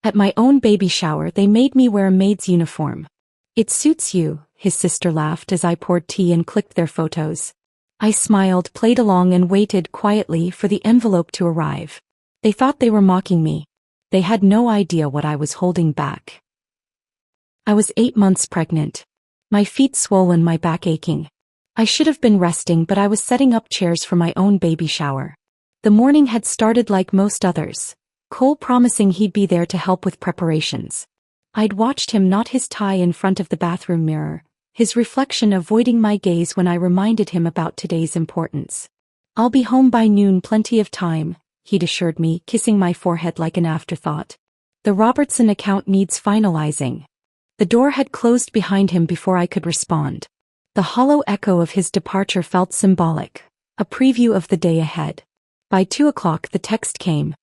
At my own baby shower they made me wear a maid's uniform. It suits you, his sister laughed as I poured tea and clicked their photos. I smiled, played along and waited quietly for the envelope to arrive. They thought they were mocking me. They had no idea what I was holding back. I was 8 months pregnant. My feet swollen, my back aching. I should have been resting, but I was setting up chairs for my own baby shower. The morning had started like most others, Cole promising he'd be there to help with preparations. I'd watched him knot his tie in front of the bathroom mirror, his reflection avoiding my gaze when I reminded him about today's importance. "I'll be home by noon, plenty of time," he'd assured me, kissing my forehead like an afterthought. "The Robertson account needs finalizing." The door had closed behind him before I could respond. The hollow echo of his departure felt symbolic, a preview of the day ahead. By 2 o'clock the text came.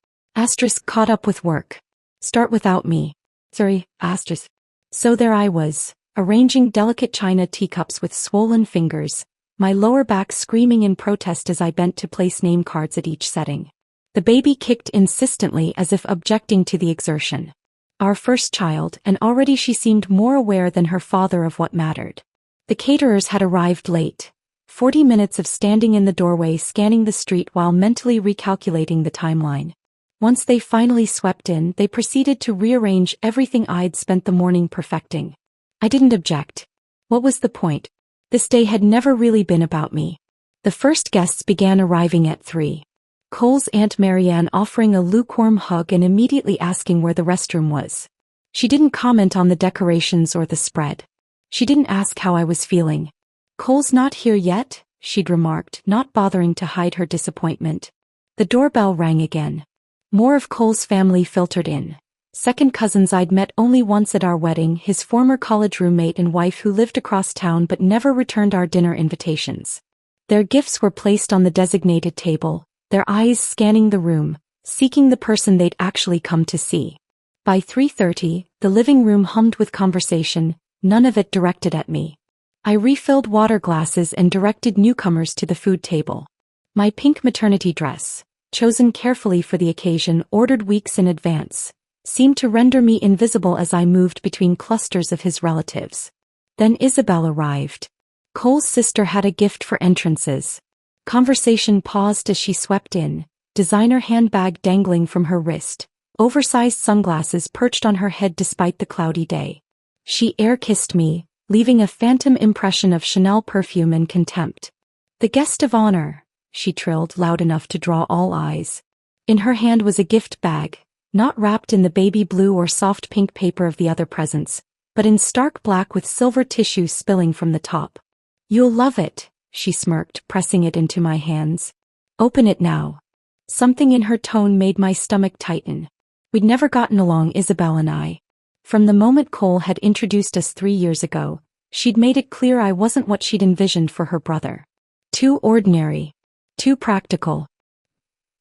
Caught up with work. Start without me. Sorry, asterisk. So there I was, arranging delicate china teacups with swollen fingers, my lower back screaming in protest as I bent to place name cards at each setting. The baby kicked insistently as if objecting to the exertion. Our first child, and already she seemed more aware than her father of what mattered. The caterers had arrived late. 40 minutes of standing in the doorway scanning the street while mentally recalculating the timeline. Once they finally swept in, they proceeded to rearrange everything I'd spent the morning perfecting. I didn't object. What was the point? This day had never really been about me. The first guests began arriving at 3. Cole's Aunt Marianne offering a lukewarm hug and immediately asking where the restroom was. She didn't comment on the decorations or the spread. She didn't ask how I was feeling. "Cole's not here yet," she'd remarked, not bothering to hide her disappointment. The doorbell rang again. More of Cole's family filtered in. Second cousins I'd met only once at our wedding, his former college roommate and wife who lived across town but never returned our dinner invitations. Their gifts were placed on the designated table, their eyes scanning the room, seeking the person they'd actually come to see. By 3:30, the living room hummed with conversation, none of it directed at me. I refilled water glasses and directed newcomers to the food table. My pink maternity dress, chosen carefully for the occasion, ordered weeks in advance, seemed to render me invisible as I moved between clusters of his relatives. Then Isabel arrived. Cole's sister had a gift for entrances. Conversation paused as she swept in, designer handbag dangling from her wrist, oversized sunglasses perched on her head despite the cloudy day. She air-kissed me, leaving a phantom impression of Chanel perfume and contempt. "The guest of honor," she trilled loud enough to draw all eyes. In her hand was a gift bag, not wrapped in the baby blue or soft pink paper of the other presents, but in stark black with silver tissue spilling from the top. "You'll love it," she smirked, pressing it into my hands. "Open it now." Something in her tone made my stomach tighten. We'd never gotten along, Isabel and I. From the moment Cole had introduced us 3 years ago, she'd made it clear I wasn't what she'd envisioned for her brother. Too ordinary. Too practical.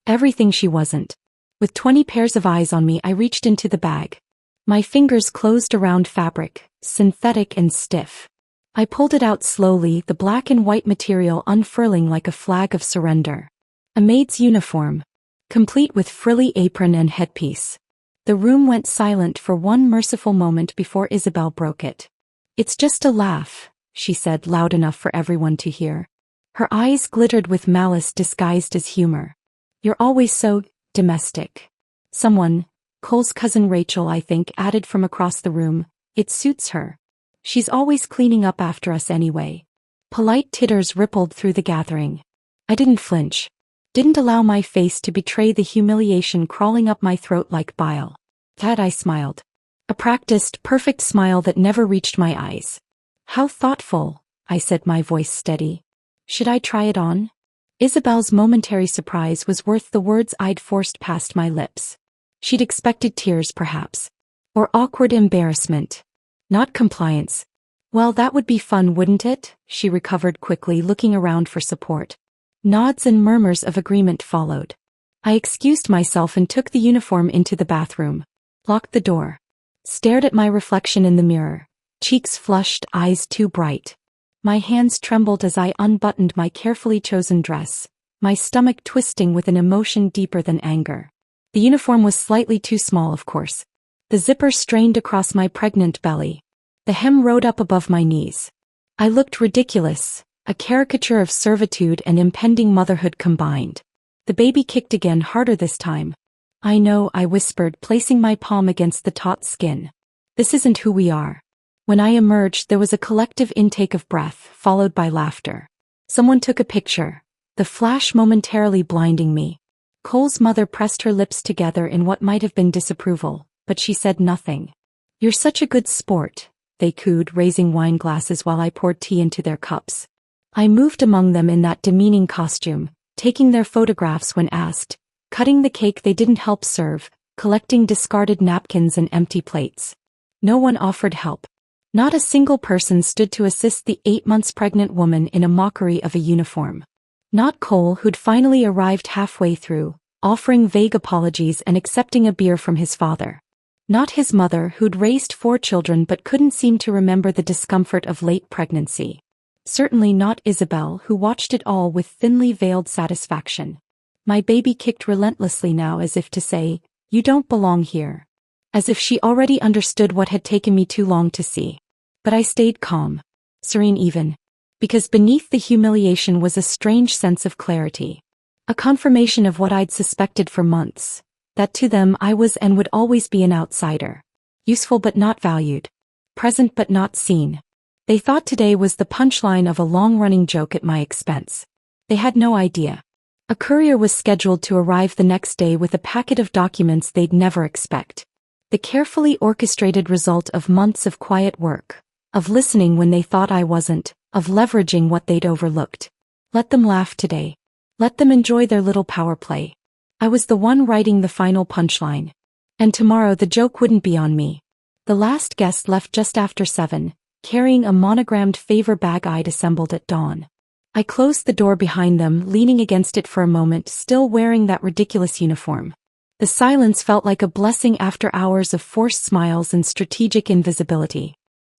Everything she wasn't. With 20 pairs of eyes on me, I reached into the bag. My fingers closed around fabric, synthetic and stiff. I pulled it out slowly, the black and white material unfurling like a flag of surrender. A maid's uniform, complete with frilly apron and headpiece. The room went silent for one merciful moment before Isabel broke it. "It's just a laugh," she said loud enough for everyone to hear. Her eyes glittered with malice disguised as humor. "You're always so domestic." Someone, Cole's cousin Rachel I think, added from across the room, "It suits her. She's always cleaning up after us anyway." Polite titters rippled through the gathering. I didn't flinch. Didn't allow my face to betray the humiliation crawling up my throat like bile. That I smiled. A practiced, perfect smile that never reached my eyes. "How thoughtful," I said, my voice steady. "Should I try it on?" Isabel's momentary surprise was worth the words I'd forced past my lips. She'd expected tears, perhaps. Or awkward embarrassment. Not compliance. "Well, that would be fun, wouldn't it?" She recovered quickly, looking around for support. Nods and murmurs of agreement followed. I excused myself and took the uniform into the bathroom. Locked the door. Stared at my reflection in the mirror. Cheeks flushed, eyes too bright. My hands trembled as I unbuttoned my carefully chosen dress, my stomach twisting with an emotion deeper than anger. The uniform was slightly too small, of course. The zipper strained across my pregnant belly. The hem rode up above my knees. I looked ridiculous, a caricature of servitude and impending motherhood combined. The baby kicked again, harder this time. I know, I whispered, placing my palm against the taut skin. This isn't who we are. When I emerged, there was a collective intake of breath, followed by laughter. Someone took a picture, the flash momentarily blinding me. Cole's mother pressed her lips together in what might have been disapproval, but she said nothing. You're such a good sport, they cooed, raising wine glasses while I poured tea into their cups. I moved among them in that demeaning costume, taking their photographs when asked, cutting the cake they didn't help serve, collecting discarded napkins and empty plates. No one offered help. Not a single person stood to assist the 8 months pregnant woman in a mockery of a uniform. Not Cole, who'd finally arrived halfway through, offering vague apologies and accepting a beer from his father. Not his mother, who'd raised 4 children but couldn't seem to remember the discomfort of late pregnancy. Certainly not Isabel, who watched it all with thinly veiled satisfaction. My baby kicked relentlessly now, as if to say, "You don't belong here." As if she already understood what had taken me too long to see. But I stayed calm, serene even, because beneath the humiliation was a strange sense of clarity. A confirmation of what I'd suspected for months, that to them I was and would always be an outsider. Useful but not valued. Present but not seen. They thought today was the punchline of a long-running joke at my expense. They had no idea. A courier was scheduled to arrive the next day with a packet of documents they'd never expect. The carefully orchestrated result of months of quiet work, of listening when they thought I wasn't, of leveraging what they'd overlooked. Let them laugh today. Let them enjoy their little power play. I was the one writing the final punchline. And tomorrow the joke wouldn't be on me. The last guest left just after 7, carrying a monogrammed favor bag I'd assembled at dawn. I closed the door behind them, leaning against it for a moment, still wearing that ridiculous uniform. The silence felt like a blessing after hours of forced smiles and strategic invisibility.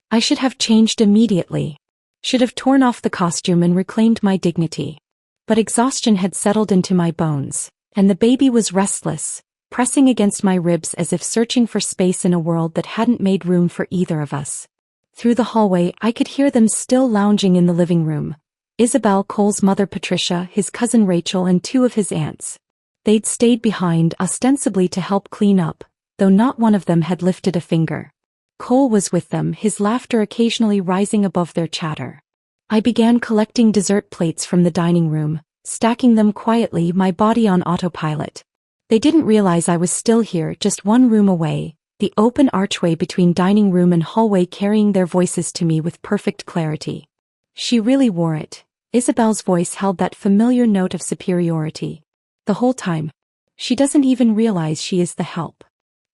I should have changed immediately. Should have torn off the costume and reclaimed my dignity. But exhaustion had settled into my bones, and the baby was restless, pressing against my ribs as if searching for space in a world that hadn't made room for either of us. Through the hallway, I could hear them still lounging in the living room. Isabel, Cole's mother Patricia, his cousin Rachel, and 2 of his aunts. They'd stayed behind, ostensibly to help clean up, though not one of them had lifted a finger. Cole was with them, his laughter occasionally rising above their chatter. I began collecting dessert plates from the dining room, stacking them quietly, my body on autopilot. They didn't realize I was still here, just one room away, the open archway between dining room and hallway carrying their voices to me with perfect clarity. She really wore it. Isabel's voice held that familiar note of superiority. The whole time. She doesn't even realize she is the help.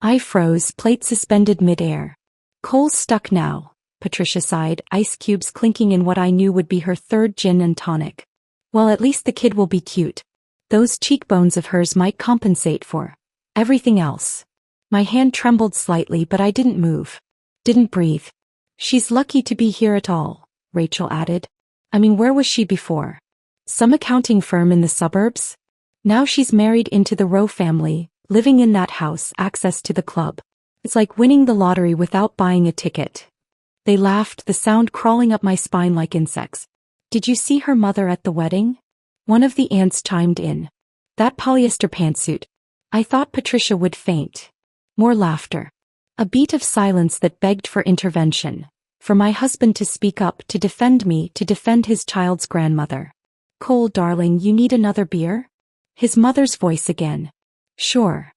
I froze, plate suspended mid-air. Cole's stuck now, Patricia sighed, ice cubes clinking in what I knew would be her 3rd gin and tonic. Well, at least the kid will be cute. Those cheekbones of hers might compensate for everything else. My hand trembled slightly, but I didn't move. Didn't breathe. She's lucky to be here at all, Rachel added. I mean, where was she before? Some accounting firm in the suburbs? Now she's married into the Rowe family, living in that house, access to the club. It's like winning the lottery without buying a ticket. They laughed, the sound crawling up my spine like insects. Did you see her mother at the wedding? One of the aunts chimed in. That polyester pantsuit. I thought Patricia would faint. More laughter. A beat of silence that begged for intervention. For my husband to speak up, to defend me, to defend his child's grandmother. Cole, darling, you need another beer? His mother's voice again. Sure.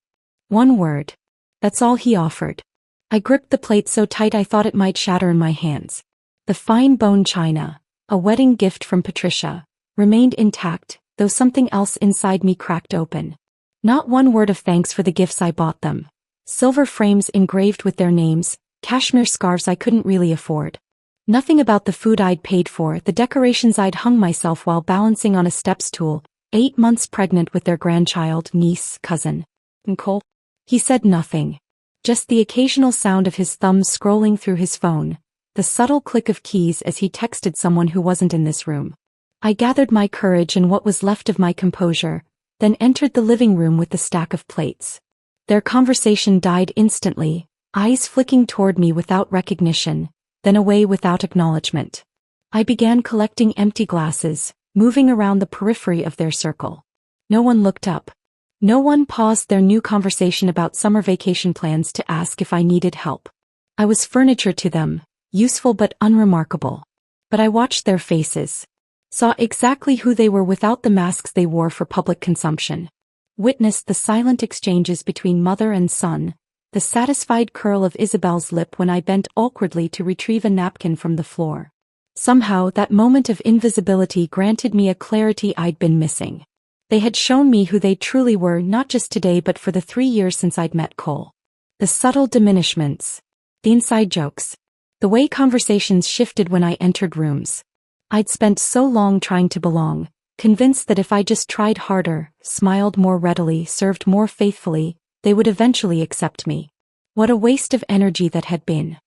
One word. That's all he offered. I gripped the plate so tight I thought it might shatter in my hands. The fine bone china, a wedding gift from Patricia, remained intact, though something else inside me cracked open. Not one word of thanks for the gifts I bought them. Silver frames engraved with their names, cashmere scarves I couldn't really afford. Nothing about the food I'd paid for, the decorations I'd hung myself while balancing on a step stool, 8 months pregnant with their grandchild, niece, cousin. And Cole? He said nothing. Just the occasional sound of his thumbs scrolling through his phone, the subtle click of keys as he texted someone who wasn't in this room. I gathered my courage and what was left of my composure, then entered the living room with the stack of plates. Their conversation died instantly, eyes flicking toward me without recognition, then away without acknowledgement. I began collecting empty glasses, moving around the periphery of their circle. No one looked up. No one paused their new conversation about summer vacation plans to ask if I needed help. I was furniture to them, useful but unremarkable. But I watched their faces. Saw exactly who they were without the masks they wore for public consumption. Witnessed the silent exchanges between mother and son, the satisfied curl of Isabel's lip when I bent awkwardly to retrieve a napkin from the floor. Somehow that moment of invisibility granted me a clarity I'd been missing. They had shown me who they truly were not just today but for the 3 years since I'd met Cole. The subtle diminishments. The inside jokes. The way conversations shifted when I entered rooms. I'd spent so long trying to belong, convinced that if I just tried harder, smiled more readily, served more faithfully, they would eventually accept me. What a waste of energy that had been.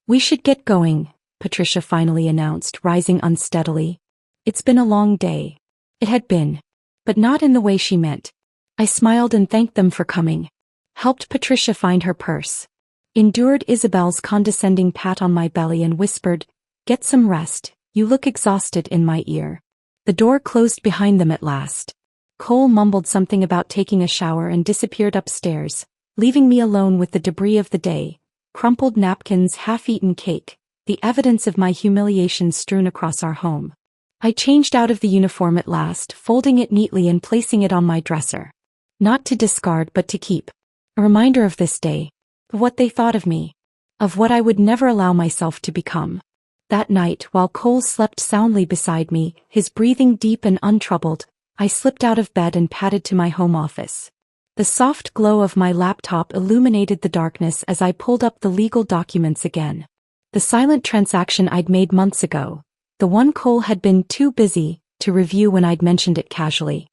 "We should get going," Patricia finally announced, rising unsteadily. "It's been a long day." It had been. But not in the way she meant. I smiled and thanked them for coming. Helped Patricia find her purse. Endured Isabel's condescending pat on my belly and whispered, "Get some rest, you look exhausted," in my ear. The door closed behind them at last. Cole mumbled something about taking a shower and disappeared upstairs, leaving me alone with the debris of the day, crumpled napkins, half-eaten cake, the evidence of my humiliation strewn across our home. I changed out of the uniform at last, folding it neatly and placing it on my dresser. Not to discard but to keep. A reminder of this day. Of what they thought of me. Of what I would never allow myself to become. That night, while Cole slept soundly beside me, his breathing deep and untroubled, I slipped out of bed and padded to my home office. The soft glow of my laptop illuminated the darkness as I pulled up the legal documents again. The silent transaction I'd made months ago. The one Cole had been too busy to review when I'd mentioned it casually.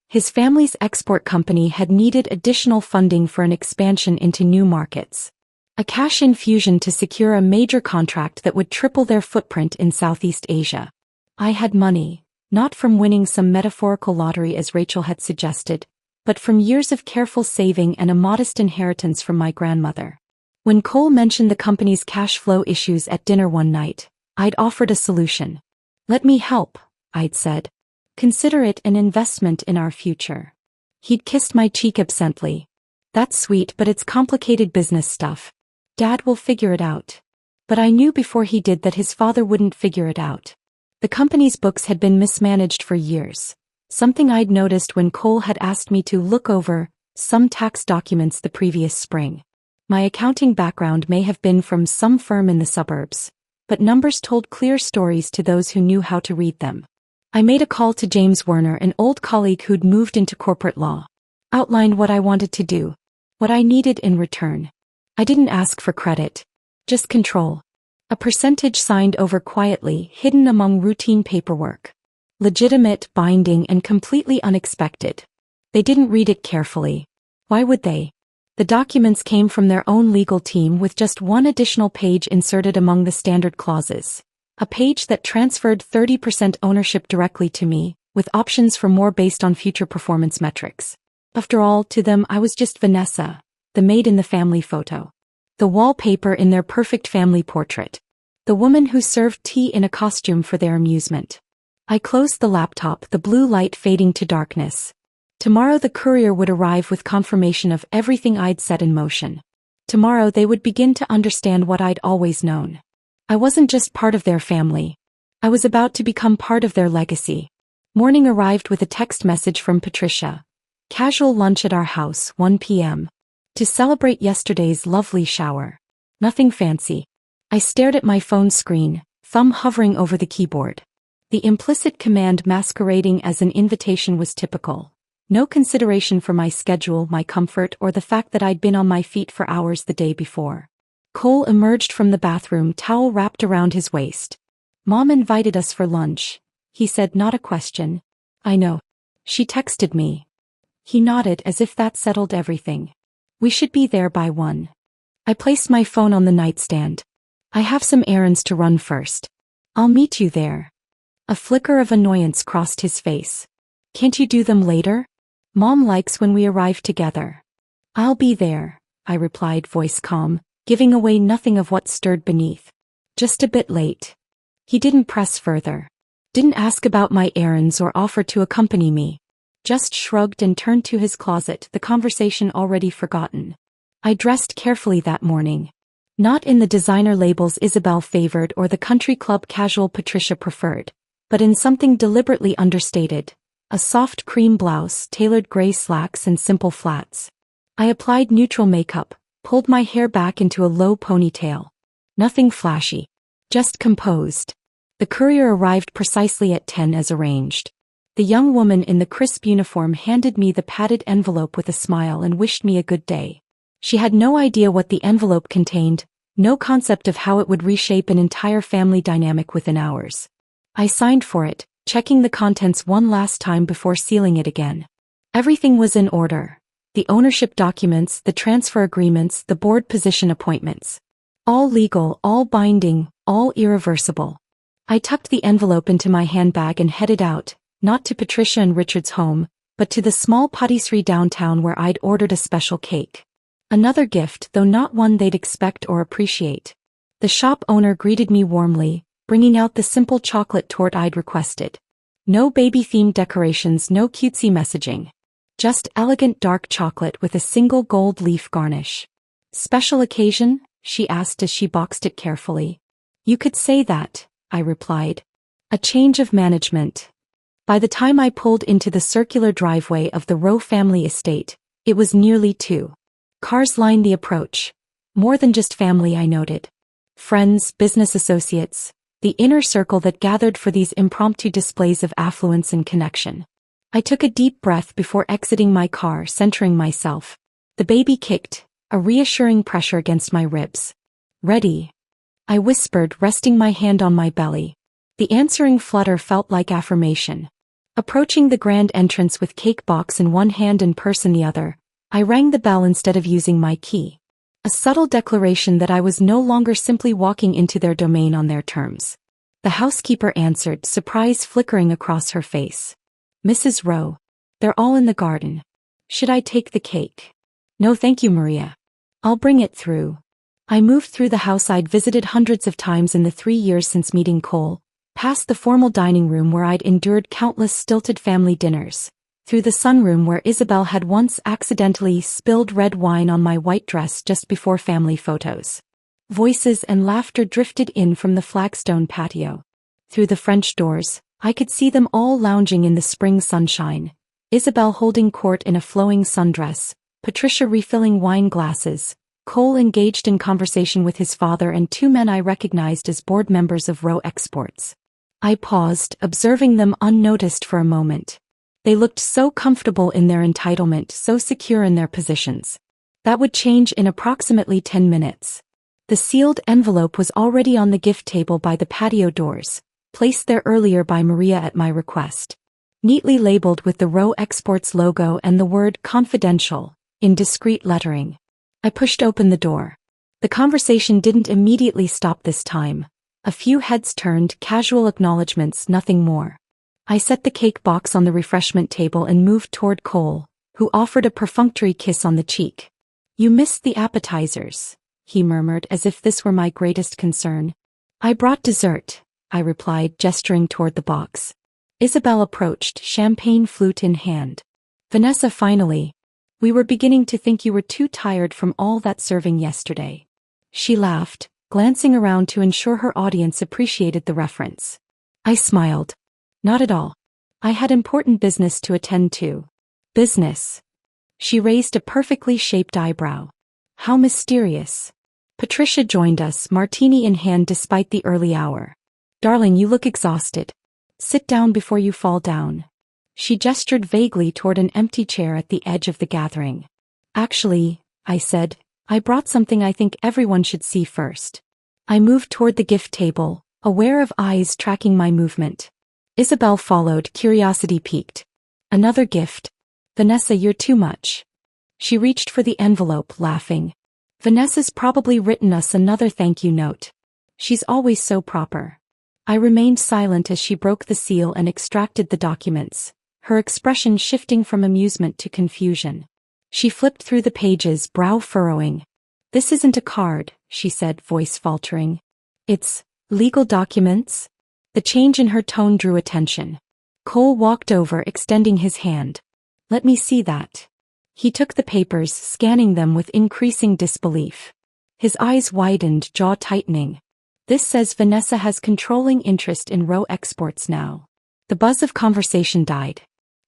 His family's export company had needed additional funding for an expansion into new markets. A cash infusion to secure a major contract that would triple their footprint in Southeast Asia. I had money, not from winning some metaphorical lottery as Rachel had suggested, but from years of careful saving and a modest inheritance from my grandmother. When Cole mentioned the company's cash flow issues at dinner one night, I'd offered a solution. "Let me help," I'd said. "Consider it an investment in our future." He'd kissed my cheek absently. "That's sweet, but it's complicated business stuff. Dad will figure it out." But I knew before he did that his father wouldn't figure it out. The company's books had been mismanaged for years, something I'd noticed when Cole had asked me to look over some tax documents the previous spring. My accounting background may have been from some firm in the suburbs, but numbers told clear stories to those who knew how to read them. I made a call to James Werner, an old colleague who'd moved into corporate law. Outlined what I wanted to do, what I needed in return. I didn't ask for credit, just control. A percentage signed over quietly, hidden among routine paperwork. Legitimate, binding, and completely unexpected. They didn't read it carefully. Why would they? The documents came from their own legal team with just one additional page inserted among the standard clauses. A page that transferred 30% ownership directly to me, with options for more based on future performance metrics. After all, to them I was just Vanessa, the maid in the family photo. The wallpaper in their perfect family portrait. The woman who served tea in a costume for their amusement. I closed the laptop, the blue light fading to darkness. Tomorrow the courier would arrive with confirmation of everything I'd set in motion. Tomorrow they would begin to understand what I'd always known. I wasn't just part of their family. I was about to become part of their legacy. Morning arrived with a text message from Patricia. Casual lunch at our house, 1 p.m. To celebrate yesterday's lovely shower. Nothing fancy. I stared at my phone screen, thumb hovering over the keyboard. The implicit command masquerading as an invitation was typical. No consideration for my schedule, my comfort, or the fact that I'd been on my feet for hours the day before. Cole emerged from the bathroom, towel wrapped around his waist. "Mom invited us for lunch," he said, not a question. "I know. She texted me." He nodded as if that settled everything. "We should be there by 1. I placed my phone on the nightstand. "I have some errands to run first. I'll meet you there." A flicker of annoyance crossed his face. "Can't you do them later? Mom likes when we arrive together." "I'll be there," I replied, voice calm, giving away nothing of what stirred beneath. Just a bit late. He didn't press further. Didn't ask about my errands or offer to accompany me. Just shrugged and turned to his closet, the conversation already forgotten. I dressed carefully that morning. Not in the designer labels Isabel favored or the country club casual Patricia preferred, but in something deliberately understated. A soft cream blouse, tailored gray slacks and simple flats. I applied neutral makeup, pulled my hair back into a low ponytail. Nothing flashy. Just composed. The courier arrived precisely at 10 as arranged. The young woman in the crisp uniform handed me the padded envelope with a smile and wished me a good day. She had no idea what the envelope contained, no concept of how it would reshape an entire family dynamic within hours. I signed for it, checking the contents one last time before sealing it again. Everything was in order. The ownership documents, the transfer agreements, the board position appointments. All legal, all binding, all irreversible. I tucked the envelope into my handbag and headed out, not to Patricia and Richard's home, but to the small patisserie downtown where I'd ordered a special cake. Another gift, though not one they'd expect or appreciate. The shop owner greeted me warmly, bringing out the simple chocolate torte I'd requested. No baby-themed decorations, no cutesy messaging. Just elegant dark chocolate with a single gold leaf garnish. Special occasion? She asked as she boxed it carefully. You could say that, I replied. A change of management. By the time I pulled into the circular driveway of the Rowe family estate, it was nearly 2. Cars lined the approach. More than just family, I noted. Friends, business associates, the inner circle that gathered for these impromptu displays of affluence and connection. I took a deep breath before exiting my car, centering myself. The baby kicked, a reassuring pressure against my ribs. Ready? I whispered, resting my hand on my belly. The answering flutter felt like affirmation. Approaching the grand entrance with cake box in one hand and purse in the other, I rang the bell instead of using my key. A subtle declaration that I was no longer simply walking into their domain on their terms. The housekeeper answered, surprise flickering across her face. Mrs. Rowe. They're all in the garden. Should I take the cake? No thank you, Maria. I'll bring it through. I moved through the house I'd visited hundreds of times in the 3 years since meeting Cole, past the formal dining room where I'd endured countless stilted family dinners, through the sunroom where Isabel had once accidentally spilled red wine on my white dress just before family photos. Voices and laughter drifted in from the flagstone patio. Through the French doors, I could see them all lounging in the spring sunshine, Isabel holding court in a flowing sundress, Patricia refilling wine glasses, Cole engaged in conversation with his father and 2 men I recognized as board members of Rowe Exports. I paused, observing them unnoticed for a moment. They looked so comfortable in their entitlement, so secure in their positions. That would change in approximately 10 minutes. The sealed envelope was already on the gift table by the patio doors, placed there earlier by Maria at my request. Neatly labeled with the Rowe Exports logo and the word confidential, in discreet lettering. I pushed open the door. The conversation didn't immediately stop this time. A few heads turned, casual acknowledgements, nothing more. I set the cake box on the refreshment table and moved toward Cole, who offered a perfunctory kiss on the cheek. You missed the appetizers, he murmured as if this were my greatest concern. I brought dessert, I replied, gesturing toward the box. Isabel approached, champagne flute in hand. Vanessa, finally. We were beginning to think you were too tired from all that serving yesterday. She laughed, glancing around to ensure her audience appreciated the reference. I smiled. Not at all. I had important business to attend to. Business? She raised a perfectly shaped eyebrow. How mysterious. Patricia joined us, martini in hand despite the early hour. Darling, you look exhausted. Sit down before you fall down. She gestured vaguely toward an empty chair at the edge of the gathering. Actually, I said, I brought something I think everyone should see first. I moved toward the gift table, aware of eyes tracking my movement. Isabel followed, curiosity piqued. Another gift. Vanessa, you're too much. She reached for the envelope, laughing. Vanessa's probably written us another thank you note. She's always so proper. I remained silent as she broke the seal and extracted the documents, her expression shifting from amusement to confusion. She flipped through the pages, brow furrowing. This isn't a card, she said, voice faltering. It's legal documents? The change in her tone drew attention. Cole walked over, extending his hand. Let me see that. He took the papers, scanning them with increasing disbelief. His eyes widened, jaw tightening. This says Vanessa has controlling interest in Roe Exports now. The buzz of conversation died.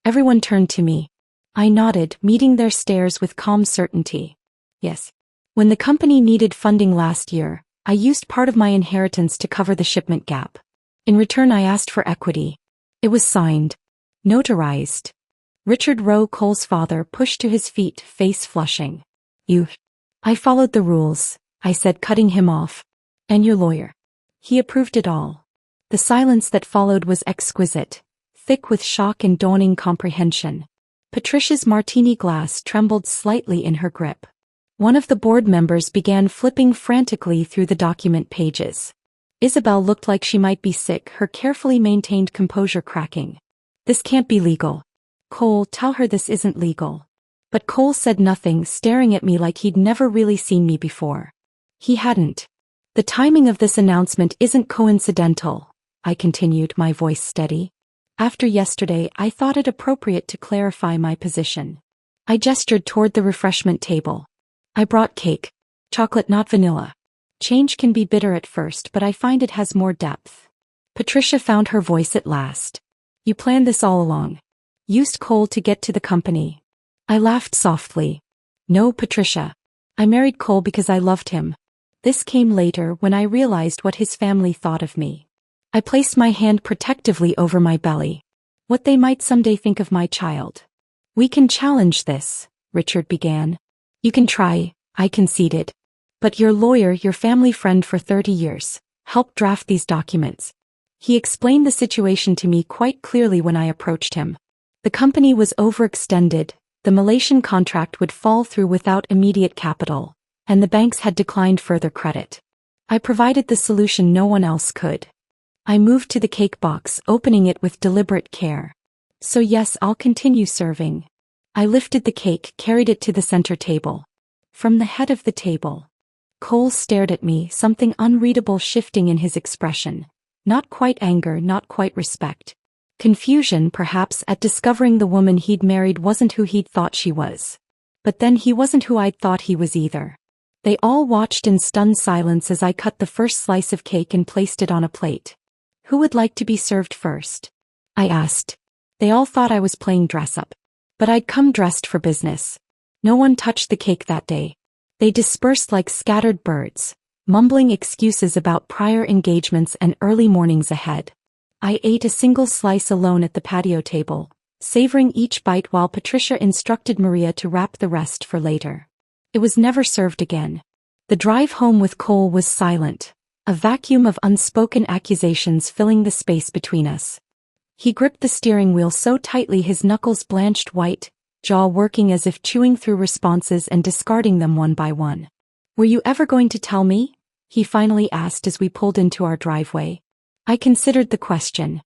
Everyone turned to me. I nodded, meeting their stares with calm certainty. Yes. When the company needed funding last year, I used part of my inheritance to cover the shipment gap. In return, I asked for equity. It was signed. Notarized. Richard Roe, Cole's father, pushed to his feet, face flushing. You. I followed the rules, I said, cutting him off. And your lawyer. He approved it all. The silence that followed was exquisite, thick with shock and dawning comprehension. Patricia's martini glass trembled slightly in her grip. One of the board members began flipping frantically through the document pages. Isabel looked like she might be sick, her carefully maintained composure cracking. This can't be legal. Cole, tell her this isn't legal. But Cole said nothing, staring at me like he'd never really seen me before. He hadn't. The timing of this announcement isn't coincidental, I continued, my voice steady. After yesterday, I thought it appropriate to clarify my position. I gestured toward the refreshment table. I brought cake. Chocolate, not vanilla. Change can be bitter at first, but I find it has more depth. Patricia found her voice at last. You planned this all along. Used Cole to get to the company. I laughed softly. No, Patricia. I married Cole because I loved him. This came later, when I realized what his family thought of me. I placed my hand protectively over my belly. What they might someday think of my child. We can challenge this, Richard began. You can try, I conceded. But your lawyer, your family friend for 30 years, helped draft these documents. He explained the situation to me quite clearly when I approached him. The company was overextended, the Malaysian contract would fall through without immediate capital, and the banks had declined further credit. I provided the solution no one else could. I moved to the cake box, opening it with deliberate care. So yes, I'll continue serving. I lifted the cake, carried it to the center table. From the head of the table. Cole stared at me, something unreadable shifting in his expression. Not quite anger, not quite respect. Confusion, perhaps, at discovering the woman he'd married wasn't who he'd thought she was. But then he wasn't who I'd thought he was either. They all watched in stunned silence as I cut the first slice of cake and placed it on a plate. Who would like to be served first? I asked. They all thought I was playing dress-up. But I'd come dressed for business. No one touched the cake that day. They dispersed like scattered birds, mumbling excuses about prior engagements and early mornings ahead. I ate a single slice alone at the patio table, savoring each bite while Patricia instructed Maria to wrap the rest for later. It was never served again. The drive home with Cole was silent, a vacuum of unspoken accusations filling the space between us. He gripped the steering wheel so tightly his knuckles blanched white, jaw working as if chewing through responses and discarding them one by one. Were you ever going to tell me? He finally asked as we pulled into our driveway. I considered the question.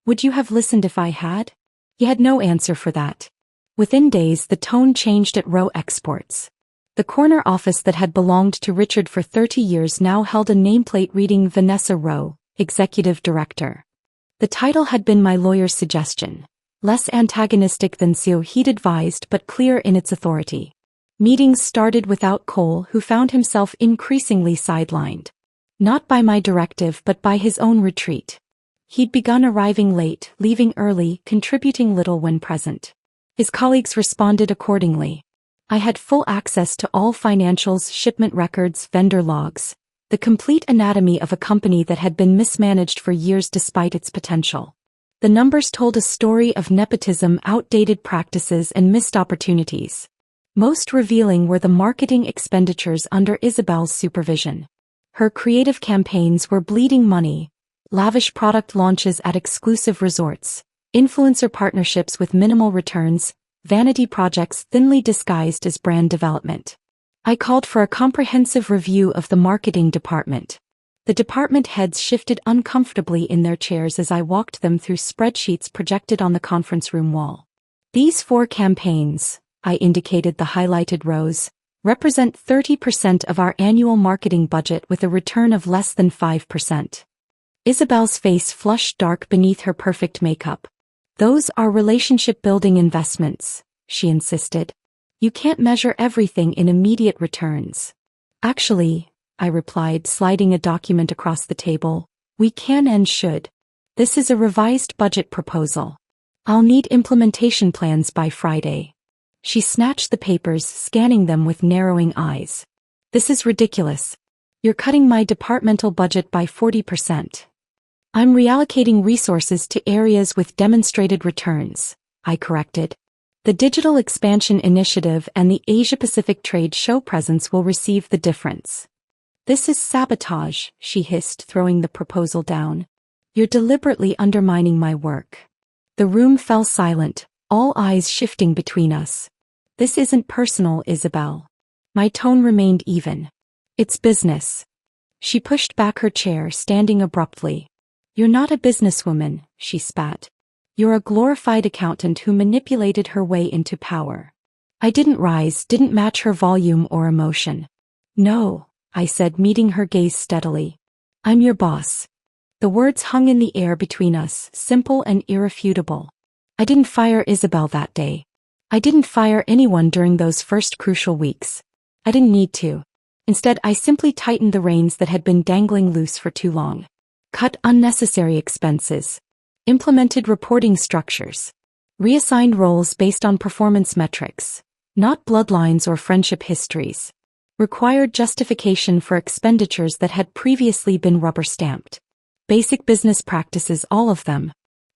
Would you have listened if I had? He had no answer for that. Within days the tone changed at Roe Exports. The corner office that had belonged to Richard for 30 years now held a nameplate reading Vanessa Roe, Executive Director. The title had been my lawyer's suggestion. Less antagonistic than so he'd advised but clear in its authority. Meetings started without Cole, who found himself increasingly sidelined. Not by my directive but by his own retreat. He'd begun arriving late, leaving early, contributing little when present. His colleagues responded accordingly. I had full access to all financials, shipment records, vendor logs, the complete anatomy of a company that had been mismanaged for years despite its potential. The numbers told a story of nepotism, outdated practices, and missed opportunities. Most revealing were the marketing expenditures under Isabel's supervision. Her creative campaigns were bleeding money, lavish product launches at exclusive resorts, influencer partnerships with minimal returns, vanity projects thinly disguised as brand development. I called for a comprehensive review of the marketing department. The department heads shifted uncomfortably in their chairs as I walked them through spreadsheets projected on the conference room wall. These 4 campaigns, I indicated the highlighted rows, represent 30% of our annual marketing budget with a return of less than 5%. Isabel's face flushed dark beneath her perfect makeup. Those are relationship-building investments, she insisted. You can't measure everything in immediate returns. Actually, I replied, sliding a document across the table, we can and should. This is a revised budget proposal. I'll need implementation plans by Friday. She snatched the papers, scanning them with narrowing eyes. This is ridiculous. You're cutting my departmental budget by 40%. I'm reallocating resources to areas with demonstrated returns, I corrected. The Digital Expansion Initiative and the Asia-Pacific Trade Show presence will receive the difference. This is sabotage, she hissed, throwing the proposal down. You're deliberately undermining my work. The room fell silent, all eyes shifting between us. This isn't personal, Isabel. My tone remained even. It's business. She pushed back her chair, standing abruptly. You're not a businesswoman, she spat. You're a glorified accountant who manipulated her way into power. I didn't rise, didn't match her volume or emotion. No, I said, meeting her gaze steadily. I'm your boss. The words hung in the air between us, simple and irrefutable. I didn't fire Isabel that day. I didn't fire anyone during those first crucial weeks. I didn't need to. Instead, I simply tightened the reins that had been dangling loose for too long. Cut unnecessary expenses. Implemented reporting structures. Reassigned roles based on performance metrics, not bloodlines or friendship histories. Required justification for expenditures that had previously been rubber-stamped. Basic business practices, all of them.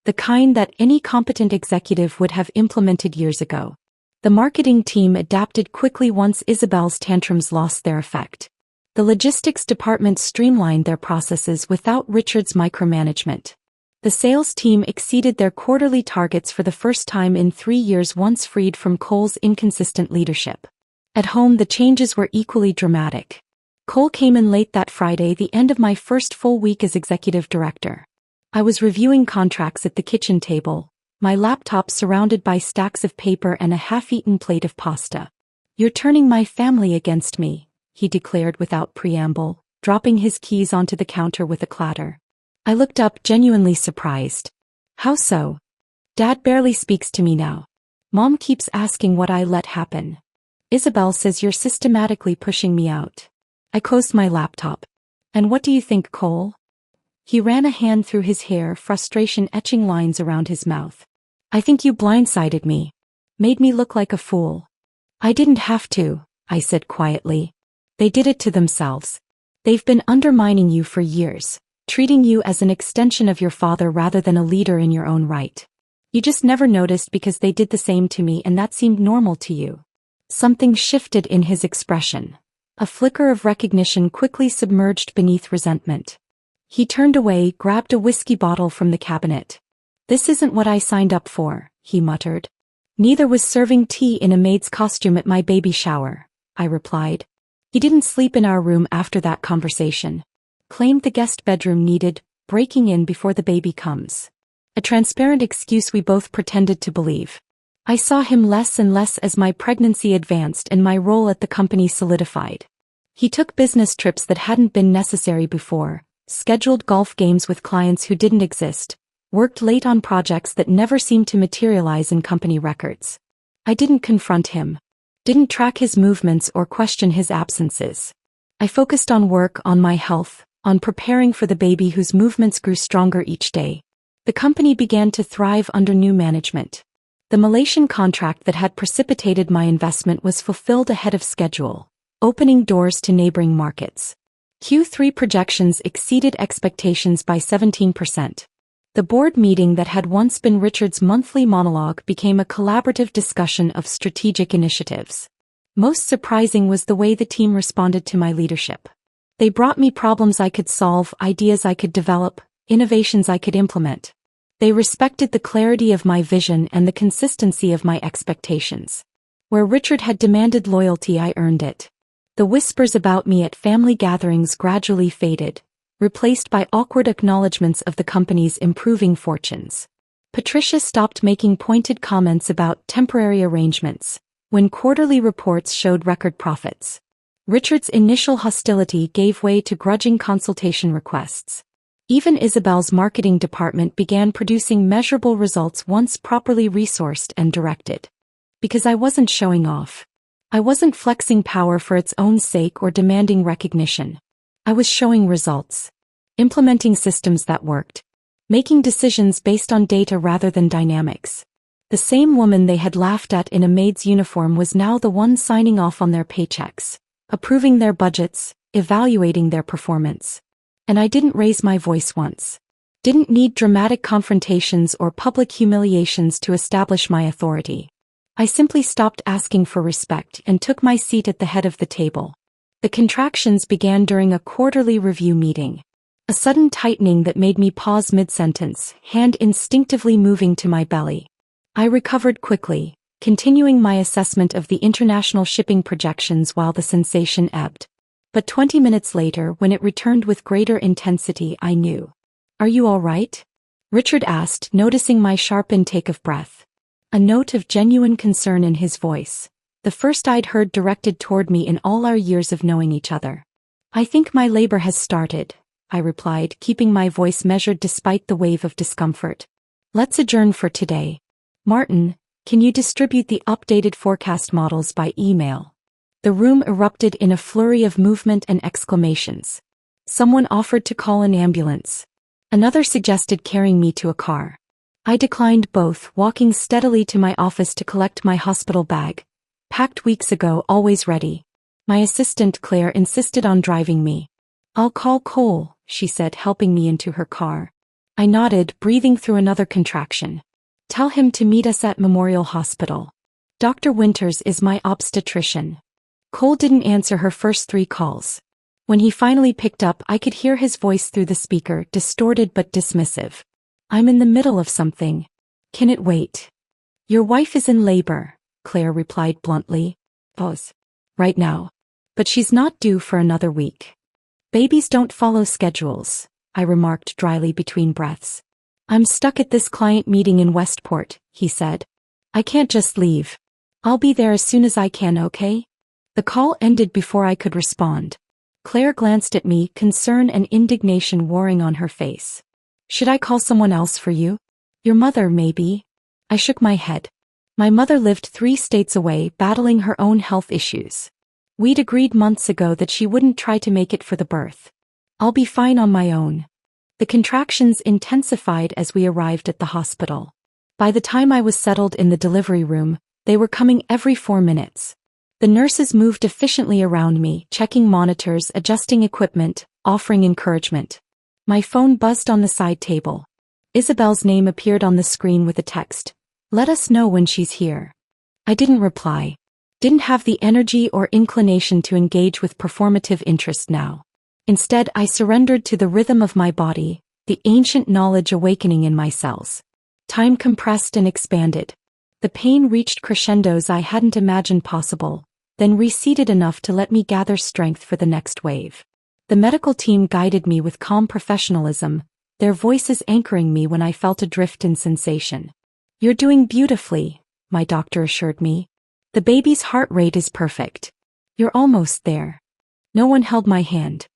The kind that any competent executive would have implemented years ago. The marketing team adapted quickly once Isabel's tantrums lost their effect. The logistics department streamlined their processes without Richard's micromanagement. The sales team exceeded their quarterly targets for the first time in 3 years once freed from Cole's inconsistent leadership. At home, the changes were equally dramatic. Cole came in late that Friday, the end of my first full week as executive director. I was reviewing contracts at the kitchen table, my laptop surrounded by stacks of paper and a half-eaten plate of pasta. You're turning my family against me, he declared without preamble, dropping his keys onto the counter with a clatter. I looked up, genuinely surprised. How so? Dad barely speaks to me now. Mom keeps asking what I let happen. Isabel says you're systematically pushing me out. I closed my laptop. And what do you think, Cole? He ran a hand through his hair, frustration etching lines around his mouth. I think you blindsided me. Made me look like a fool. I didn't have to, I said quietly. They did it to themselves. They've been undermining you for years, treating you as an extension of your father rather than a leader in your own right. You just never noticed because they did the same to me and that seemed normal to you. Something shifted in his expression. A flicker of recognition quickly submerged beneath resentment. He turned away, grabbed a whiskey bottle from the cabinet. This isn't what I signed up for, he muttered. Neither was serving tea in a maid's costume at my baby shower, I replied. He didn't sleep in our room after that conversation. Claimed the guest bedroom needed breaking in before the baby comes. A transparent excuse we both pretended to believe. I saw him less and less as my pregnancy advanced and my role at the company solidified. He took business trips that hadn't been necessary before, scheduled golf games with clients who didn't exist, worked late on projects that never seemed to materialize in company records. I didn't confront him. Didn't track his movements or question his absences. I focused on work, on my health, on preparing for the baby whose movements grew stronger each day. The company began to thrive under new management. The Malaysian contract that had precipitated my investment was fulfilled ahead of schedule, opening doors to neighboring markets. Q3 projections exceeded expectations by 17%. The board meeting that had once been Richard's monthly monologue became a collaborative discussion of strategic initiatives. Most surprising was the way the team responded to my leadership. They brought me problems I could solve, ideas I could develop, innovations I could implement. They respected the clarity of my vision and the consistency of my expectations. Where Richard had demanded loyalty, I earned it. The whispers about me at family gatherings gradually faded, replaced by awkward acknowledgments of the company's improving fortunes. Patricia stopped making pointed comments about temporary arrangements, when quarterly reports showed record profits. Richard's initial hostility gave way to grudging consultation requests. Even Isabel's marketing department began producing measurable results once properly resourced and directed. Because I wasn't showing off. I wasn't flexing power for its own sake or demanding recognition. I was showing results. Implementing systems that worked. Making decisions based on data rather than dynamics. The same woman they had laughed at in a maid's uniform was now the one signing off on their paychecks, approving their budgets, evaluating their performance. And I didn't raise my voice once. Didn't need dramatic confrontations or public humiliations to establish my authority. I simply stopped asking for respect and took my seat at the head of the table. The contractions began during a quarterly review meeting. A sudden tightening that made me pause mid-sentence, hand instinctively moving to my belly. I recovered quickly, continuing my assessment of the international shipping projections while the sensation ebbed. But 20 minutes later, when it returned with greater intensity, I knew. "Are you all right?" Richard asked, noticing my sharp intake of breath. A note of genuine concern in his voice, the first I'd heard directed toward me in all our years of knowing each other. "I think my labor has started," I replied, keeping my voice measured despite the wave of discomfort. "Let's adjourn for today. Martin, can you distribute the updated forecast models by email?" The room erupted in a flurry of movement and exclamations. Someone offered to call an ambulance. Another suggested carrying me to a car. I declined both, walking steadily to my office to collect my hospital bag, packed weeks ago, always ready. My assistant Claire insisted on driving me. "I'll call Cole," she said, helping me into her car. I nodded, breathing through another contraction. "Tell him to meet us at Memorial Hospital. Dr. Winters is my obstetrician." Cole didn't answer her first 3 calls. When he finally picked up, I could hear his voice through the speaker, distorted but dismissive. "I'm in the middle of something. Can it wait?" "Your wife is in labor," Claire replied bluntly. "Pause. Right now. But she's not due for another week." "Babies don't follow schedules," I remarked dryly between breaths. "I'm stuck at this client meeting in Westport," he said. "I can't just leave. I'll be there as soon as I can, okay?" The call ended before I could respond. Claire glanced at me, concern and indignation warring on her face. "Should I call someone else for you? Your mother, maybe?" I shook my head. My mother lived 3 states away, battling her own health issues. We'd agreed months ago that she wouldn't try to make it for the birth. "I'll be fine on my own." The contractions intensified as we arrived at the hospital. By the time I was settled in the delivery room, they were coming every 4 minutes. The nurses moved efficiently around me, checking monitors, adjusting equipment, offering encouragement. My phone buzzed on the side table. Isabel's name appeared on the screen with a text. "Let us know when she's here." I didn't reply. Didn't have the energy or inclination to engage with performative interest now. Instead, I surrendered to the rhythm of my body, the ancient knowledge awakening in my cells. Time compressed and expanded. The pain reached crescendos I hadn't imagined possible, then receded enough to let me gather strength for the next wave. The medical team guided me with calm professionalism, their voices anchoring me when I felt adrift in sensation. "You're doing beautifully," my doctor assured me. "The baby's heart rate is perfect. You're almost there." No one held my hand.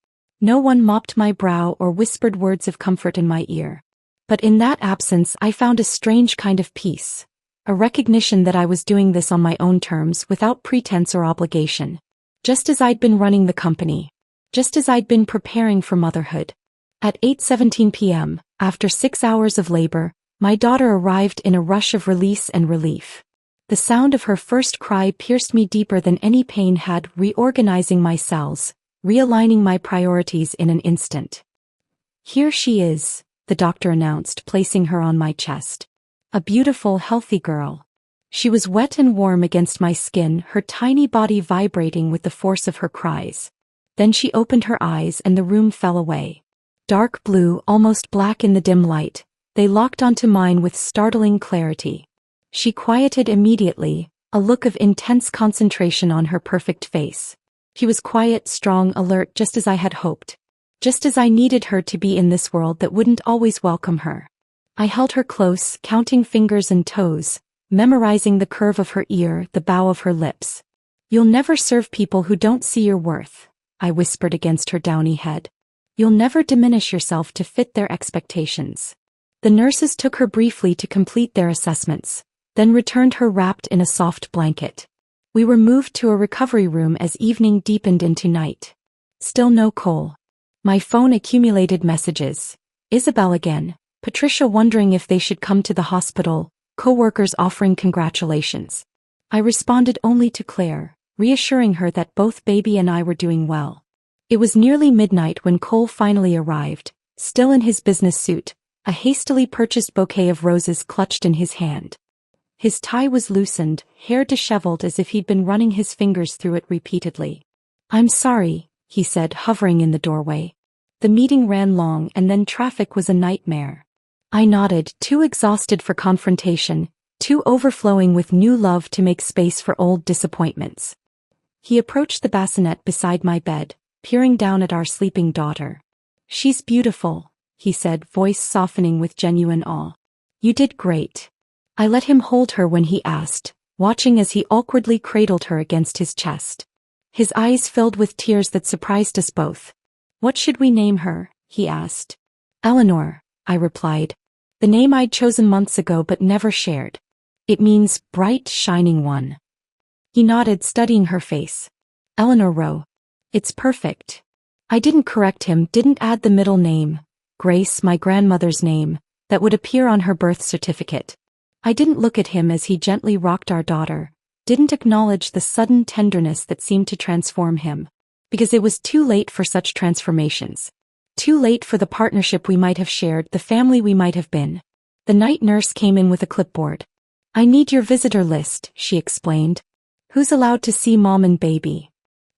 No one mopped my brow or whispered words of comfort in my ear. But in that absence, I found a strange kind of peace. A recognition that I was doing this on my own terms without pretense or obligation. Just as I'd been running the company. Just as I'd been preparing for motherhood. At 8:17 p.m., after 6 hours of labor, my daughter arrived in a rush of release and relief. The sound of her first cry pierced me deeper than any pain had, reorganizing my cells, realigning my priorities in an instant. "Here she is," the doctor announced, placing her on my chest. A beautiful, healthy girl. She was wet and warm against my skin, her tiny body vibrating with the force of her cries. Then she opened her eyes and the room fell away. Dark blue, almost black in the dim light, they locked onto mine with startling clarity. She quieted immediately, a look of intense concentration on her perfect face. She was quiet, strong, alert, just as I had hoped. Just as I needed her to be in this world that wouldn't always welcome her. I held her close, counting fingers and toes, memorizing the curve of her ear, the bow of her lips. "You'll never serve people who don't see your worth," I whispered against her downy head. "You'll never diminish yourself to fit their expectations." The nurses took her briefly to complete their assessments, then returned her wrapped in a soft blanket. We were moved to a recovery room as evening deepened into night. Still no Cole. My phone accumulated messages. Isabel again, Patricia wondering if they should come to the hospital, co-workers offering congratulations. I responded only to Claire, reassuring her that both baby and I were doing well. It was nearly midnight when Cole finally arrived, still in his business suit, a hastily purchased bouquet of roses clutched in his hand. His tie was loosened, hair disheveled as if he'd been running his fingers through it repeatedly. "I'm sorry," he said, hovering in the doorway. "The meeting ran long and then traffic was a nightmare." I nodded, too exhausted for confrontation, too overflowing with new love to make space for old disappointments. He approached the bassinet beside my bed, peering down at our sleeping daughter. "She's beautiful," he said, voice softening with genuine awe. "You did great." I let him hold her when he asked, watching as he awkwardly cradled her against his chest. His eyes filled with tears that surprised us both. "What should we name her?" he asked. "Eleanor," I replied. The name I'd chosen months ago but never shared. "It means bright, shining one." He nodded, studying her face. "Eleanor Rowe. It's perfect." I didn't correct him, didn't add the middle name, Grace, my grandmother's name, that would appear on her birth certificate. I didn't look at him as he gently rocked our daughter, didn't acknowledge the sudden tenderness that seemed to transform him. Because it was too late for such transformations. Too late for the partnership we might have shared, the family we might have been. The night nurse came in with a clipboard. "I need your visitor list," she explained. "Who's allowed to see mom and baby?"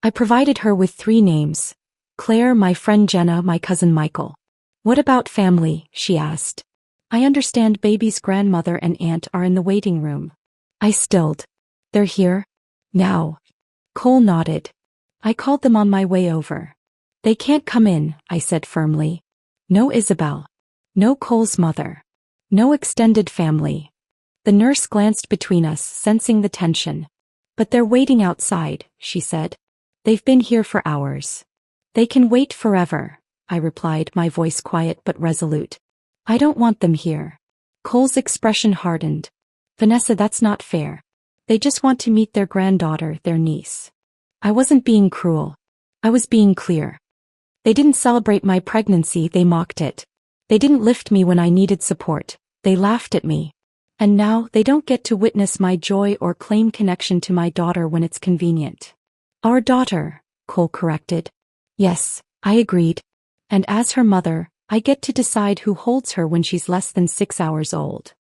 I provided her with 3 names. Claire, my friend Jenna, my cousin Michael. "What about family?" she asked. "I understand baby's grandmother and aunt are in the waiting room." I stilled. "They're here? Now?" Cole nodded. "I called them on my way over." "They can't come in," I said firmly. "No Isabel. No Cole's mother. No extended family." The nurse glanced between us, sensing the tension. "But they're waiting outside," she said. "They've been here for hours." "They can wait forever," I replied, my voice quiet but resolute. "I don't want them here." Cole's expression hardened. "Vanessa, that's not fair. They just want to meet their granddaughter, their niece." I wasn't being cruel. I was being clear. They didn't celebrate my pregnancy, they mocked it. They didn't lift me when I needed support, they laughed at me. And now they don't get to witness my joy or claim connection to my daughter when it's convenient. "Our daughter," Cole corrected. "Yes," I agreed. "And as her mother, I get to decide who holds her when she's less than 6 hours old."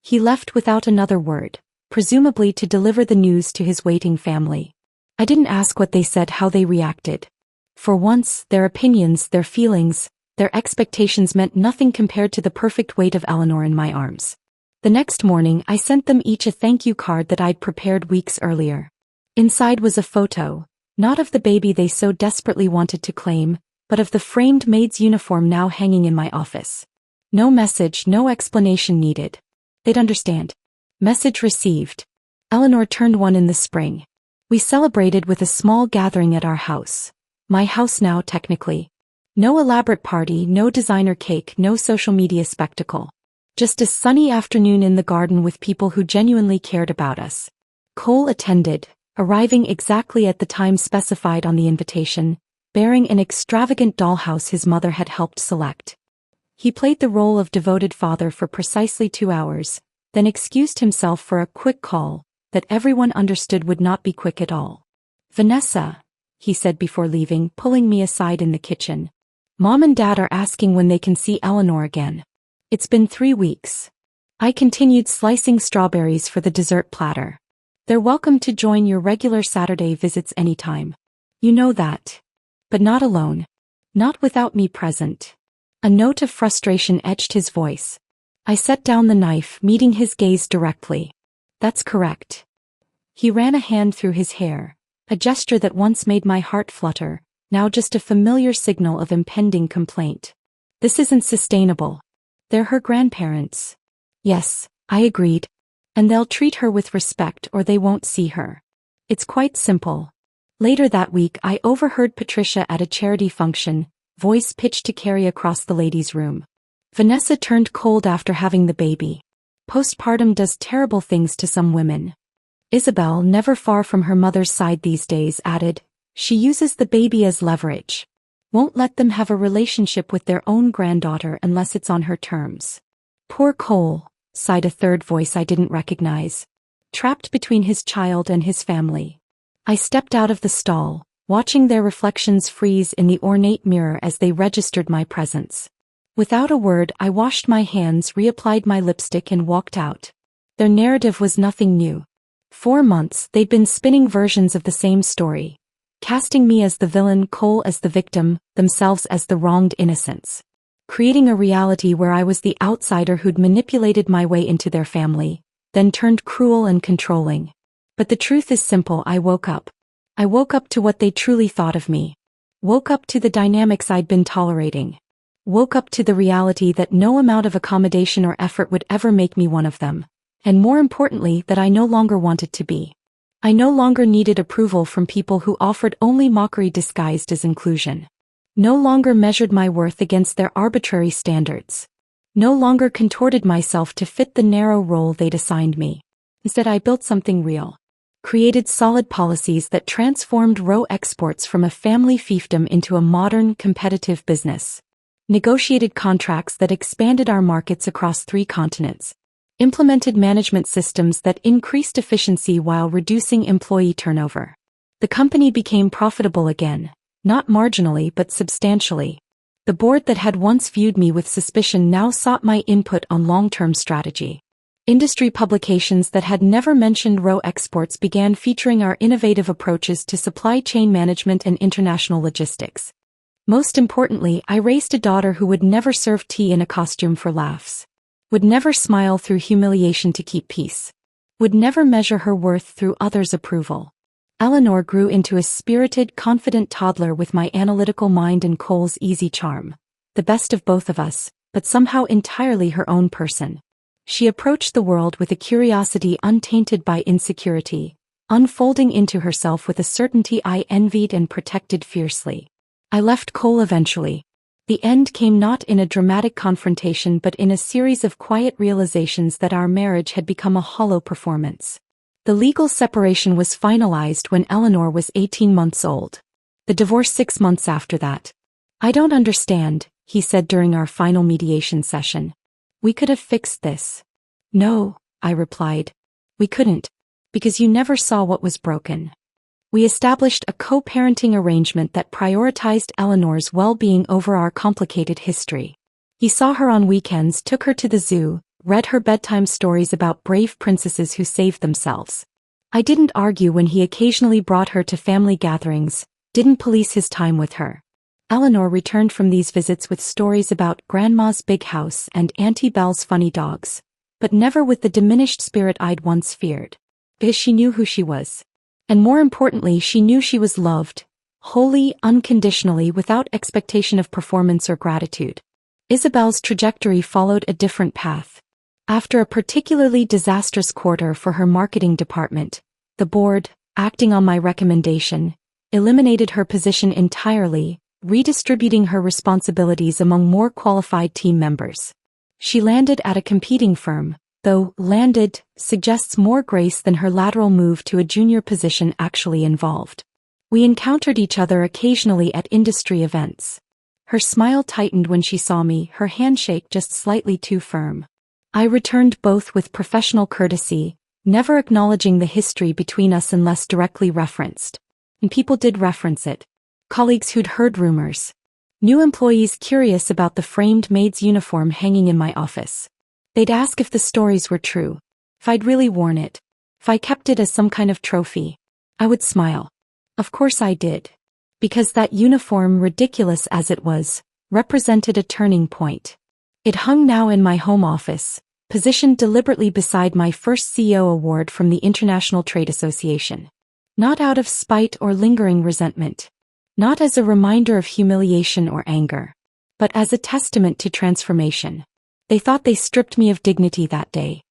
He left without another word, presumably to deliver the news to his waiting family. I didn't ask what they said, how they reacted. For once, their opinions, their feelings, their expectations meant nothing compared to the perfect weight of Eleanor in my arms. The next morning, I sent them each a thank you card that I'd prepared weeks earlier. Inside was a photo, not of the baby they so desperately wanted to claim, but of the framed maid's uniform now hanging in my office. No message, no explanation needed. They'd understand. Message received. Eleanor turned 1 in the spring. We celebrated with a small gathering at our house. My house now, technically. No elaborate party, no designer cake, no social media spectacle. Just a sunny afternoon in the garden with people who genuinely cared about us. Cole attended, arriving exactly at the time specified on the invitation, bearing an extravagant dollhouse his mother had helped select. He played the role of devoted father for precisely 2 hours, then excused himself for a quick call that everyone understood would not be quick at all. "Vanessa," he said before leaving, pulling me aside in the kitchen. "Mom and Dad are asking when they can see Eleanor again. It's been 3 weeks." I continued slicing strawberries for the dessert platter. "They're welcome to join your regular Saturday visits anytime. You know that. But not alone. Not without me present." A note of frustration etched his voice. I set down the knife, meeting his gaze directly. "That's correct." He ran a hand through his hair, a gesture that once made my heart flutter, now just a familiar signal of impending complaint. "This isn't sustainable. They're her grandparents." "Yes," I agreed. And they'll treat her with respect or they won't see her. It's quite simple. Later that week I overheard Patricia at a charity function, voice pitched to Carrie across the ladies' room. Vanessa turned cold after having the baby. Postpartum does terrible things to some women. Isabel, never far from her mother's side these days, added, she uses the baby as leverage. Won't let them have a relationship with their own granddaughter unless it's on her terms. Poor Cole, sighed a third voice I didn't recognize. Trapped between his child and his family. I stepped out of the stall, watching their reflections freeze in the ornate mirror as they registered my presence. Without a word, I washed my hands, reapplied my lipstick and walked out. Their narrative was nothing new. 4 months, they'd been spinning versions of the same story. Casting me as the villain, Cole as the victim, themselves as the wronged innocents. Creating a reality where I was the outsider who'd manipulated my way into their family, then turned cruel and controlling. But the truth is simple, I woke up. I woke up to what they truly thought of me. Woke up to the dynamics I'd been tolerating. Woke up to the reality that no amount of accommodation or effort would ever make me one of them. And more importantly, that I no longer wanted to be. I no longer needed approval from people who offered only mockery disguised as inclusion. No longer measured my worth against their arbitrary standards. No longer contorted myself to fit the narrow role they'd assigned me. Instead, I built something real. Created solid policies that transformed Roe exports from a family fiefdom into a modern, competitive business. Negotiated contracts that expanded our markets across 3 continents. Implemented management systems that increased efficiency while reducing employee turnover. The company became profitable again, not marginally but substantially. The board that had once viewed me with suspicion now sought my input on long-term strategy. Industry publications that had never mentioned Roe exports began featuring our innovative approaches to supply chain management and international logistics. Most importantly, I raised a daughter who would never serve tea in a costume for laughs. Would never smile through humiliation to keep peace. Would never measure her worth through others' approval. Eleanor grew into a spirited, confident toddler with my analytical mind and Cole's easy charm. The best of both of us, but somehow entirely her own person. She approached the world with a curiosity untainted by insecurity, unfolding into herself with a certainty I envied and protected fiercely. I left Cole eventually. The end came not in a dramatic confrontation but in a series of quiet realizations that our marriage had become a hollow performance. The legal separation was finalized when Eleanor was 18 months old. The divorce 6 months after that. I don't understand, he said during our final mediation session. We could have fixed this. No, I replied. We couldn't. Because you never saw what was broken. We established a co-parenting arrangement that prioritized Eleanor's well-being over our complicated history. He saw her on weekends, took her to the zoo, read her bedtime stories about brave princesses who saved themselves. I didn't argue when he occasionally brought her to family gatherings, didn't police his time with her. Eleanor returned from these visits with stories about Grandma's big house and Auntie Belle's funny dogs, but never with the diminished spirit I'd once feared. Because she knew who she was. And more importantly, she knew she was loved, wholly, unconditionally, without expectation of performance or gratitude. Isabel's trajectory followed a different path. After a particularly disastrous quarter for her marketing department, the board, acting on my recommendation, eliminated her position entirely, redistributing her responsibilities among more qualified team members. She landed at a competing firm, though landed suggests more grace than her lateral move to a junior position actually involved. We encountered each other occasionally at industry events. Her smile tightened when she saw me, her handshake just slightly too firm. I returned both with professional courtesy, never acknowledging the history between us unless directly referenced. And people did reference it. Colleagues who'd heard rumors. New employees curious about the framed maid's uniform hanging in my office. They'd ask if the stories were true, if I'd really worn it, if I kept it as some kind of trophy. I would smile. Of course I did. Because that uniform, ridiculous as it was, represented a turning point. It hung now in my home office, positioned deliberately beside my first CEO award from the International Trade Association. Not out of spite or lingering resentment. Not as a reminder of humiliation or anger. But as a testament to transformation. They thought they stripped me of dignity that day.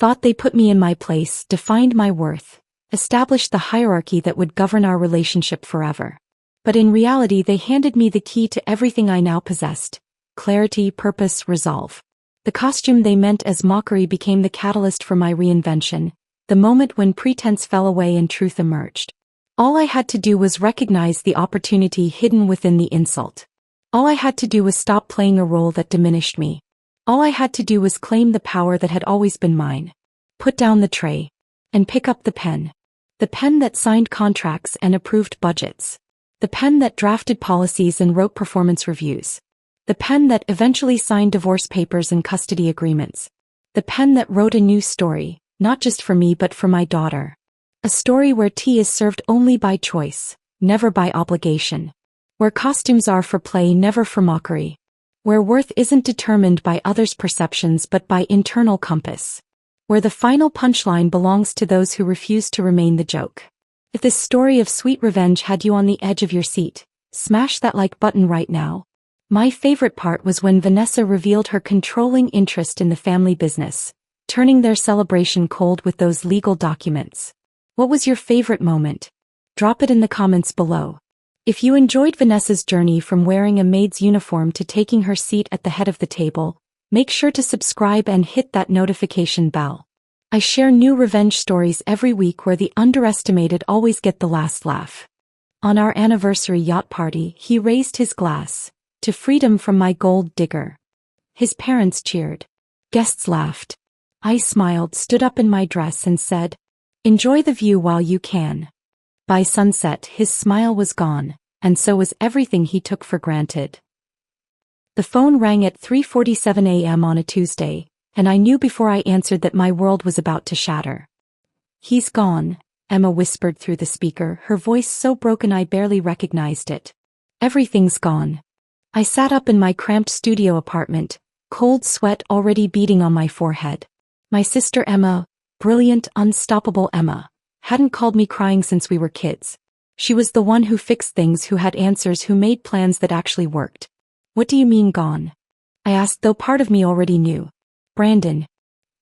Thought they put me in my place, defined my worth, established the hierarchy that would govern our relationship forever. But in reality they handed me the key to everything I now possessed: clarity, purpose, resolve. The costume they meant as mockery became the catalyst for my reinvention, the moment when pretense fell away and truth emerged. All I had to do was recognize the opportunity hidden within the insult. All I had to do was stop playing a role that diminished me. All I had to do was claim the power that had always been mine. Put down the tray. And pick up the pen. The pen that signed contracts and approved budgets. The pen that drafted policies and wrote performance reviews. The pen that eventually signed divorce papers and custody agreements. The pen that wrote a new story, not just for me but for my daughter. A story where tea is served only by choice, never by obligation. Where costumes are for play, never for mockery. Where worth isn't determined by others' perceptions but by internal compass. Where the final punchline belongs to those who refuse to remain the joke. If this story of sweet revenge had you on the edge of your seat, smash that like button right now. My favorite part was when Vanessa revealed her controlling interest in the family business, turning their celebration cold with those legal documents. What was your favorite moment? Drop it in the comments below. If you enjoyed Vanessa's journey from wearing a maid's uniform to taking her seat at the head of the table, make sure to subscribe and hit that notification bell. I share new revenge stories every week where the underestimated always get the last laugh. On our anniversary yacht party, he raised his glass to freedom from my gold digger. His parents cheered. Guests laughed. I smiled, stood up in my dress and said, "Enjoy the view while you can." By sunset, his smile was gone, and so was everything he took for granted. The phone rang at 3:47 a.m. on a Tuesday, and I knew before I answered that my world was about to shatter. "He's gone," Emma whispered through the speaker, her voice so broken I barely recognized it. "Everything's gone." I sat up in my cramped studio apartment, cold sweat already beading on my forehead. My sister Emma, brilliant, unstoppable Emma, hadn't called me crying since we were kids. She was the one who fixed things, who had answers, who made plans that actually worked. "What do you mean gone?" I asked, though part of me already knew. "Brandon.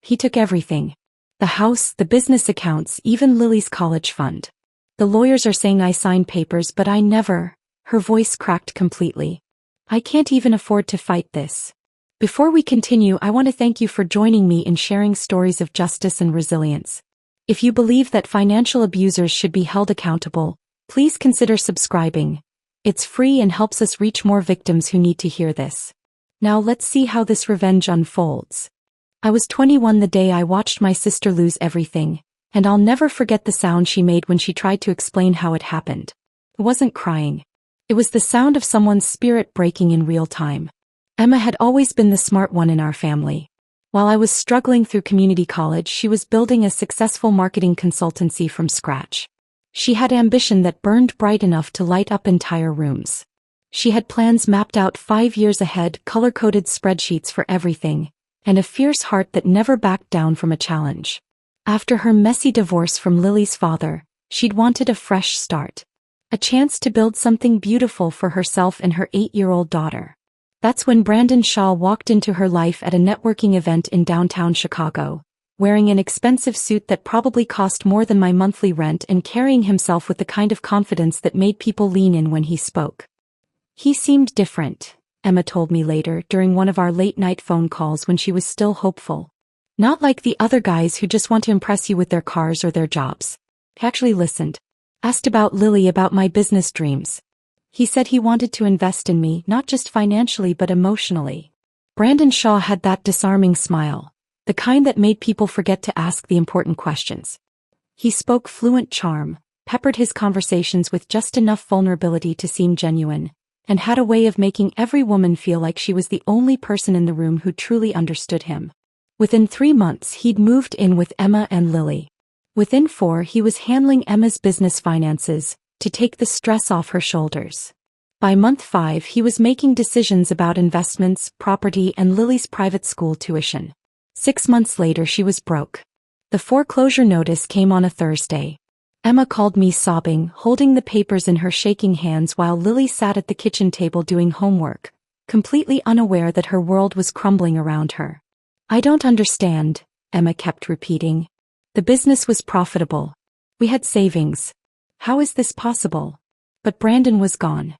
He took everything. The house, the business accounts, even Lily's college fund. The lawyers are saying I signed papers, but I never." Her voice cracked completely. "I can't even afford to fight this." Before we continue, I want to thank you for joining me in sharing stories of justice and resilience. If you believe that financial abusers should be held accountable, please consider subscribing. It's free and helps us reach more victims who need to hear this. Now let's see how this revenge unfolds. I was 21 the day I watched my sister lose everything, and I'll never forget the sound she made when she tried to explain how it happened. It wasn't crying. It was the sound of someone's spirit breaking in real time. Emma had always been the smart one in our family. While I was struggling through community college, she was building a successful marketing consultancy from scratch. She had ambition that burned bright enough to light up entire rooms. She had plans mapped out 5 years ahead, color-coded spreadsheets for everything, and a fierce heart that never backed down from a challenge. After her messy divorce from Lily's father, she'd wanted a fresh start. A chance to build something beautiful for herself and her 8-year-old daughter. That's when Brandon Shaw walked into her life at a networking event in downtown Chicago, wearing an expensive suit that probably cost more than my monthly rent and carrying himself with the kind of confidence that made people lean in when he spoke. "He seemed different," Emma told me later during one of our late-night phone calls when she was still hopeful. "Not like the other guys who just want to impress you with their cars or their jobs." He actually listened. Asked about Lily, about my business dreams. He said he wanted to invest in me, not just financially but emotionally. Brandon Shaw had that disarming smile, the kind that made people forget to ask the important questions. He spoke fluent charm, peppered his conversations with just enough vulnerability to seem genuine, and had a way of making every woman feel like she was the only person in the room who truly understood him. Within 3 months he'd moved in with Emma and Lily. Within 4 he was handling Emma's business finances, to take the stress off her shoulders. By month 5 he was making decisions about investments, property and Lily's private school tuition. 6 months later she was broke. The foreclosure notice came on a Thursday. Emma called me sobbing, holding the papers in her shaking hands while Lily sat at the kitchen table doing homework, completely unaware that her world was crumbling around her. "I don't understand," Emma kept repeating. The business was profitable. We had savings. How is this possible? But Brandon was gone.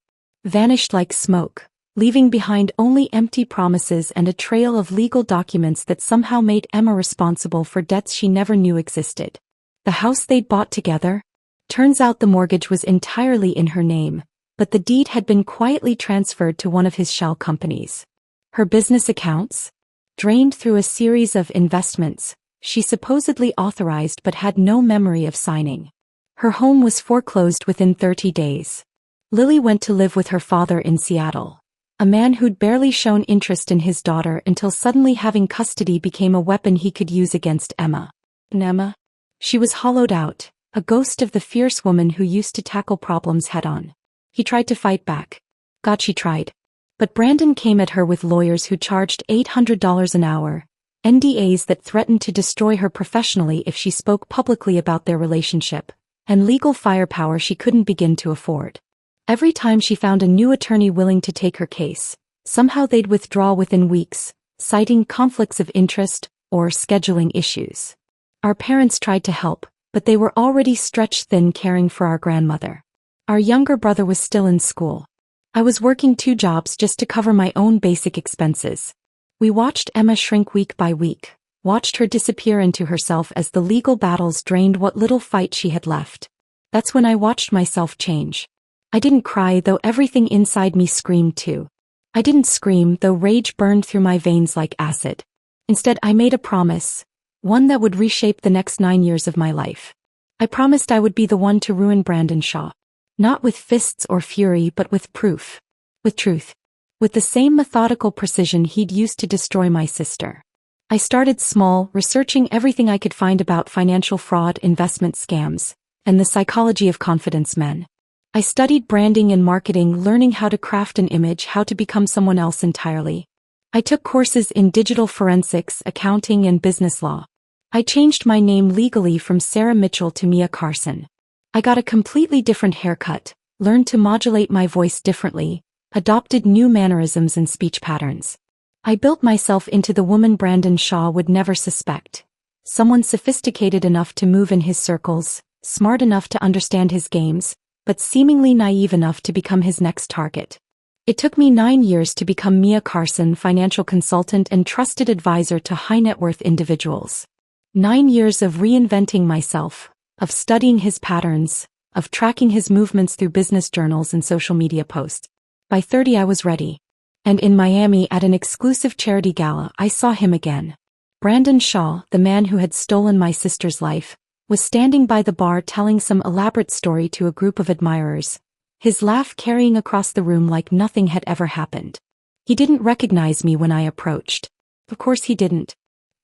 Vanished like smoke, leaving behind only empty promises and a trail of legal documents that somehow made Emma responsible for debts she never knew existed. The house they'd bought together? Turns out the mortgage was entirely in her name, but the deed had been quietly transferred to one of his shell companies. Her business accounts? Drained through a series of investments she supposedly authorized but had no memory of signing. Her home was foreclosed within 30 days. Lily went to live with her father in Seattle, a man who'd barely shown interest in his daughter until suddenly having custody became a weapon he could use against Emma. And Emma? She was hollowed out, a ghost of the fierce woman who used to tackle problems head-on. He tried to fight back. God, she tried. But Brandon came at her with lawyers who charged $800 an hour, NDAs that threatened to destroy her professionally if she spoke publicly about their relationship, and legal firepower she couldn't begin to afford. Every time she found a new attorney willing to take her case, somehow they'd withdraw within weeks, citing conflicts of interest or scheduling issues. Our parents tried to help, but they were already stretched thin caring for our grandmother. Our younger brother was still in school. I was working 2 jobs just to cover my own basic expenses. We watched Emma shrink week by week, watched her disappear into herself as the legal battles drained what little fight she had left. That's when I watched myself change. I didn't cry, though everything inside me screamed too. I didn't scream, though rage burned through my veins like acid. Instead, I made a promise, one that would reshape the next 9 years of my life. I promised I would be the one to ruin Brandon Shaw. Not with fists or fury, but with proof. With truth. With the same methodical precision he'd used to destroy my sister. I started small, researching everything I could find about financial fraud, investment scams, and the psychology of confidence men. I studied branding and marketing, learning how to craft an image, how to become someone else entirely. I took courses in digital forensics, accounting, and business law. I changed my name legally from Sarah Mitchell to Mia Carson. I got a completely different haircut, learned to modulate my voice differently, adopted new mannerisms and speech patterns. I built myself into the woman Brandon Shaw would never suspect. Someone sophisticated enough to move in his circles, smart enough to understand his games, but seemingly naive enough to become his next target. It took me 9 years to become Mia Carson, financial consultant and trusted advisor to high-net-worth individuals. 9 years of reinventing myself, of studying his patterns, of tracking his movements through business journals and social media posts. By 30 I was ready. And in Miami at an exclusive charity gala I saw him again. Brandon Shaw, the man who had stolen my sister's life, was standing by the bar telling some elaborate story to a group of admirers, his laugh carrying across the room like nothing had ever happened. He didn't recognize me when I approached. Of course he didn't.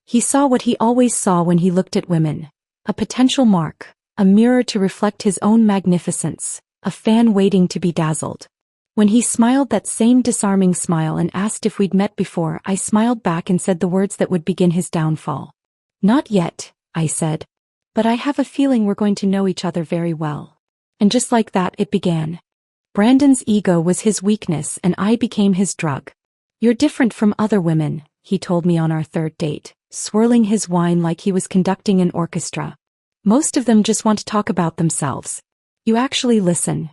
He saw what he always saw when he looked at women. A potential mark, a mirror to reflect his own magnificence, a fan waiting to be dazzled. When he smiled that same disarming smile and asked if we'd met before, I smiled back and said the words that would begin his downfall. Not yet, I said. But I have a feeling we're going to know each other very well. And just like that it began. Brandon's ego was his weakness and I became his drug. You're different from other women, he told me on our 3rd date, swirling his wine like he was conducting an orchestra. Most of them just want to talk about themselves. You actually listen.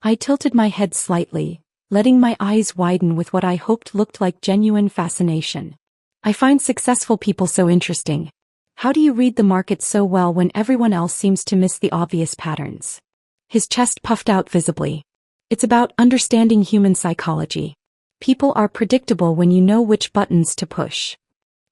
I tilted my head slightly, letting my eyes widen with what I hoped looked like genuine fascination. I find successful people so interesting. How do you read the market so well when everyone else seems to miss the obvious patterns? His chest puffed out visibly. It's about understanding human psychology. People are predictable when you know which buttons to push.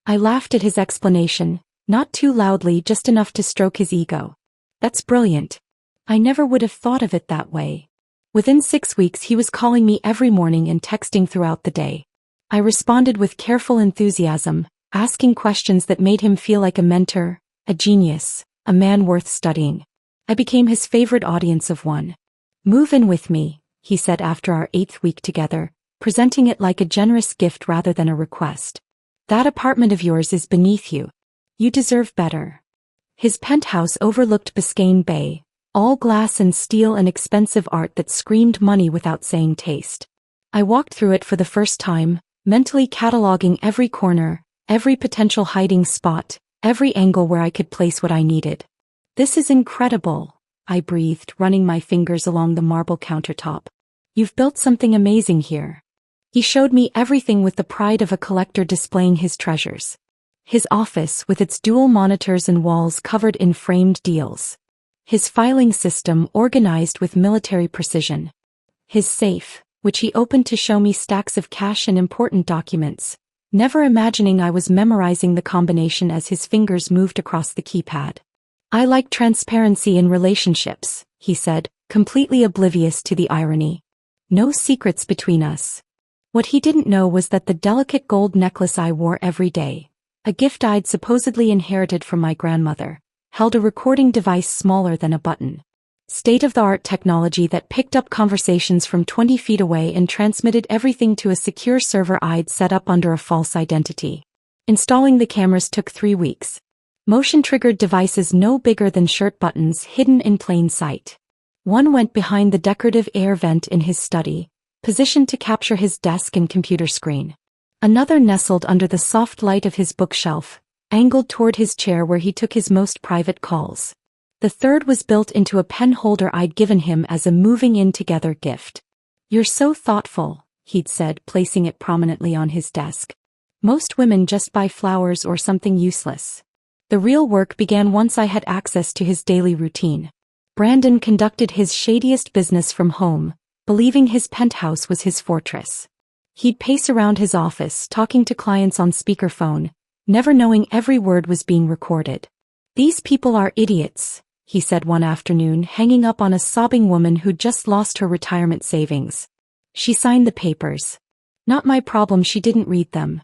I laughed at his explanation, not too loudly, just enough to stroke his ego. That's brilliant. I never would have thought of it that way. Within 6 weeks he was calling me every morning and texting throughout the day. I responded with careful enthusiasm, asking questions that made him feel like a mentor, a genius, a man worth studying. I became his favorite audience of one. Move in with me, he said after our 8th week together, presenting it like a generous gift rather than a request. That apartment of yours is beneath you. You deserve better. His penthouse overlooked Biscayne Bay, all glass and steel and expensive art that screamed money without saying taste. I walked through it for the first time, mentally cataloging every corner, every potential hiding spot, every angle where I could place what I needed. "This is incredible," I breathed, running my fingers along the marble countertop. "You've built something amazing here." He showed me everything with the pride of a collector displaying his treasures. His office, with its dual monitors and walls covered in framed deals. His filing system organized with military precision. His safe, which he opened to show me stacks of cash and important documents, never imagining I was memorizing the combination as his fingers moved across the keypad. "I like transparency in relationships," he said, completely oblivious to the irony. "No secrets between us." What he didn't know was that the delicate gold necklace I wore every day, a gift I'd supposedly inherited from my grandmother, held a recording device smaller than a button. State-of-the-art technology that picked up conversations from 20 feet away and transmitted everything to a secure server I'd set up under a false identity. Installing the cameras took 3 weeks. Motion-triggered devices no bigger than shirt buttons hidden in plain sight. One went behind the decorative air vent in his study, positioned to capture his desk and computer screen. Another nestled under the soft light of his bookshelf, angled toward his chair where he took his most private calls. The third was built into a pen holder I'd given him as a moving-in-together gift. "You're so thoughtful," he'd said, placing it prominently on his desk. "Most women just buy flowers or something useless." The real work began once I had access to his daily routine. Brandon conducted his shadiest business from home, believing his penthouse was his fortress. He'd pace around his office talking to clients on speakerphone, never knowing every word was being recorded. "These people are idiots," he said one afternoon, hanging up on a sobbing woman who'd just lost her retirement savings. She signed the papers. Not my problem, she didn't read them.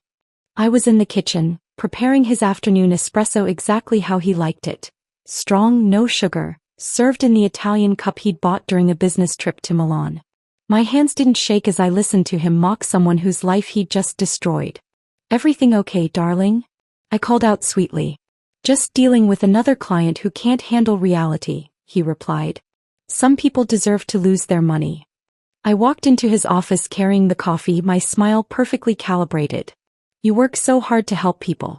I was in the kitchen, preparing his afternoon espresso exactly how he liked it. Strong, no sugar, served in the Italian cup he'd bought during a business trip to Milan. My hands didn't shake as I listened to him mock someone whose life he'd just destroyed. "Everything okay, darling?" I called out sweetly. "Just dealing with another client who can't handle reality," he replied. "Some people deserve to lose their money." I walked into his office carrying the coffee, my smile perfectly calibrated. "You work so hard to help people.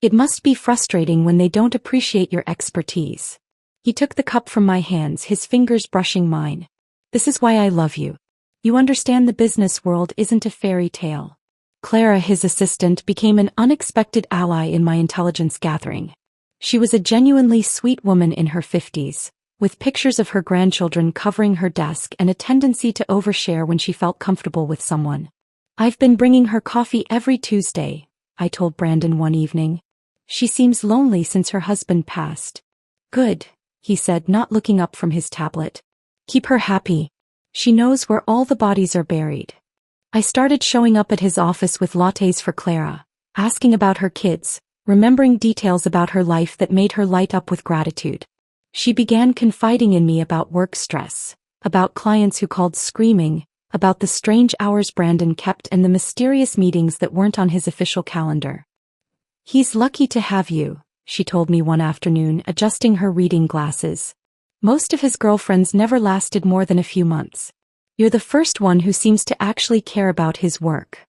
It must be frustrating when they don't appreciate your expertise." He took the cup from my hands, his fingers brushing mine. "This is why I love you. You understand the business world isn't a fairy tale." Clara, his assistant, became an unexpected ally in my intelligence gathering. She was a genuinely sweet woman in her 50s, with pictures of her grandchildren covering her desk and a tendency to overshare when she felt comfortable with someone. "I've been bringing her coffee every Tuesday," I told Brandon one evening. "She seems lonely since her husband passed." "Good," he said, not looking up from his tablet. "Keep her happy. She knows where all the bodies are buried." I started showing up at his office with lattes for Clara, asking about her kids, remembering details about her life that made her light up with gratitude. She began confiding in me about work stress, about clients who called screaming, about the strange hours Brandon kept and the mysterious meetings that weren't on his official calendar. "He's lucky to have you," she told me one afternoon, adjusting her reading glasses. "Most of his girlfriends never lasted more than a few months. You're the first one who seems to actually care about his work."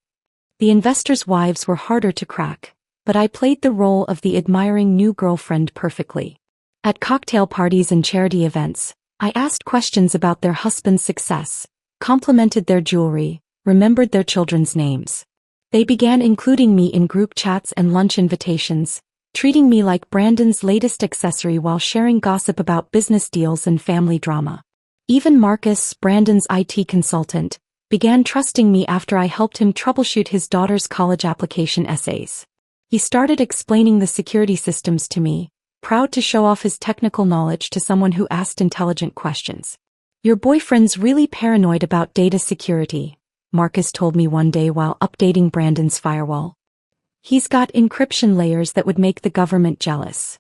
The investors' wives were harder to crack, but I played the role of the admiring new girlfriend perfectly. At cocktail parties and charity events, I asked questions about their husband's success, complimented their jewelry, remembered their children's names. They began including me in group chats and lunch invitations, treating me like Brandon's latest accessory while sharing gossip about business deals and family drama. Even Marcus, Brandon's IT consultant, began trusting me after I helped him troubleshoot his daughter's college application essays. He started explaining the security systems to me, proud to show off his technical knowledge to someone who asked intelligent questions. "Your boyfriend's really paranoid about data security," Marcus told me one day while updating Brandon's firewall. "He's got encryption layers that would make the government jealous."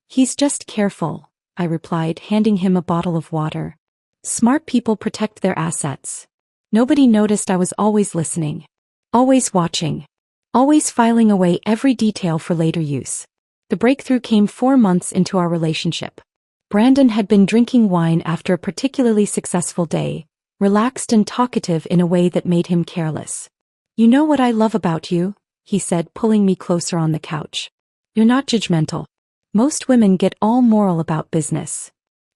"He's just careful," I replied, handing him a bottle of water. "Smart people protect their assets." Nobody noticed I was always listening, always watching, always filing away every detail for later use. The breakthrough came 4 months into our relationship. Brandon had been drinking wine after a particularly successful day, relaxed and talkative in a way that made him careless. "You know what I love about you?" he said, pulling me closer on the couch. You're not judgmental. Most women get all moral about business.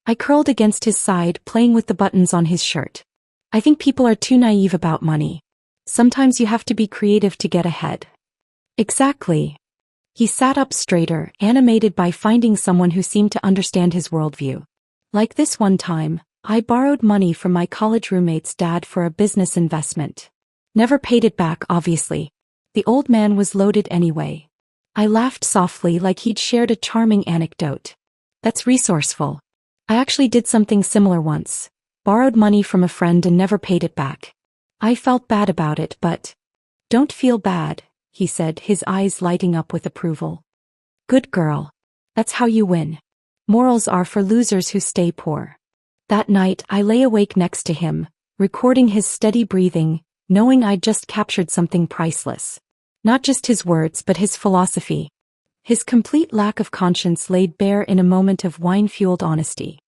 I curled against his side, playing with the buttons on his shirt. I think people are too naive about money. Sometimes you have to be creative to get ahead. Exactly. He sat up straighter, animated by finding someone who seemed to understand his worldview. Like this one time, I borrowed money from my college roommate's dad for a business investment. Never paid it back, obviously. The old man was loaded anyway. I laughed softly like he'd shared a charming anecdote. That's resourceful. I actually did something similar once. Borrowed money from a friend and never paid it back. I felt bad about it, but... Don't feel bad, he said, his eyes lighting up with approval. Good girl. That's how you win. Morals are for losers who stay poor. That night I lay awake next to him, recording his steady breathing, knowing I'd just captured something priceless. Not just his words but his philosophy. His complete lack of conscience laid bare in a moment of wine-fueled honesty.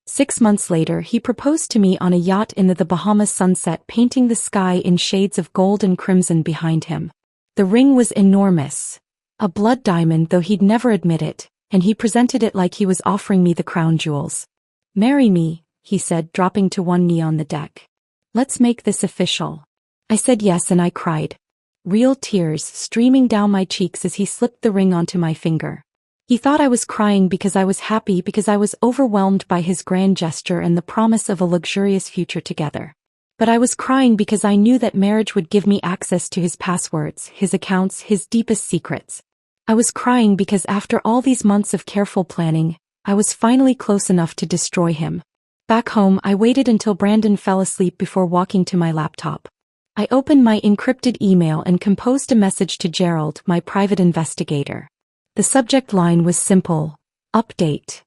6 months later he proposed to me on a yacht in the Bahamas, sunset painting the sky in shades of gold and crimson behind him. The ring was enormous. A blood diamond, though he'd never admit it, and he presented it like he was offering me the crown jewels. Marry me, he said, dropping to one knee on the deck. Let's make this official. I said yes and I cried. Real tears streaming down my cheeks as he slipped the ring onto my finger. He thought I was crying because I was happy, because I was overwhelmed by his grand gesture and the promise of a luxurious future together. But I was crying because I knew that marriage would give me access to his passwords, his accounts, his deepest secrets. I was crying because after all these months of careful planning, I was finally close enough to destroy him. Back home, I waited until Brandon fell asleep before walking to my laptop. I opened my encrypted email and composed a message to Gerald, my private investigator. The subject line was simple: update.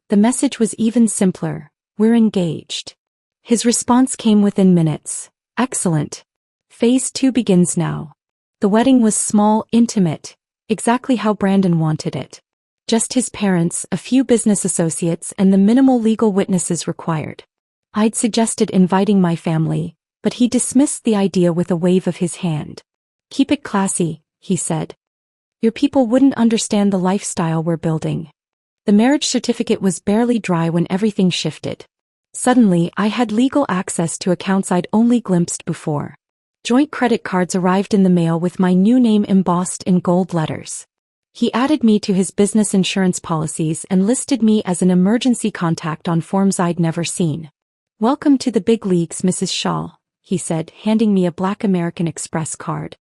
The message was even simpler: we're engaged. His response came within minutes: excellent. Phase 2 begins now. The wedding was small, intimate, exactly how Brandon wanted it. Just his parents, a few business associates, and the minimal legal witnesses required. I'd suggested inviting my family, but he dismissed the idea with a wave of his hand. Keep it classy, he said. Your people wouldn't understand the lifestyle we're building. The marriage certificate was barely dry when everything shifted. Suddenly, I had legal access to accounts I'd only glimpsed before. Joint credit cards arrived in the mail with my new name embossed in gold letters. He added me to his business insurance policies and listed me as an emergency contact on forms I'd never seen. Welcome to the big leagues, Mrs. Shaw, he said, handing me a black American Express card.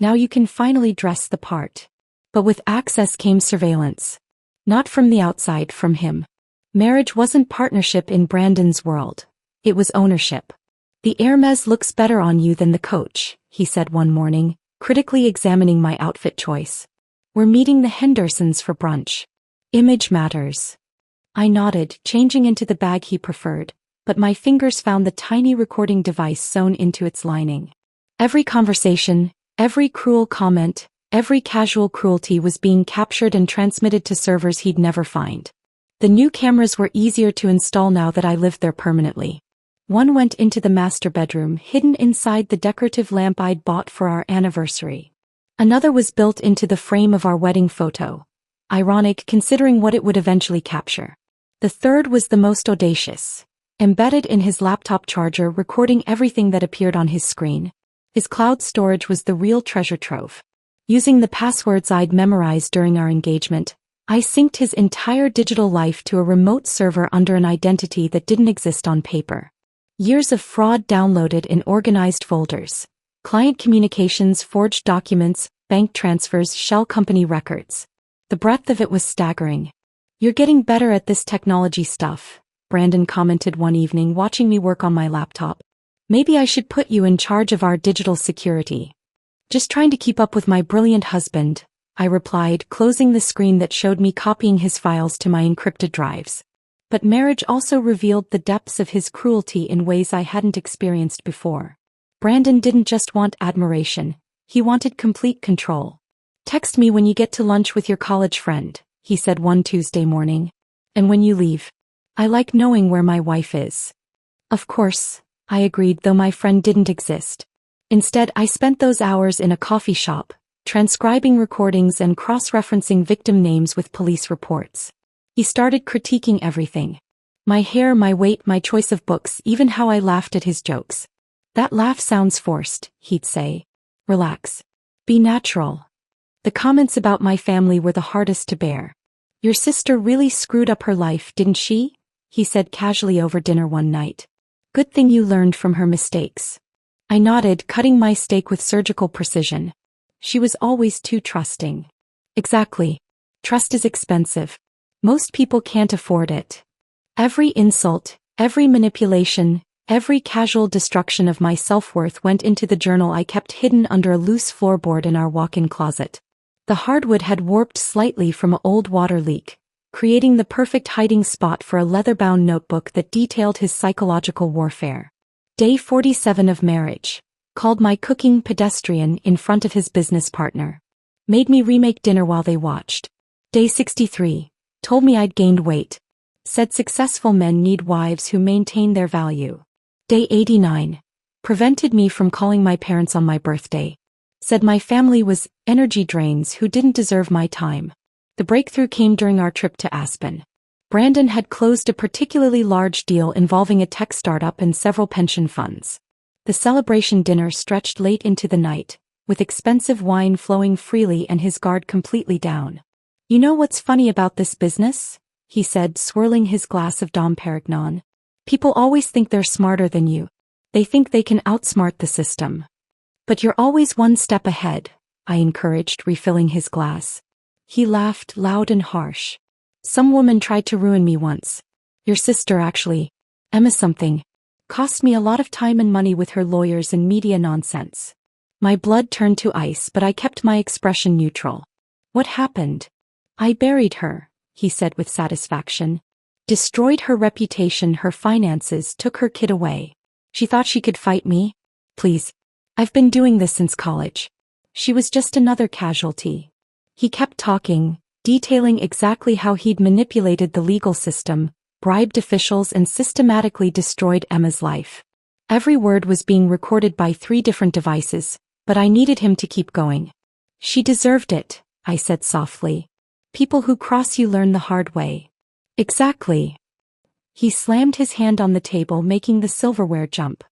Now you can finally dress the part. But with access came surveillance. Not from the outside, from him. Marriage wasn't partnership in Brandon's world. It was ownership. The Hermes looks better on you than the Coach, he said one morning, critically examining my outfit choice. We're meeting the Hendersons for brunch. Image matters. I nodded, changing into the bag he preferred, but my fingers found the tiny recording device sewn into its lining. Every conversation, every cruel comment, every casual cruelty was being captured and transmitted to servers he'd never find. The new cameras were easier to install now that I lived there permanently. One went into the master bedroom, hidden inside the decorative lamp I'd bought for our anniversary. Another was built into the frame of our wedding photo. Ironic considering what it would eventually capture. The third was the most audacious. Embedded in his laptop charger, recording everything that appeared on his screen. His cloud storage was the real treasure trove. Using the passwords I'd memorized during our engagement, I synced his entire digital life to a remote server under an identity that didn't exist on paper. Years of fraud downloaded in organized folders. Client communications, forged documents, bank transfers, shell company records. The breadth of it was staggering. You're getting better at this technology stuff, Brandon commented one evening watching me work on my laptop. Maybe I should put you in charge of our digital security. Just trying to keep up with my brilliant husband, I replied, closing the screen that showed me copying his files to my encrypted drives. But marriage also revealed the depths of his cruelty in ways I hadn't experienced before. Brandon didn't just want admiration, he wanted complete control. Text me when you get to lunch with your college friend, he said one Tuesday morning. And when you leave. I like knowing where my wife is. Of course, I agreed, though my friend didn't exist. Instead, I spent those hours in a coffee shop, transcribing recordings and cross-referencing victim names with police reports. He started critiquing everything. My hair, my weight, my choice of books, even how I laughed at his jokes. "That laugh sounds forced," he'd say. "Relax. Be natural." The comments about my family were the hardest to bear. "Your sister really screwed up her life, didn't she?" he said casually over dinner one night. "Good thing you learned from her mistakes." I nodded, cutting my steak with surgical precision. "She was always too trusting." "Exactly. Trust is expensive. Most people can't afford it." Every insult, every manipulation, every casual destruction of my self-worth went into the journal I kept hidden under a loose floorboard in our walk-in closet. The hardwood had warped slightly from an old water leak, creating the perfect hiding spot for a leather-bound notebook that detailed his psychological warfare. Day 47 of marriage. Called my cooking pedestrian in front of his business partner. Made me remake dinner while they watched. Day 63. Told me I'd gained weight. Said successful men need wives who maintain their value. Day 89. Prevented me from calling my parents on my birthday. Said my family was energy drains who didn't deserve my time. The breakthrough came during our trip to Aspen. Brandon had closed a particularly large deal involving a tech startup and several pension funds. The celebration dinner stretched late into the night, with expensive wine flowing freely and his guard completely down. "You know what's funny about this business?" he said, swirling his glass of Dom Perignon. "People always think they're smarter than you. They think they can outsmart the system. But you're always one step ahead," I encouraged, refilling his glass. He laughed, loud and harsh. "Some woman tried to ruin me once. Your sister, actually. Emma something. Cost me a lot of time and money with her lawyers and media nonsense." My blood turned to ice, but I kept my expression neutral. "What happened?" "I buried her," he said with satisfaction. "Destroyed her reputation, her finances, took her kid away. She thought she could fight me? Please. I've been doing this since college. She was just another casualty." He kept talking, detailing exactly how he'd manipulated the legal system, bribed officials and systematically destroyed Emma's life. Every word was being recorded by 3 different devices, but I needed him to keep going. "She deserved it," I said softly. "People who cross you learn the hard way." "Exactly." He slammed his hand on the table, making the silverware jump.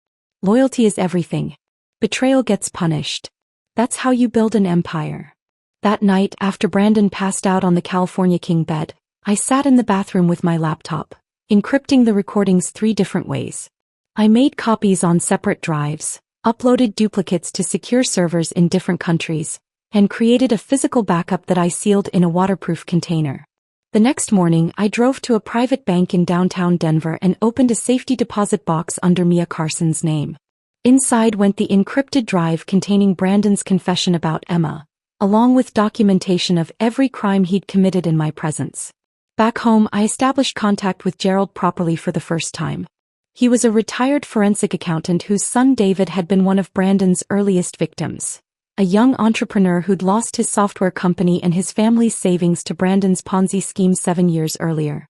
"Loyalty is everything. Betrayal gets punished. That's how you build an empire." That night, after Brandon passed out on the California king bed, I sat in the bathroom with my laptop, encrypting the recordings 3 different ways. I made copies on separate drives, uploaded duplicates to secure servers in different countries, and created a physical backup that I sealed in a waterproof container. The next morning, I drove to a private bank in downtown Denver and opened a safety deposit box under Mia Carson's name. Inside went the encrypted drive containing Brandon's confession about Emma, along with documentation of every crime he'd committed in my presence. Back home, I established contact with Gerald properly for the first time. He was a retired forensic accountant whose son David had been one of Brandon's earliest victims. A young entrepreneur who'd lost his software company and his family's savings to Brandon's Ponzi scheme 7 years earlier.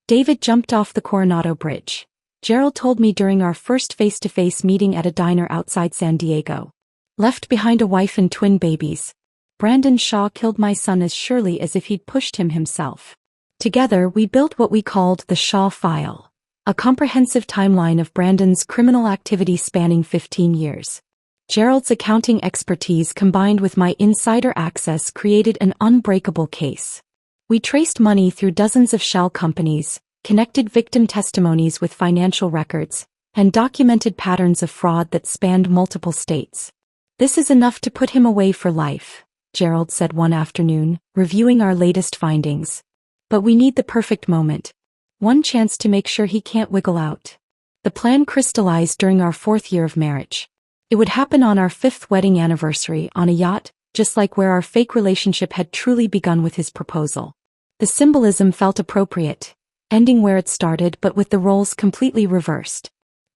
David jumped off the Coronado Bridge. Gerald told me during our first face-to-face meeting at a diner outside San Diego. Left behind a wife and twin babies. Brandon Shaw killed my son as surely as if he'd pushed him himself. Together, we built what we called the Shaw File, a comprehensive timeline of Brandon's criminal activity spanning 15 years. Gerald's accounting expertise combined with my insider access created an unbreakable case. We traced money through dozens of shell companies, connected victim testimonies with financial records, and documented patterns of fraud that spanned multiple states. "This is enough to put him away for life," Gerald said one afternoon, reviewing our latest findings. "But we need the perfect moment. One chance to make sure he can't wiggle out." The plan crystallized during our 4th year of marriage. It would happen on our 5th wedding anniversary on a yacht, just like where our fake relationship had truly begun with his proposal. The symbolism felt appropriate, ending where it started but with the roles completely reversed.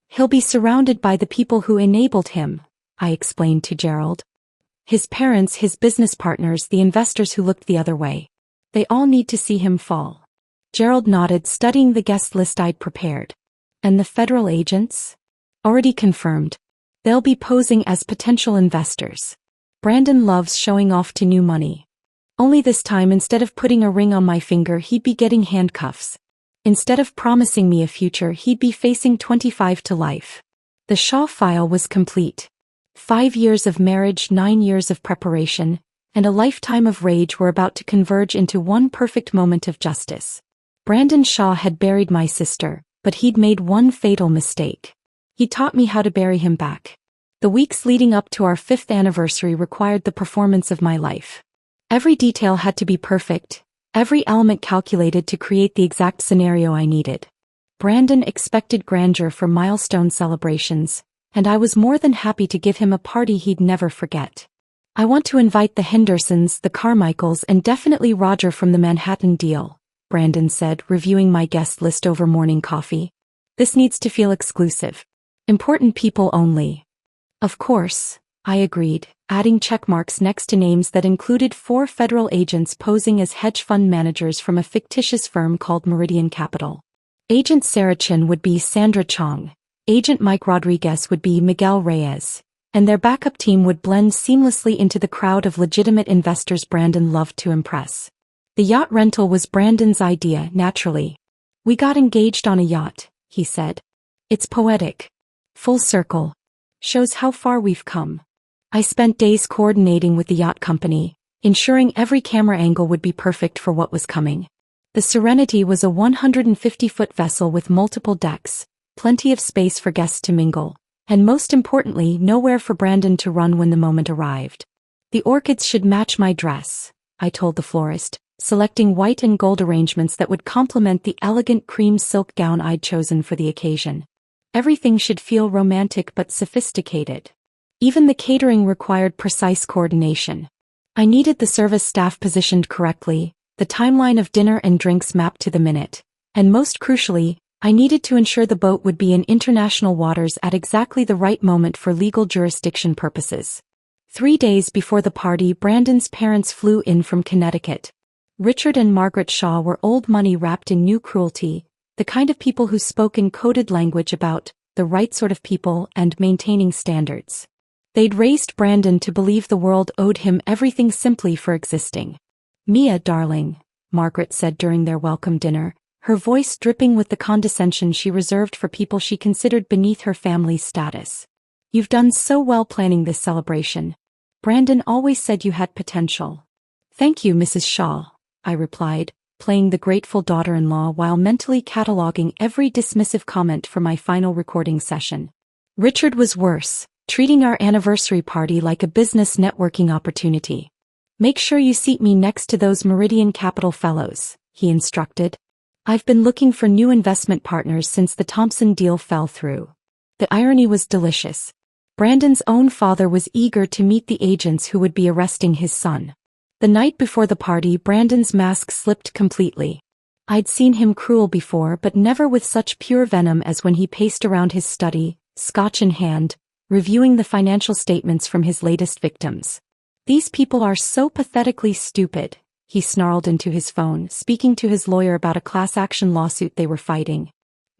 "He'll be surrounded by the people who enabled him," I explained to Gerald. "His parents, his business partners, the investors who looked the other way. They all need to see him fall." Gerald nodded, studying the guest list I'd prepared. "And the federal agents?" "Already confirmed. They'll be posing as potential investors." Brandon loves showing off to new money. Only this time, instead of putting a ring on my finger, he'd be getting handcuffs. Instead of promising me a future, he'd be facing 25 to life. The Shaw file was complete. 5 years of marriage, 9 years of preparation, and a lifetime of rage were about to converge into one perfect moment of justice. Brandon Shaw had buried my sister, but he'd made one fatal mistake. He taught me how to bury him back. The weeks leading up to our 5th anniversary required the performance of my life. Every detail had to be perfect, every element calculated to create the exact scenario I needed. Brandon expected grandeur for milestone celebrations, and I was more than happy to give him a party he'd never forget. I want to invite the Hendersons, the Carmichaels, and definitely Roger from the Manhattan deal, Brandon said, reviewing my guest list over morning coffee. This needs to feel exclusive. Important people only. Of course, I agreed, adding checkmarks next to names that included 4 federal agents posing as hedge fund managers from a fictitious firm called Meridian Capital. Agent Sarah Chin would be Sandra Chong, Agent Mike Rodriguez would be Miguel Reyes, and their backup team would blend seamlessly into the crowd of legitimate investors Brandon loved to impress. The yacht rental was Brandon's idea, naturally. We got engaged on a yacht, he said. It's poetic. Full circle. Shows how far we've come. I spent days coordinating with the yacht company, ensuring every camera angle would be perfect for what was coming. The Serenity was a 150-foot vessel with multiple decks, plenty of space for guests to mingle, and most importantly, nowhere for Brandon to run when the moment arrived. The orchids should match my dress, I told the florist, selecting white and gold arrangements that would complement the elegant cream silk gown I'd chosen for the occasion. Everything should feel romantic but sophisticated. Even the catering required precise coordination. I needed the service staff positioned correctly, the timeline of dinner and drinks mapped to the minute, and most crucially, I needed to ensure the boat would be in international waters at exactly the right moment for legal jurisdiction purposes. 3 days before the party, Brandon's parents flew in from Connecticut. Richard and Margaret Shaw were old money wrapped in new cruelty, the kind of people who spoke in coded language about the right sort of people and maintaining standards. They'd raised Brandon to believe the world owed him everything simply for existing. Mia, darling, Margaret said during their welcome dinner, her voice dripping with the condescension she reserved for people she considered beneath her family's status. You've done so well planning this celebration. Brandon always said you had potential. Thank you, Mrs. Shaw, I replied, playing the grateful daughter-in-law while mentally cataloging every dismissive comment for my final recording session. Richard was worse, treating our anniversary party like a business networking opportunity. Make sure you seat me next to those Meridian Capital fellows, he instructed. I've been looking for new investment partners since the Thompson deal fell through. The irony was delicious. Brandon's own father was eager to meet the agents who would be arresting his son. The night before the party, Brandon's mask slipped completely. I'd seen him cruel before, but never with such pure venom as when he paced around his study, scotch in hand, reviewing the financial statements from his latest victims. These people are so pathetically stupid, he snarled into his phone, speaking to his lawyer about a class action lawsuit they were fighting.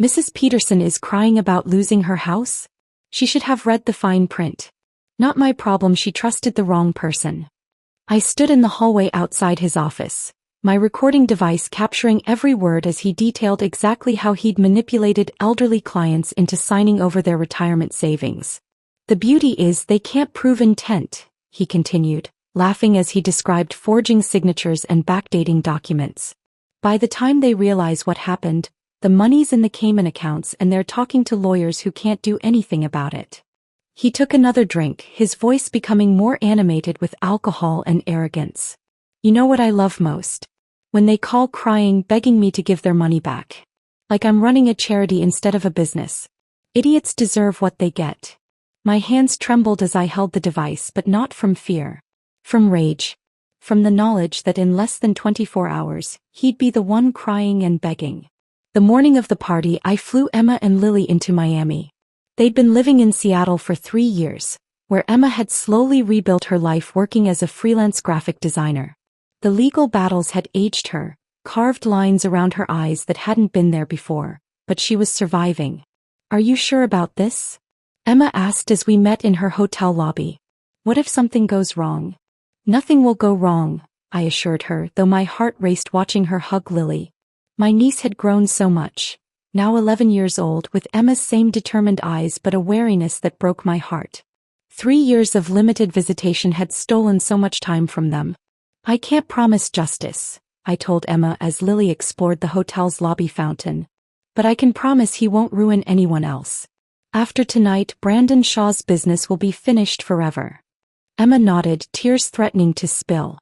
Mrs. Peterson is crying about losing her house? She should have read the fine print. Not my problem, she trusted the wrong person. I stood in the hallway outside his office, my recording device capturing every word as he detailed exactly how he'd manipulated elderly clients into signing over their retirement savings. The beauty is they can't prove intent, he continued, laughing as he described forging signatures and backdating documents. By the time they realize what happened, the money's in the Cayman accounts and they're talking to lawyers who can't do anything about it. He took another drink, his voice becoming more animated with alcohol and arrogance. You know what I love most? When they call crying, begging me to give their money back. Like I'm running a charity instead of a business. Idiots deserve what they get. My hands trembled as I held the device, but not from fear. From rage. From the knowledge that in less than 24 hours, he'd be the one crying and begging. The morning of the party, I flew Emma and Lily into Miami. They'd been living in Seattle for 3 years, where Emma had slowly rebuilt her life working as a freelance graphic designer. The legal battles had aged her, carved lines around her eyes that hadn't been there before, but she was surviving. Are you sure about this? Emma asked as we met in her hotel lobby. What if something goes wrong? Nothing will go wrong, I assured her, though my heart raced watching her hug Lily. My niece had grown so much, now 11 years old, with Emma's same determined eyes but a wariness that broke my heart. 3 years of limited visitation had stolen so much time from them. I can't promise justice, I told Emma as Lily explored the hotel's lobby fountain. But I can promise he won't ruin anyone else. After tonight, Brandon Shaw's business will be finished forever. Emma nodded, tears threatening to spill.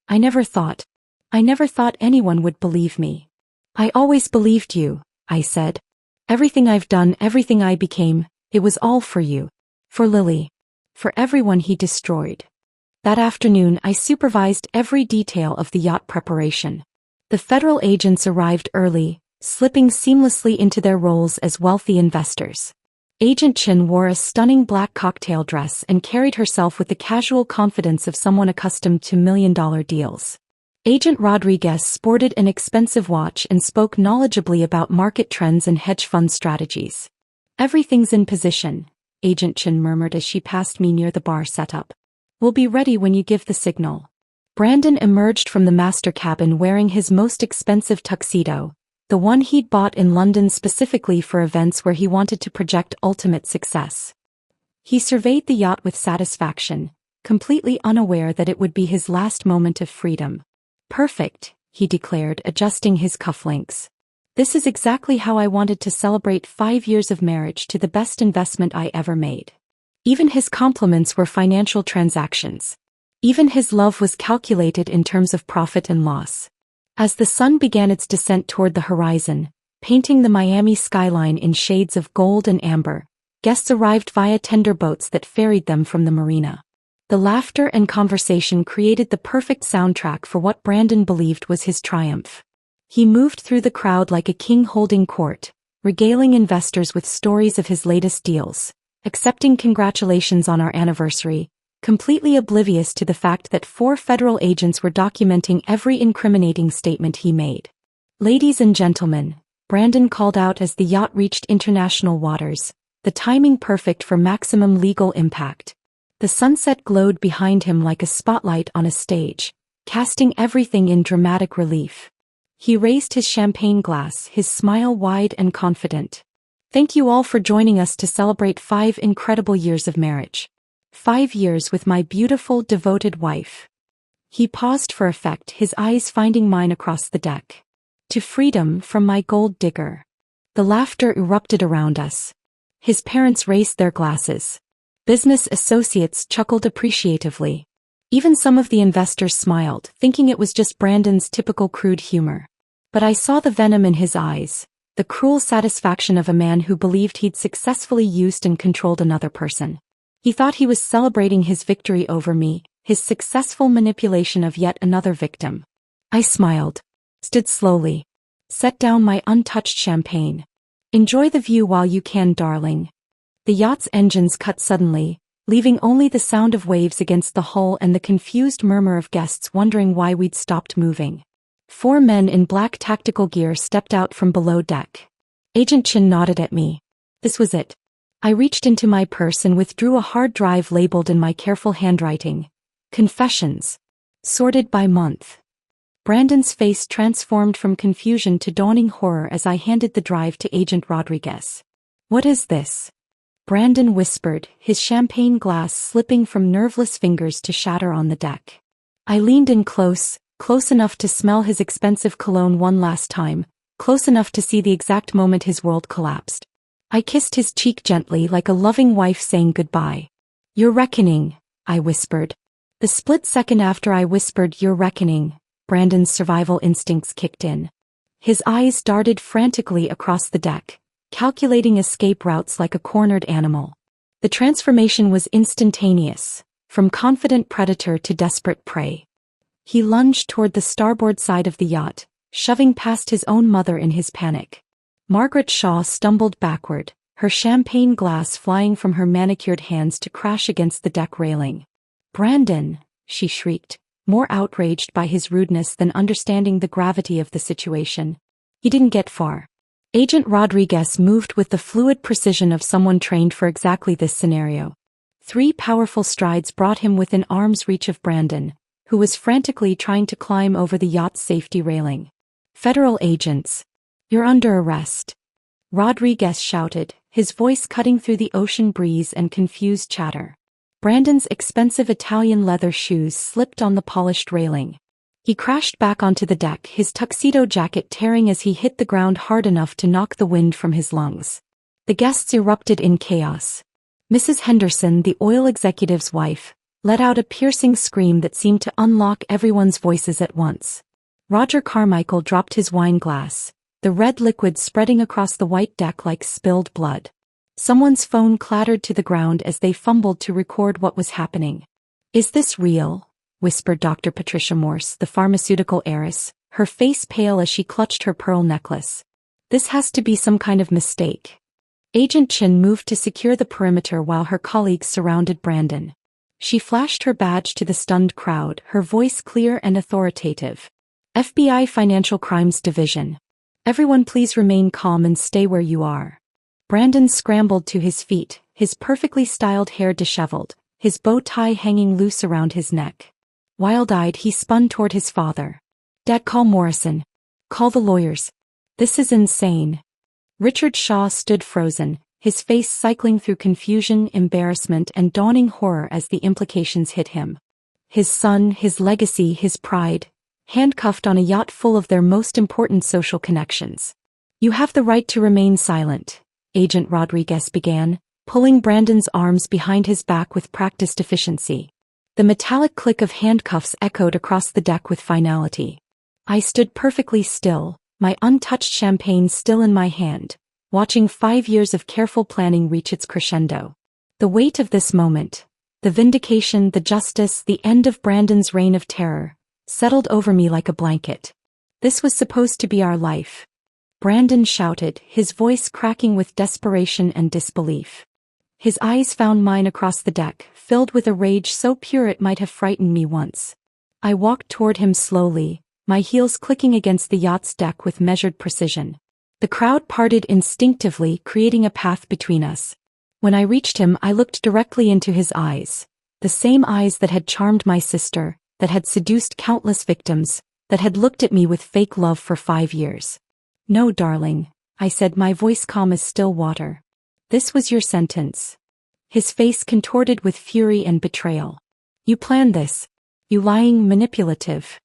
I never thought anyone would believe me. I always believed you, I said. Everything I've done, everything I became, it was all for you. For Lily. For everyone he destroyed. That afternoon I supervised every detail of the yacht preparation. The federal agents arrived early, slipping seamlessly into their roles as wealthy investors. Agent Chin wore a stunning black cocktail dress and carried herself with the casual confidence of someone accustomed to million-dollar deals. Agent Rodriguez sported an expensive watch and spoke knowledgeably about market trends and hedge fund strategies. Everything's in position, Agent Chin murmured as she passed me near the bar setup. We'll be ready when you give the signal. Brandon emerged from the master cabin wearing his most expensive tuxedo, the one he'd bought in London specifically for events where he wanted to project ultimate success. He surveyed the yacht with satisfaction, completely unaware that it would be his last moment of freedom. Perfect, he declared, adjusting his cufflinks. This is exactly how I wanted to celebrate 5 years of marriage to the best investment I ever made. Even his compliments were financial transactions. Even his love was calculated in terms of profit and loss. As the sun began its descent toward the horizon, painting the Miami skyline in shades of gold and amber, guests arrived via tender boats that ferried them from the marina. The laughter and conversation created the perfect soundtrack for what Brandon believed was his triumph. He moved through the crowd like a king holding court, regaling investors with stories of his latest deals, accepting congratulations on our anniversary, completely oblivious to the fact that 4 federal agents were documenting every incriminating statement he made. Ladies and gentlemen, Brandon called out as the yacht reached international waters, the timing perfect for maximum legal impact. The sunset glowed behind him like a spotlight on a stage, casting everything in dramatic relief. He raised his champagne glass, his smile wide and confident. Thank you all for joining us to celebrate 5 incredible years of marriage. 5 years with my beautiful, devoted wife. He paused for effect, his eyes finding mine across the deck. To freedom from my gold digger. The laughter erupted around us. His parents raised their glasses. Business associates chuckled appreciatively. Even some of the investors smiled, thinking it was just Brandon's typical crude humor. But I saw the venom in his eyes, the cruel satisfaction of a man who believed he'd successfully used and controlled another person. He thought he was celebrating his victory over me, his successful manipulation of yet another victim. I smiled, stood slowly, set down my untouched champagne. Enjoy the view while you can, darling. The yacht's engines cut suddenly, leaving only the sound of waves against the hull and the confused murmur of guests wondering why we'd stopped moving. 4 men in black tactical gear stepped out from below deck. Agent Chin nodded at me. This was it. I reached into my purse and withdrew a hard drive labeled in my careful handwriting, Confessions. Sorted by month. Brandon's face transformed from confusion to dawning horror as I handed the drive to Agent Rodriguez. What is this? Brandon whispered, his champagne glass slipping from nerveless fingers to shatter on the deck. I leaned in close enough to smell his expensive cologne one last time, close enough to see the exact moment his world collapsed. I kissed his cheek gently like a loving wife saying goodbye. Your reckoning, I whispered. The split second after I whispered your reckoning, Brandon's survival instincts kicked in. His eyes darted frantically across the deck, calculating escape routes like a cornered animal. The transformation was instantaneous, from confident predator to desperate prey. He lunged toward the starboard side of the yacht, shoving past his own mother in his panic. Margaret Shaw stumbled backward, her champagne glass flying from her manicured hands to crash against the deck railing. Brandon, she shrieked, more outraged by his rudeness than understanding the gravity of the situation. He didn't get far. Agent Rodriguez moved with the fluid precision of someone trained for exactly this scenario. 3 powerful strides brought him within arm's reach of Brandon, who was frantically trying to climb over the yacht's safety railing. "Federal agents. You're under arrest," Rodriguez shouted, his voice cutting through the ocean breeze and confused chatter. Brandon's expensive Italian leather shoes slipped on the polished railing. He crashed back onto the deck, his tuxedo jacket tearing as he hit the ground hard enough to knock the wind from his lungs. The guests erupted in chaos. Mrs. Henderson, the oil executive's wife, let out a piercing scream that seemed to unlock everyone's voices at once. Roger Carmichael dropped his wine glass, the red liquid spreading across the white deck like spilled blood. Someone's phone clattered to the ground as they fumbled to record what was happening. "Is this real?" whispered Dr. Patricia Morse, the pharmaceutical heiress, her face pale as she clutched her pearl necklace. "This has to be some kind of mistake." Agent Chin moved to secure the perimeter while her colleagues surrounded Brandon. She flashed her badge to the stunned crowd, her voice clear and authoritative. "FBI Financial Crimes Division. Everyone please remain calm and stay where you are." Brandon scrambled to his feet, his perfectly styled hair disheveled, his bow tie hanging loose around his neck. Wild-eyed, he spun toward his father. "Dad, call Morrison. Call the lawyers. This is insane." Richard Shaw stood frozen, his face cycling through confusion, embarrassment, and dawning horror as the implications hit him. His son, his legacy, his pride, handcuffed on a yacht full of their most important social connections. "You have the right to remain silent," Agent Rodriguez began, pulling Brandon's arms behind his back with practiced efficiency. The metallic click of handcuffs echoed across the deck with finality. I stood perfectly still, my untouched champagne still in my hand, watching 5 years of careful planning reach its crescendo. The weight of this moment, the vindication, the justice, the end of Brandon's reign of terror, settled over me like a blanket. This was supposed to be our life. Brandon shouted, his voice cracking with desperation and disbelief. His eyes found mine across the deck, filled with a rage so pure it might have frightened me once. I walked toward him slowly, my heels clicking against the yacht's deck with measured precision. The crowd parted instinctively, creating a path between us. When I reached him, I looked directly into his eyes, the same eyes that had charmed my sister, that had seduced countless victims, that had looked at me with fake love for 5 years. "No, darling," I said, my voice calm as still water. "This was your sentence." His face contorted with fury and betrayal. "You planned this. You lying, manipulative."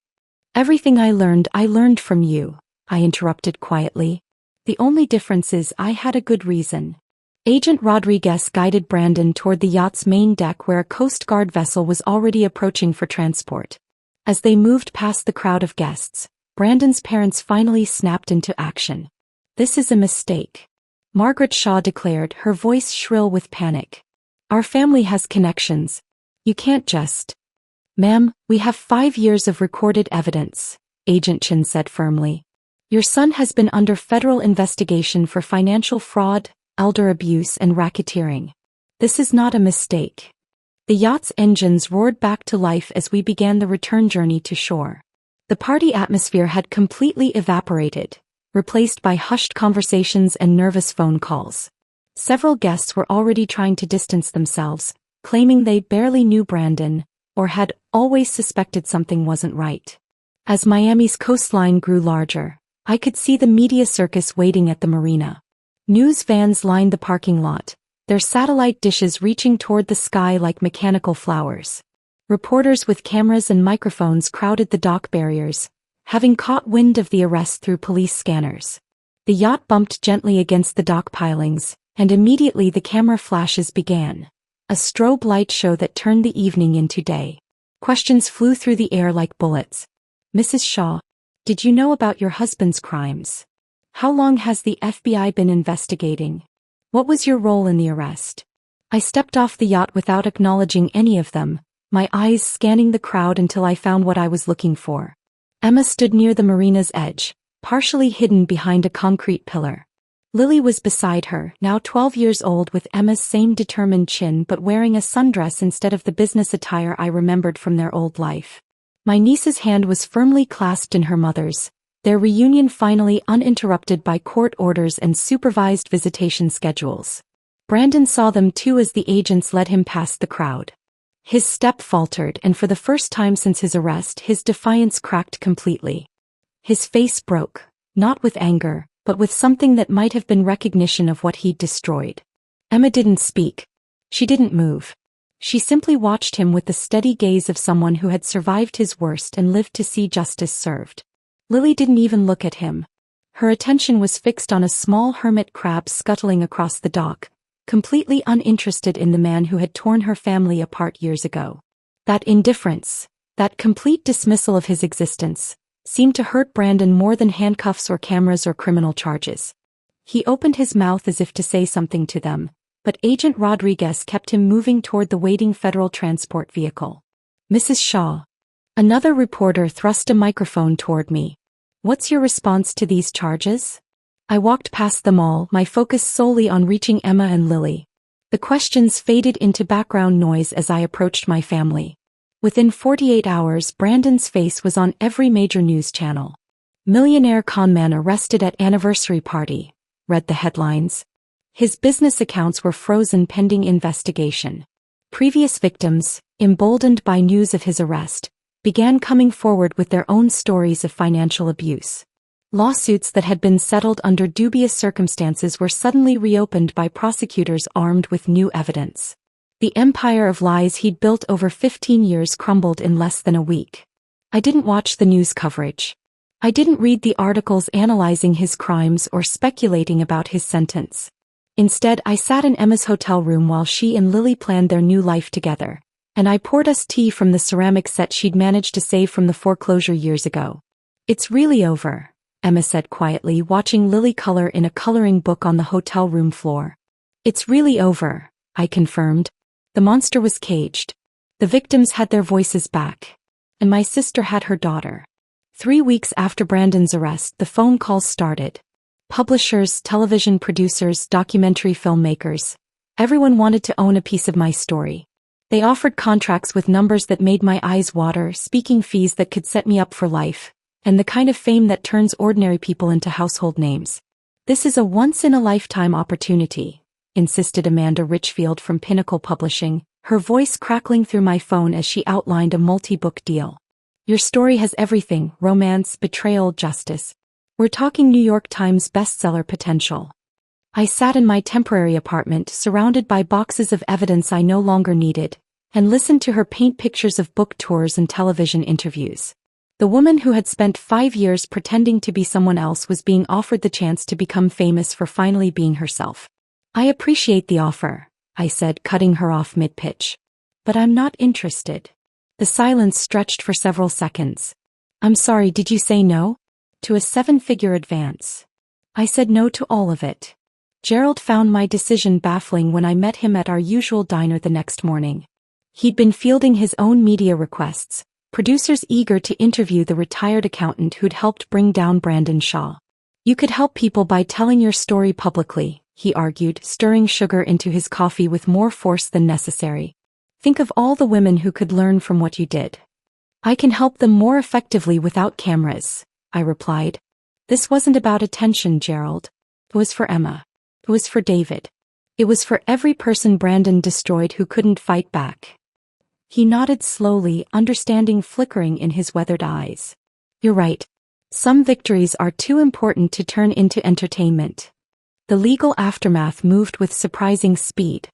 "Everything I learned from you," I interrupted quietly. "The only difference is I had a good reason." Agent Rodriguez guided Brandon toward the yacht's main deck where a Coast Guard vessel was already approaching for transport. As they moved past the crowd of guests, Brandon's parents finally snapped into action. "This is a mistake," Margaret Shaw declared, her voice shrill with panic. "Our family has connections. You can't just—" "Ma'am, we have 5 years of recorded evidence," Agent Chin said firmly. "Your son has been under federal investigation for financial fraud, elder abuse, and racketeering. This is not a mistake." The yacht's engines roared back to life as we began the return journey to shore. The party atmosphere had completely evaporated, replaced by hushed conversations and nervous phone calls. Several guests were already trying to distance themselves, claiming they barely knew Brandon, or had always suspected something wasn't right. As Miami's coastline grew larger, I could see the media circus waiting at the marina. News vans lined the parking lot, their satellite dishes reaching toward the sky like mechanical flowers. Reporters with cameras and microphones crowded the dock barriers, having caught wind of the arrest through police scanners. The yacht bumped gently against the dock pilings, and immediately the camera flashes began. A strobe light show that turned the evening into day. Questions flew through the air like bullets. "Mrs. Shaw, did you know about your husband's crimes? How long has the FBI been investigating? What was your role in the arrest?" I stepped off the yacht without acknowledging any of them, my eyes scanning the crowd until I found what I was looking for. Emma stood near the marina's edge, partially hidden behind a concrete pillar. Lily was beside her, now 12 years old, with Emma's same determined chin but wearing a sundress instead of the business attire I remembered from their old life. My niece's hand was firmly clasped in her mother's, their reunion finally uninterrupted by court orders and supervised visitation schedules. Brandon saw them too as the agents led him past the crowd. His step faltered, and for the first time since his arrest, his defiance cracked completely. His face broke, not with anger, but with something that might have been recognition of what he'd destroyed. Emma didn't speak. She didn't move. She simply watched him with the steady gaze of someone who had survived his worst and lived to see justice served. Lily didn't even look at him. Her attention was fixed on a small hermit crab scuttling across the dock, completely uninterested in the man who had torn her family apart years ago. That indifference, that complete dismissal of his existence, seemed to hurt Brandon more than handcuffs or cameras or criminal charges. He opened his mouth as if to say something to them, but Agent Rodriguez kept him moving toward the waiting federal transport vehicle. "Mrs. Shaw." Another reporter thrust a microphone toward me. "What's your response to these charges?" I walked past them all, my focus solely on reaching Emma and Lily. The questions faded into background noise as I approached my family. Within 48 hours, Brandon's face was on every major news channel. "Millionaire conman arrested at anniversary party," read the headlines. His business accounts were frozen pending investigation. Previous victims, emboldened by news of his arrest, began coming forward with their own stories of financial abuse. Lawsuits that had been settled under dubious circumstances were suddenly reopened by prosecutors armed with new evidence. The empire of lies he'd built over 15 years crumbled in less than a week. I didn't watch the news coverage. I didn't read the articles analyzing his crimes or speculating about his sentence. Instead, I sat in Emma's hotel room while she and Lily planned their new life together, and I poured us tea from the ceramic set she'd managed to save from the foreclosure years ago. "It's really over," Emma said quietly, watching Lily color in a coloring book on the hotel room floor. "It's really over," I confirmed. The monster was caged. The victims had their voices back. And my sister had her daughter. 3 weeks after Brandon's arrest, the phone calls started. Publishers, television producers, documentary filmmakers. Everyone wanted to own a piece of my story. They offered contracts with numbers that made my eyes water, speaking fees that could set me up for life, and the kind of fame that turns ordinary people into household names. "This is a once-in-a-lifetime opportunity," insisted Amanda Richfield from Pinnacle Publishing, her voice crackling through my phone as she outlined a multi-book deal. "Your story has everything: romance, betrayal, justice. We're talking New York Times bestseller potential." I sat in my temporary apartment, surrounded by boxes of evidence I no longer needed, and listened to her paint pictures of book tours and television interviews. The woman who had spent 5 years pretending to be someone else was being offered the chance to become famous for finally being herself. "I appreciate the offer," I said, cutting her off mid-pitch. "But I'm not interested." The silence stretched for several seconds. "I'm sorry, did you say no? To a 7-figure advance?" "I said no to all of it." Gerald found my decision baffling when I met him at our usual diner the next morning. He'd been fielding his own media requests, producers eager to interview the retired accountant who'd helped bring down Brandon Shaw. "You could help people by telling your story publicly," he argued, stirring sugar into his coffee with more force than necessary. "Think of all the women who could learn from what you did." "I can help them more effectively without cameras," I replied. "This wasn't about attention, Gerald. It was for Emma. It was for David. It was for every person Brandon destroyed who couldn't fight back." He nodded slowly, understanding flickering in his weathered eyes. "You're right. Some victories are too important to turn into entertainment." The legal aftermath moved with surprising speed.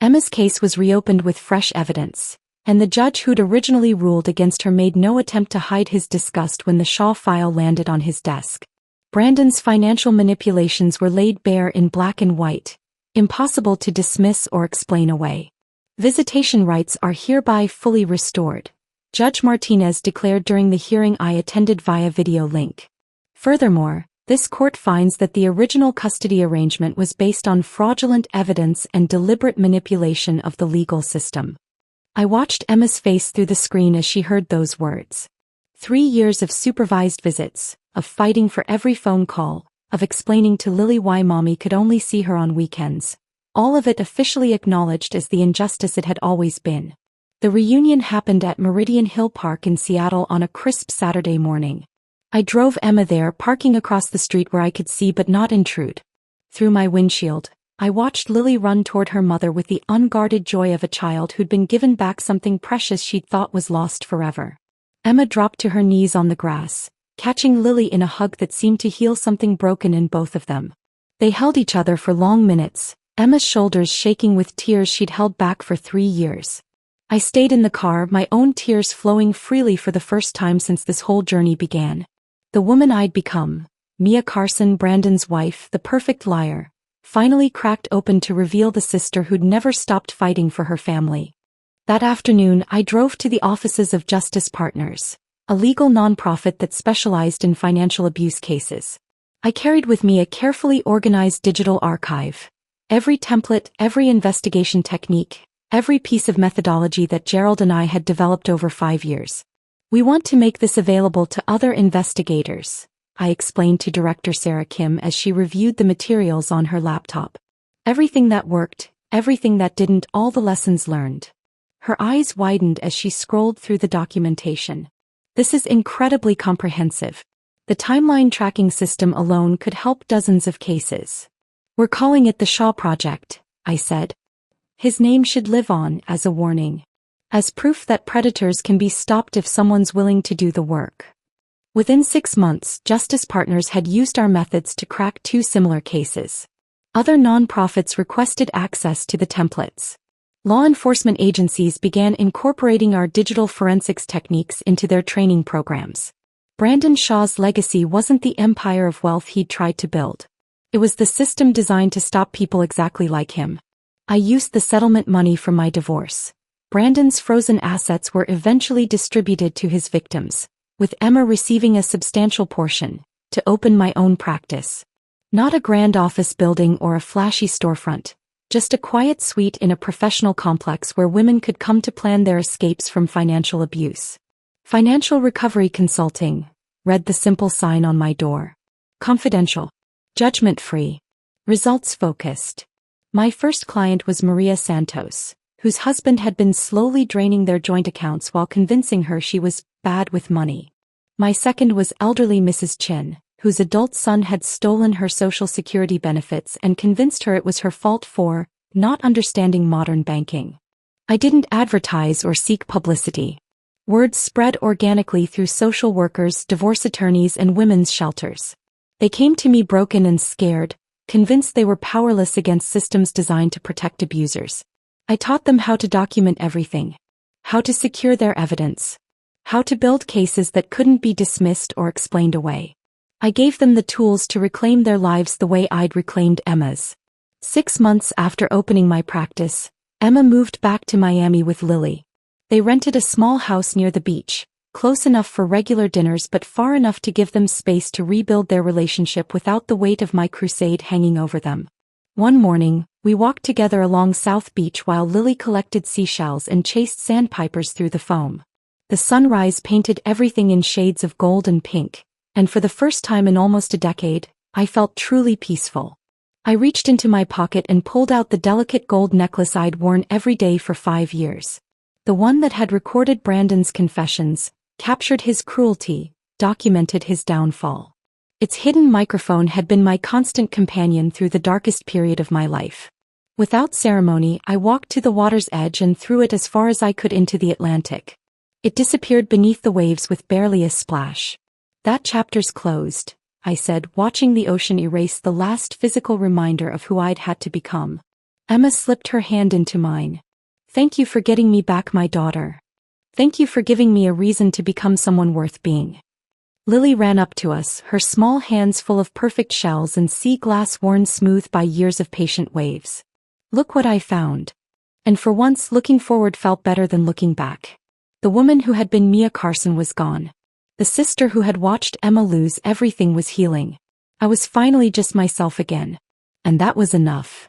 Emma's case was reopened with fresh evidence, and the judge who'd originally ruled against her made no attempt to hide his disgust when the Shaw file landed on his desk. Brandon's financial manipulations were laid bare in black and white, impossible to dismiss or explain away. "Visitation rights are hereby fully restored," Judge Martinez declared during the hearing I attended via video link. Furthermore, this court finds that the original custody arrangement was based on fraudulent evidence and deliberate manipulation of the legal system. I watched Emma's face through the screen as she heard those words. 3 years of supervised visits, of fighting for every phone call, of explaining to Lily why Mommy could only see her on weekends. All of it officially acknowledged as the injustice it had always been. The reunion happened at Meridian Hill Park in Seattle on a crisp Saturday morning. I drove Emma there, parking across the street where I could see but not intrude. Through my windshield, I watched Lily run toward her mother with the unguarded joy of a child who'd been given back something precious she'd thought was lost forever. Emma dropped to her knees on the grass, catching Lily in a hug that seemed to heal something broken in both of them. They held each other for long minutes, Emma's shoulders shaking with tears she'd held back for 3 years. I stayed in the car, my own tears flowing freely for the first time since this whole journey began. The woman I'd become, Mia Carson, Brandon's wife, the perfect liar, finally cracked open to reveal the sister who'd never stopped fighting for her family. That afternoon, I drove to the offices of Justice Partners, a legal nonprofit that specialized in financial abuse cases. I carried with me a carefully organized digital archive. Every template, every investigation technique, every piece of methodology that Gerald and I had developed over 5 years. We want to make this available to other investigators, I explained to Director Sarah Kim as she reviewed the materials on her laptop. Everything that worked, everything that didn't, all the lessons learned. Her eyes widened as she scrolled through the documentation. This is incredibly comprehensive. The timeline tracking system alone could help dozens of cases. We're calling it the Shaw Project, I said. His name should live on as a warning. As proof that predators can be stopped if someone's willing to do the work. Within 6 months, Justice Partners had used our methods to crack 2 similar cases. Other nonprofits requested access to the templates. Law enforcement agencies began incorporating our digital forensics techniques into their training programs. Brandon Shaw's legacy wasn't the empire of wealth he'd tried to build. It was the system designed to stop people exactly like him. I used the settlement money from my divorce. Brandon's frozen assets were eventually distributed to his victims, with Emma receiving a substantial portion, to open my own practice. Not a grand office building or a flashy storefront, just a quiet suite in a professional complex where women could come to plan their escapes from financial abuse. Financial Recovery Consulting, read the simple sign on my door. Confidential. Judgment-free. Results-focused. My first client was Maria Santos, whose husband had been slowly draining their joint accounts while convincing her she was bad with money. My second was elderly Mrs. Chin, whose adult son had stolen her Social Security benefits and convinced her it was her fault for not understanding modern banking. I didn't advertise or seek publicity. Words spread organically through social workers, divorce attorneys, and women's shelters. They came to me broken and scared, convinced they were powerless against systems designed to protect abusers. I taught them how to document everything, how to secure their evidence, how to build cases that couldn't be dismissed or explained away. I gave them the tools to reclaim their lives the way I'd reclaimed Emma's. 6 months after opening my practice, Emma moved back to Miami with Lily. They rented a small house near the beach, close enough for regular dinners but far enough to give them space to rebuild their relationship without the weight of my crusade hanging over them. One morning, we walked together along South Beach while Lily collected seashells and chased sandpipers through the foam. The sunrise painted everything in shades of gold and pink, and for the first time in almost a decade, I felt truly peaceful. I reached into my pocket and pulled out the delicate gold necklace I'd worn every day for 5 years. The one that had recorded Brandon's confessions, captured his cruelty, documented his downfall. Its hidden microphone had been my constant companion through the darkest period of my life. Without ceremony, I walked to the water's edge and threw it as far as I could into the Atlantic. It disappeared beneath the waves with barely a splash. That chapter's closed, I said, watching the ocean erase the last physical reminder of who I'd had to become. Emma slipped her hand into mine. Thank you for getting me back, my daughter. Thank you for giving me a reason to become someone worth being. Lily ran up to us, her small hands full of perfect shells and sea glass worn smooth by years of patient waves. Look what I found. And for once, looking forward felt better than looking back. The woman who had been Mia Carson was gone. The sister who had watched Emma lose everything was healing. I was finally just myself again. And that was enough.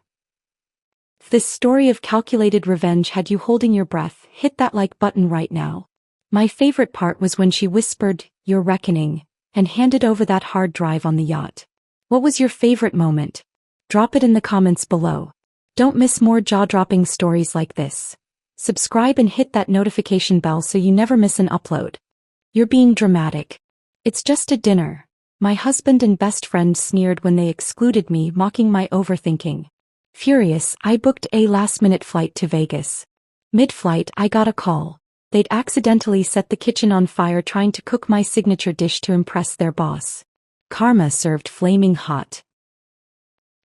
If this story of calculated revenge had you holding your breath, hit that like button right now. My favorite part was when she whispered, "Your reckoning," and handed over that hard drive on the yacht. What was your favorite moment? Drop it in the comments below. Don't miss more jaw-dropping stories like this. Subscribe and hit that notification bell so you never miss an upload. You're being dramatic. It's just a dinner. My husband and best friend sneered when they excluded me, mocking my overthinking. Furious, I booked a last-minute flight to Vegas. Mid-flight, I got a call. They'd accidentally set the kitchen on fire trying to cook my signature dish to impress their boss. Karma served flaming hot.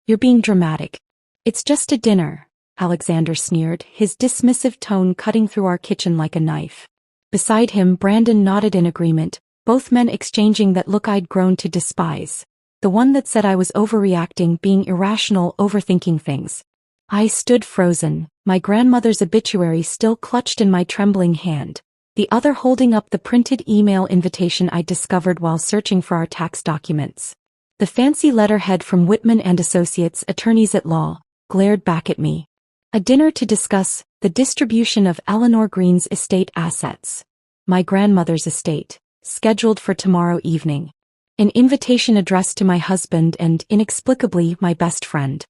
You're being dramatic. It's just a dinner, Alexander sneered, his dismissive tone cutting through our kitchen like a knife. Beside him, Brandon nodded in agreement, both men exchanging that look I'd grown to despise. The one that said I was overreacting, being irrational, overthinking things. I stood frozen, my grandmother's obituary still clutched in my trembling hand, the other holding up the printed email invitation I discovered while searching for our tax documents. The fancy letterhead from Whitman and Associates, attorneys at law, glared back at me. A dinner to discuss the distribution of Eleanor Green's estate assets. My grandmother's estate, scheduled for tomorrow evening. An invitation addressed to my husband and, inexplicably, my best friend.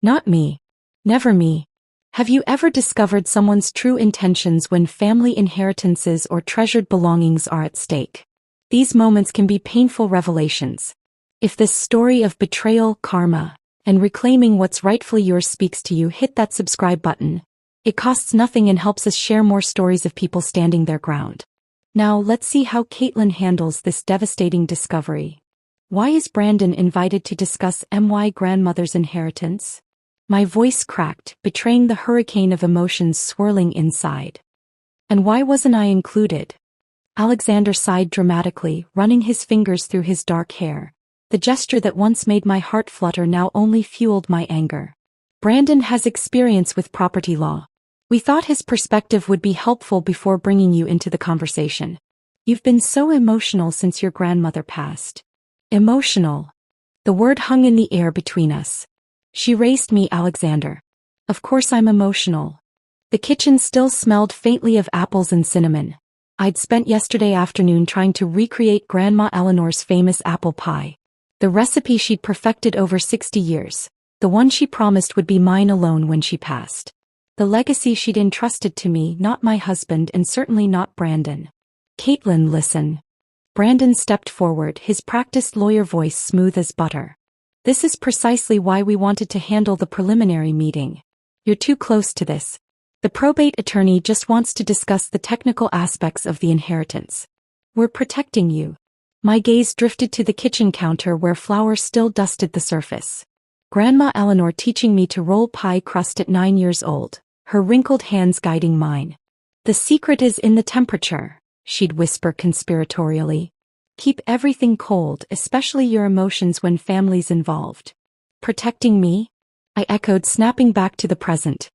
Not me. Never me. Have you ever discovered someone's true intentions when family inheritances or treasured belongings are at stake? These moments can be painful revelations. If this story of betrayal, karma, and reclaiming what's rightfully yours speaks to you, hit that subscribe button. It costs nothing and helps us share more stories of people standing their ground. Now let's see how Caitlin handles this devastating discovery. Why is Brandon invited to discuss my grandmother's inheritance? My voice cracked, betraying the hurricane of emotions swirling inside. And why wasn't I included? Alexander sighed dramatically, running his fingers through his dark hair. The gesture that once made my heart flutter now only fueled my anger. Brandon has experience with property law. We thought his perspective would be helpful before bringing you into the conversation. You've been so emotional since your grandmother passed. Emotional. The word hung in the air between us. She raced me, Alexander. Of course I'm emotional. The kitchen still smelled faintly of apples and cinnamon. I'd spent yesterday afternoon trying to recreate Grandma Eleanor's famous apple pie. The recipe she'd perfected over 60 years. The one she promised would be mine alone when she passed. The legacy she'd entrusted to me, not my husband and certainly not Brandon. Caitlin, listen. Brandon stepped forward, his practiced lawyer voice smooth as butter. This is precisely why we wanted to handle the preliminary meeting. You're too close to this. The probate attorney just wants to discuss the technical aspects of the inheritance. We're protecting you. My gaze drifted to the kitchen counter where flour still dusted the surface. Grandma Eleanor teaching me to roll pie crust at 9 years old, her wrinkled hands guiding mine. The secret is in the temperature, she'd whisper conspiratorially. Keep everything cold, especially your emotions when family's involved. Protecting me? I echoed, snapping back to the present.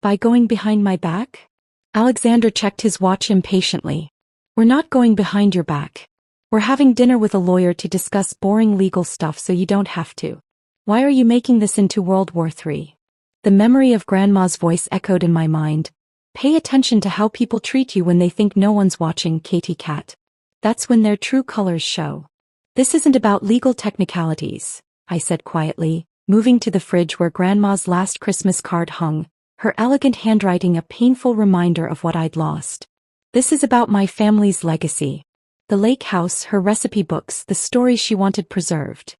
By going behind my back? Alexander checked his watch impatiently. We're not going behind your back. We're having dinner with a lawyer to discuss boring legal stuff so you don't have to. Why are you making this into World War III? The memory of Grandma's voice echoed in my mind. Pay attention to how people treat you when they think no one's watching, Katie Cat. That's when their true colors show. This isn't about legal technicalities, I said quietly, moving to the fridge where Grandma's last Christmas card hung, her elegant handwriting a painful reminder of what I'd lost. This is about my family's legacy. The lake house, her recipe books, the stories she wanted preserved.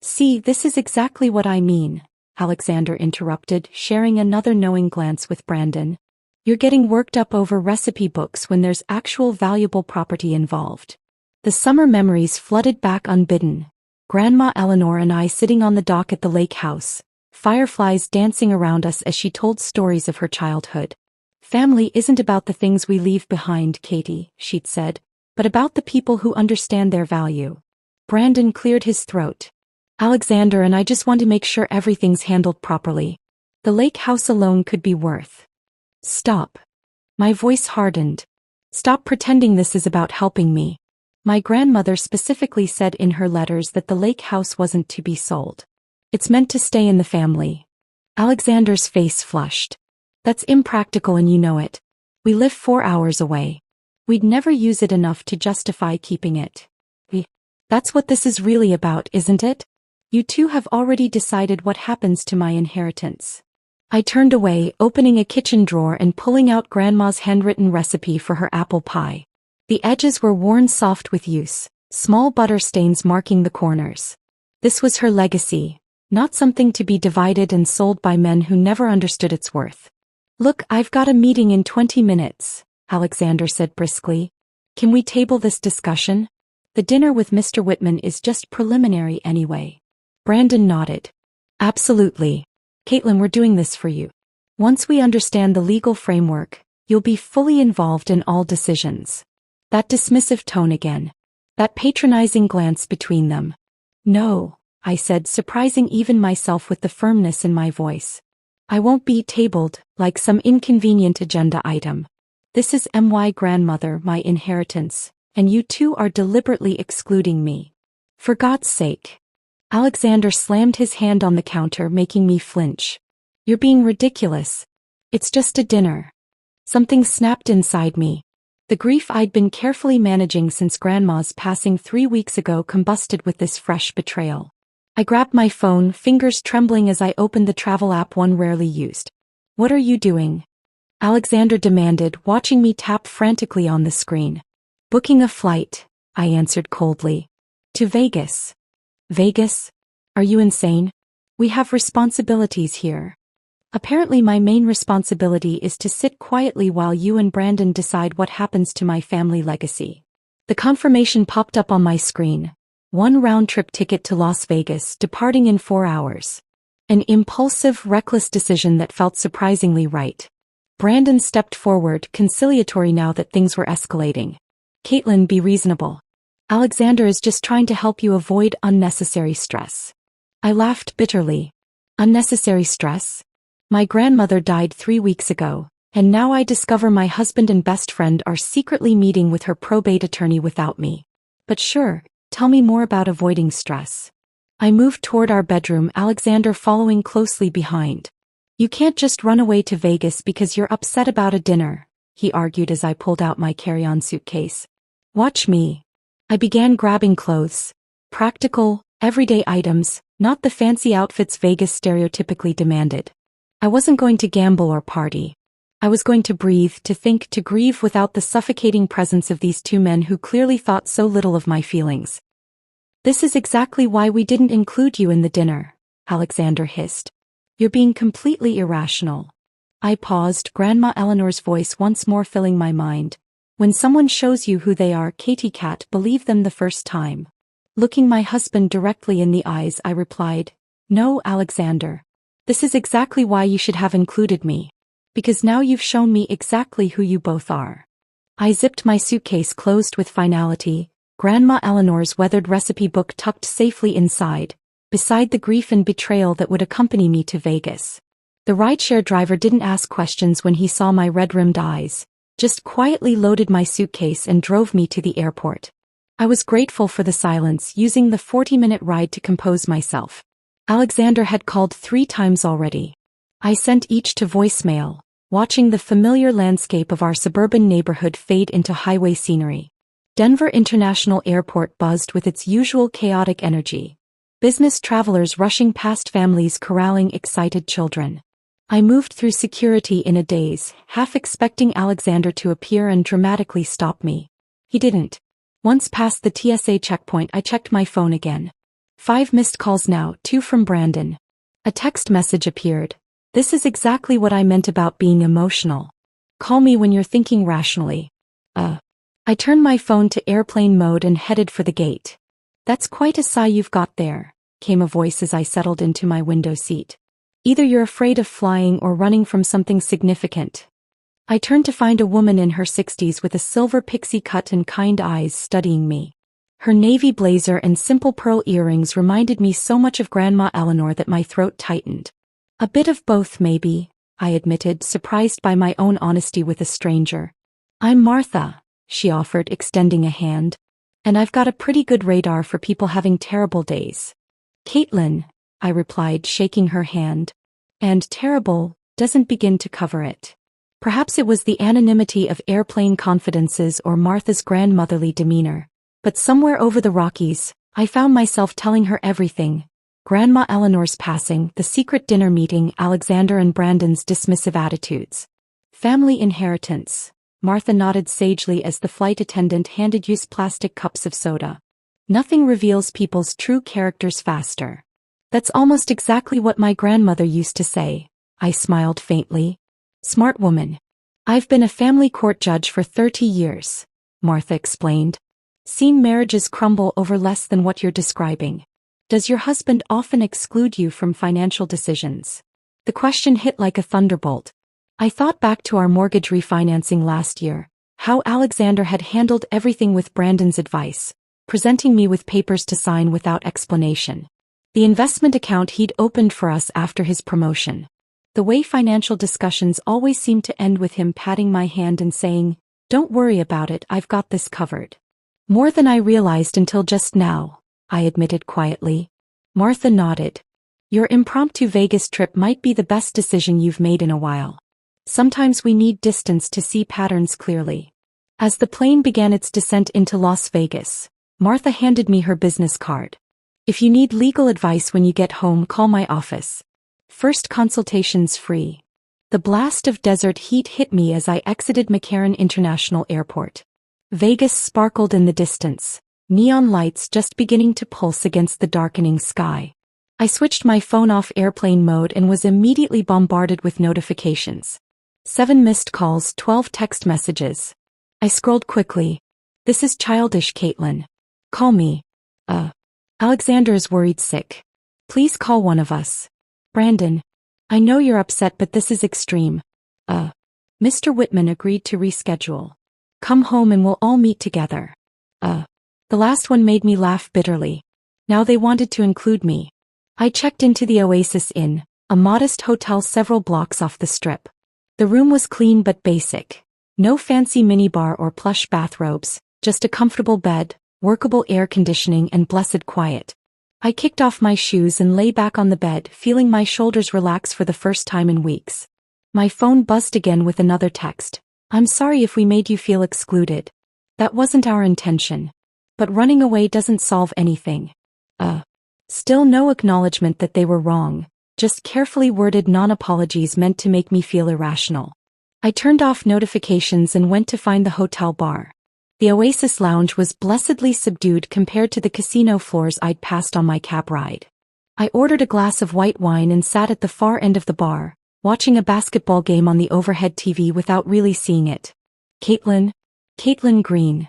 See, this is exactly what I mean, Alexander interrupted, sharing another knowing glance with Brandon. You're getting worked up over recipe books when there's actual valuable property involved. The summer memories flooded back unbidden. Grandma Eleanor and I sitting on the dock at the lake house, fireflies dancing around us as she told stories of her childhood. Family isn't about the things we leave behind, Katie, she'd said, but about the people who understand their value. Brandon cleared his throat. Alexander and I just want to make sure everything's handled properly. The lake house alone could be worth. Stop. My voice hardened. Stop pretending this is about helping me. My grandmother specifically said in her letters that the lake house wasn't to be sold. It's meant to stay in the family. Alexander's face flushed. That's impractical and you know it. We live 4 hours away. We'd never use it enough to justify keeping it. That's what this is really about, isn't it? You two have already decided what happens to my inheritance. I turned away, opening a kitchen drawer and pulling out Grandma's handwritten recipe for her apple pie. The edges were worn soft with use, small butter stains marking the corners. This was her legacy, not something to be divided and sold by men who never understood its worth. Look, I've got a meeting in 20 minutes, Alexander said briskly. Can we table this discussion? The dinner with Mr. Whitman is just preliminary anyway. Brandon nodded. Absolutely. Caitlin, we're doing this for you. Once we understand the legal framework, you'll be fully involved in all decisions. That dismissive tone again. That patronizing glance between them. No, I said, surprising even myself with the firmness in my voice. I won't be tabled like some inconvenient agenda item. This is my grandmother, my inheritance, and you two are deliberately excluding me. For God's sake. Alexander slammed his hand on the counter, making me flinch. You're being ridiculous. It's just a dinner. Something snapped inside me. The grief I'd been carefully managing since Grandma's passing 3 weeks ago combusted with this fresh betrayal. I grabbed my phone, fingers trembling as I opened the travel app one rarely used. What are you doing? Alexander demanded, watching me tap frantically on the screen. Booking a flight, I answered coldly. To Vegas. Vegas? Are you insane? We have responsibilities here. Apparently my main responsibility is to sit quietly while you and Brandon decide what happens to my family legacy. The confirmation popped up on my screen. 1 round-trip ticket to Las Vegas, departing in 4 hours. An impulsive, reckless decision that felt surprisingly right. Brandon stepped forward, conciliatory now that things were escalating. Caitlin, be reasonable. Alexander is just trying to help you avoid unnecessary stress. I laughed bitterly. Unnecessary stress? My grandmother died 3 weeks ago, and now I discover my husband and best friend are secretly meeting with her probate attorney without me. But sure, tell me more about avoiding stress. I moved toward our bedroom, Alexander following closely behind. You can't just run away to Vegas because you're upset about a dinner, he argued as I pulled out my carry-on suitcase. Watch me. I began grabbing clothes. Practical, everyday items, not the fancy outfits Vegas stereotypically demanded. I wasn't going to gamble or party. I was going to breathe, to think, to grieve without the suffocating presence of these 2 men who clearly thought so little of my feelings. This is exactly why we didn't include you in the dinner, Alexander hissed. You're being completely irrational. I paused, Grandma Eleanor's voice once more filling my mind. When someone shows you who they are, Katie Cat, believe them the first time. Looking my husband directly in the eyes, I replied, No, Alexander. This is exactly why you should have included me. Because now you've shown me exactly who you both are. I zipped my suitcase closed with finality, Grandma Eleanor's weathered recipe book tucked safely inside, beside the grief and betrayal that would accompany me to Vegas. The rideshare driver didn't ask questions when he saw my red-rimmed eyes, just quietly loaded my suitcase and drove me to the airport. I was grateful for the silence, using the 40-minute ride to compose myself. Alexander had called 3 times already. I sent each to voicemail, watching the familiar landscape of our suburban neighborhood fade into highway scenery. Denver International Airport buzzed with its usual chaotic energy. Business travelers rushing past, families corralling excited children. I moved through security in a daze, half expecting Alexander to appear and dramatically stop me. He didn't. Once past the TSA checkpoint, I checked my phone again. 5 missed calls now, 2 from Brandon. A text message appeared. This is exactly what I meant about being emotional. Call me when you're thinking rationally. I turned my phone to airplane mode and headed for the gate. That's quite a sigh you've got there, came a voice as I settled into my window seat. Either you're afraid of flying or running from something significant. I turned to find a woman in her 60s with a silver pixie cut and kind eyes studying me. Her navy blazer and simple pearl earrings reminded me so much of Grandma Eleanor that my throat tightened. A bit of both maybe, I admitted, surprised by my own honesty with a stranger. I'm Martha, she offered, extending a hand. And I've got a pretty good radar for people having terrible days. Caitlin, I replied, shaking her hand. And terrible doesn't begin to cover it. Perhaps it was the anonymity of airplane confidences or Martha's grandmotherly demeanor. But somewhere over the Rockies, I found myself telling her everything. Grandma Eleanor's passing, the secret dinner meeting, Alexander and Brandon's dismissive attitudes. Family inheritance. Martha nodded sagely as the flight attendant handed used plastic cups of soda. Nothing reveals people's true characters faster. That's almost exactly what my grandmother used to say. I smiled faintly. Smart woman. I've been a family court judge for 30 years, Martha explained. Seen marriages crumble over less than what you're describing. Does your husband often exclude you from financial decisions? The question hit like a thunderbolt. I thought back to our mortgage refinancing last year, how Alexander had handled everything with Brandon's advice, presenting me with papers to sign without explanation. The investment account he'd opened for us after his promotion. The way financial discussions always seemed to end with him patting my hand and saying, "Don't worry about it, I've got this covered." More than I realized until just now, I admitted quietly. Martha nodded. Your impromptu Vegas trip might be the best decision you've made in a while. Sometimes we need distance to see patterns clearly. As the plane began its descent into Las Vegas, Martha handed me her business card. If you need legal advice when you get home, call my office. First consultations free. The blast of desert heat hit me as I exited McCarran International Airport. Vegas sparkled in the distance, neon lights just beginning to pulse against the darkening sky. I switched my phone off airplane mode and was immediately bombarded with notifications. 7 missed calls, 12 text messages. I scrolled quickly. This is childish, Caitlin. Call me. Alexander is worried sick. Please call one of us. Brandon. I know you're upset, but this is extreme. Mr. Whitman agreed to reschedule. Come home and we'll all meet together. The last one made me laugh bitterly. Now they wanted to include me. I checked into the Oasis Inn, a modest hotel several blocks off the strip. The room was clean but basic. No fancy minibar or plush bathrobes, just a comfortable bed, workable air conditioning and blessed quiet. I kicked off my shoes and lay back on the bed, feeling my shoulders relax for the first time in weeks. My phone buzzed again with another text. I'm sorry if we made you feel excluded. That wasn't our intention. But running away doesn't solve anything. Still no acknowledgement that they were wrong, just carefully worded non-apologies meant to make me feel irrational. I turned off notifications and went to find the hotel bar. The Oasis Lounge was blessedly subdued compared to the casino floors I'd passed on my cab ride. I ordered a glass of white wine and sat at the far end of the bar, watching a basketball game on the overhead TV without really seeing it. Caitlin Green.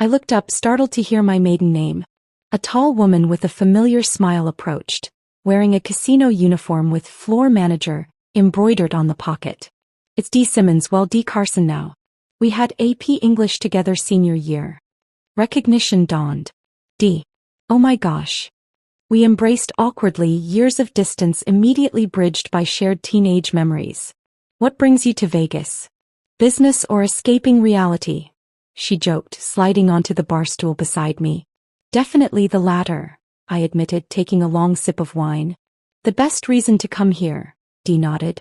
I looked up, startled to hear my maiden name. A tall woman with a familiar smile approached, wearing a casino uniform with floor manager embroidered on the pocket. It's D. Simmons, well, D. Carson now. We had AP English together senior year. Recognition dawned. D. Oh my gosh. We embraced awkwardly, years of distance immediately bridged by shared teenage memories. What brings you to Vegas? Business or escaping reality? She joked, sliding onto the bar stool beside me. Definitely the latter, I admitted, taking a long sip of wine. The best reason to come here, Dee nodded.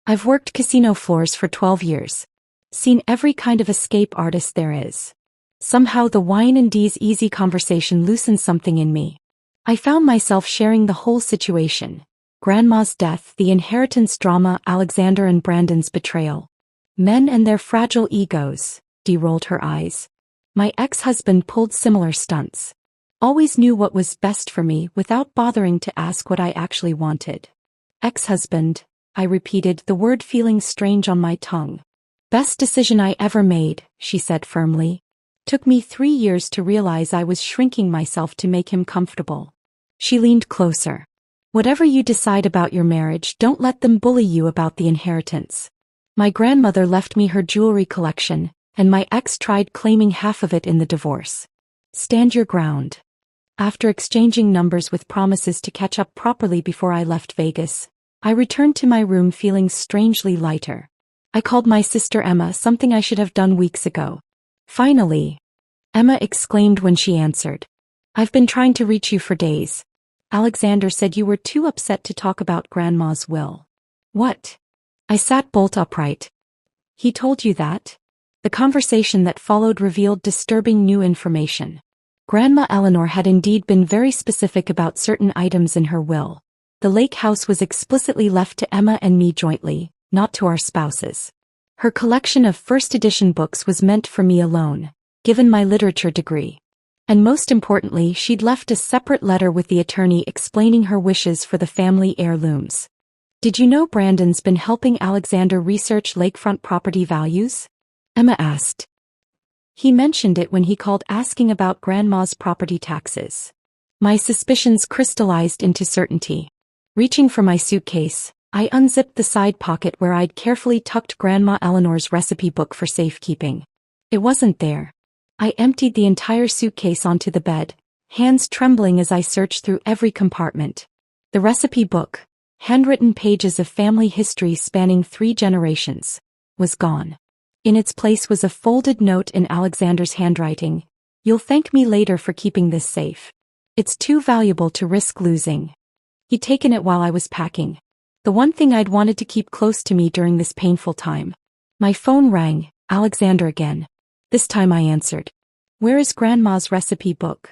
I've worked casino floors for 12 years. Seen every kind of escape artist there is. Somehow the wine and Dee's easy conversation loosened something in me. I found myself sharing the whole situation. Grandma's death, the inheritance drama, Alexander and Brandon's betrayal. Men and their fragile egos, Dee rolled her eyes. My ex-husband pulled similar stunts. Always knew what was best for me without bothering to ask what I actually wanted. Ex-husband, I repeated, the word feeling strange on my tongue. Best decision I ever made, she said firmly. Took me 3 years to realize I was shrinking myself to make him comfortable. She leaned closer. Whatever you decide about your marriage, don't let them bully you about the inheritance. My grandmother left me her jewelry collection, and my ex tried claiming half of it in the divorce. Stand your ground. After exchanging numbers with promises to catch up properly before I left Vegas, I returned to my room feeling strangely lighter. I called my sister Emma, something I should have done weeks ago. Finally, Emma exclaimed when she answered. I've been trying to reach you for days. Alexander said you were too upset to talk about Grandma's will. What? I sat bolt upright. He told you that? The conversation that followed revealed disturbing new information. Grandma Eleanor had indeed been very specific about certain items in her will. The lake house was explicitly left to Emma and me jointly, not to our spouses. Her collection of first edition books was meant for me alone, given my literature degree. And most importantly, she'd left a separate letter with the attorney explaining her wishes for the family heirlooms. "Did you know Brandon's been helping Alexander research lakefront property values?" Emma asked. "He mentioned it when he called asking about Grandma's property taxes." My suspicions crystallized into certainty. Reaching for my suitcase, I unzipped the side pocket where I'd carefully tucked Grandma Eleanor's recipe book for safekeeping. It wasn't there. I emptied the entire suitcase onto the bed, hands trembling as I searched through every compartment. The recipe book, handwritten pages of family history spanning 3 generations, was gone. In its place was a folded note in Alexander's handwriting. "You'll thank me later for keeping this safe. It's too valuable to risk losing." He'd taken it while I was packing. The one thing I'd wanted to keep close to me during this painful time. My phone rang, Alexander again. This time I answered. "Where is Grandma's recipe book?"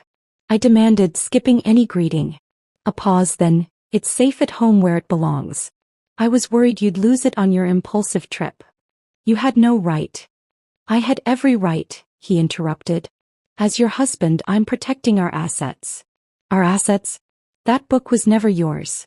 I demanded, skipping any greeting. A pause, then, "It's safe at home where it belongs. I was worried you'd lose it on your impulsive trip." "You had no right." "I had every right," he interrupted. "As your husband, I'm protecting our assets." "Our assets? That book was never yours."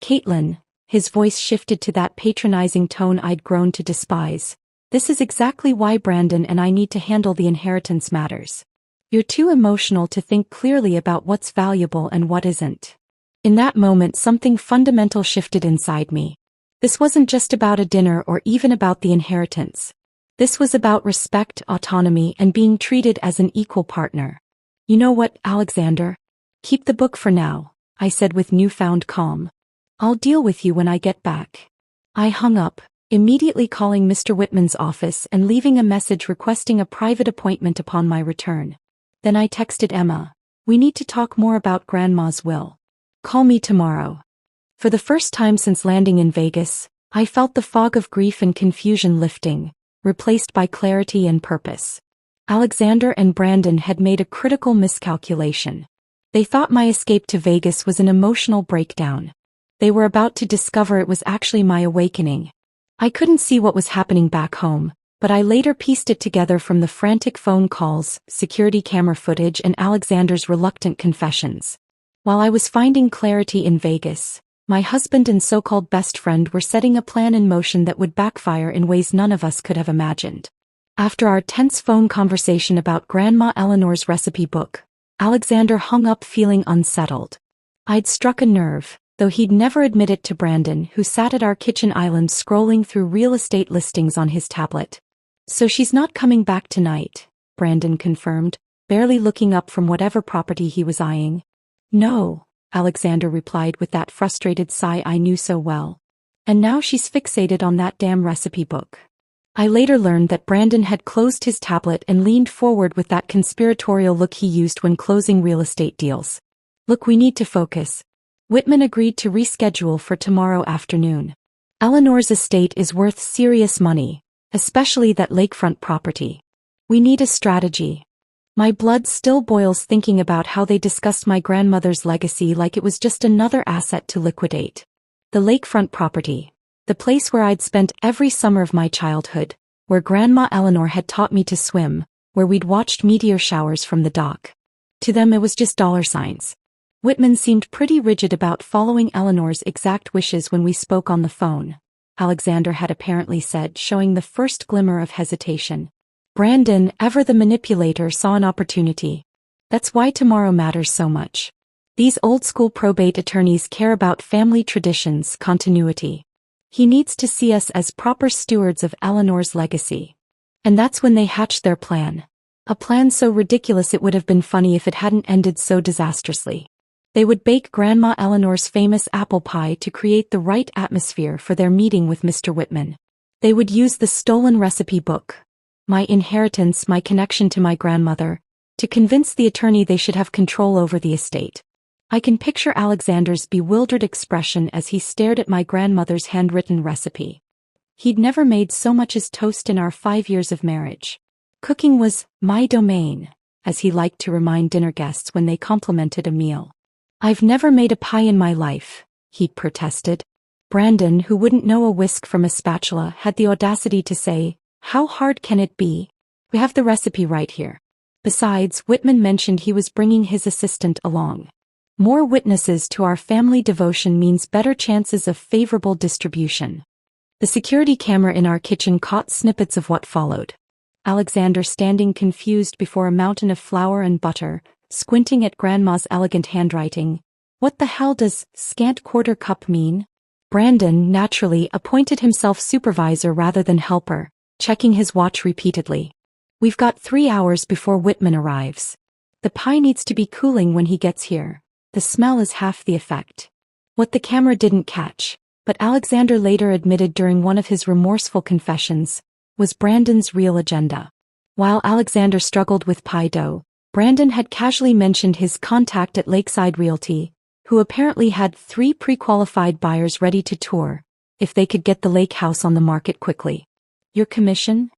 "Caitlin," his voice shifted to that patronizing tone I'd grown to despise. "This is exactly why Brandon and I need to handle the inheritance matters. You're too emotional to think clearly about what's valuable and what isn't." In that moment, something fundamental shifted inside me. This wasn't just about a dinner or even about the inheritance. This was about respect, autonomy, and being treated as an equal partner. "You know what, Alexander? Keep the book for now," I said with newfound calm. "I'll deal with you when I get back." I hung up, immediately calling Mr. Whitman's office and leaving a message requesting a private appointment upon my return. Then I texted Emma. "We need to talk more about Grandma's will. Call me tomorrow." For the first time since landing in Vegas, I felt the fog of grief and confusion lifting, replaced by clarity and purpose. Alexander and Brandon had made a critical miscalculation. They thought my escape to Vegas was an emotional breakdown. They were about to discover it was actually my awakening. I couldn't see what was happening back home, but I later pieced it together from the frantic phone calls, security camera footage, and Alexander's reluctant confessions. While I was finding clarity in Vegas, my husband and so-called best friend were setting a plan in motion that would backfire in ways none of us could have imagined. After our tense phone conversation about Grandma Eleanor's recipe book, Alexander hung up feeling unsettled. I'd struck a nerve, though he'd never admit it to Brandon, who sat at our kitchen island scrolling through real estate listings on his tablet. "So she's not coming back tonight," Brandon confirmed, barely looking up from whatever property he was eyeing. "No," Alexander replied with that frustrated sigh I knew so well. "And now she's fixated on that damn recipe book." I later learned that Brandon had closed his tablet and leaned forward with that conspiratorial look he used when closing real estate deals. "Look, we need to focus." Whitman agreed to reschedule for tomorrow afternoon. "Eleanor's estate is worth serious money, especially that lakefront property. We need a strategy." My blood still boils thinking about how they discussed my grandmother's legacy like it was just another asset to liquidate. The lakefront property. The place where I'd spent every summer of my childhood, where Grandma Eleanor had taught me to swim, where we'd watched meteor showers from the dock. To them it was just dollar signs. Whitman seemed pretty rigid about following Eleanor's exact wishes when we spoke on the phone, Alexander had apparently said, showing the first glimmer of hesitation. Brandon, ever the manipulator, saw an opportunity. "That's why tomorrow matters so much. These old-school probate attorneys care about family traditions, continuity. He needs to see us as proper stewards of Eleanor's legacy." And that's when they hatched their plan. A plan so ridiculous it would have been funny if it hadn't ended so disastrously. They would bake Grandma Eleanor's famous apple pie to create the right atmosphere for their meeting with Mr. Whitman. They would use the stolen recipe book, my inheritance, my connection to my grandmother, to convince the attorney they should have control over the estate. I can picture Alexander's bewildered expression as he stared at my grandmother's handwritten recipe. He'd never made so much as toast in our 5 years of marriage. Cooking was my domain, as he liked to remind dinner guests when they complimented a meal. "I've never made a pie in my life," he'd protested. Brandon, who wouldn't know a whisk from a spatula, had the audacity to say, "How hard can it be? We have the recipe right here." Besides, Whitman mentioned he was bringing his assistant along. More witnesses to our family devotion means better chances of favorable distribution. The security camera in our kitchen caught snippets of what followed. Alexander standing confused before a mountain of flour and butter, squinting at Grandma's elegant handwriting. What the hell does scant quarter cup mean? Brandon, naturally, appointed himself supervisor rather than helper, checking his watch repeatedly. We've got 3 hours before Whitman arrives. The pie needs to be cooling when he gets here. The smell is half the effect. What the camera didn't catch, but Alexander later admitted during one of his remorseful confessions, was Brandon's real agenda. While Alexander struggled with pie dough, Brandon had casually mentioned his contact at Lakeside Realty, who apparently had 3 pre-qualified buyers ready to tour, if they could get the lake house on the market quickly. Your commission?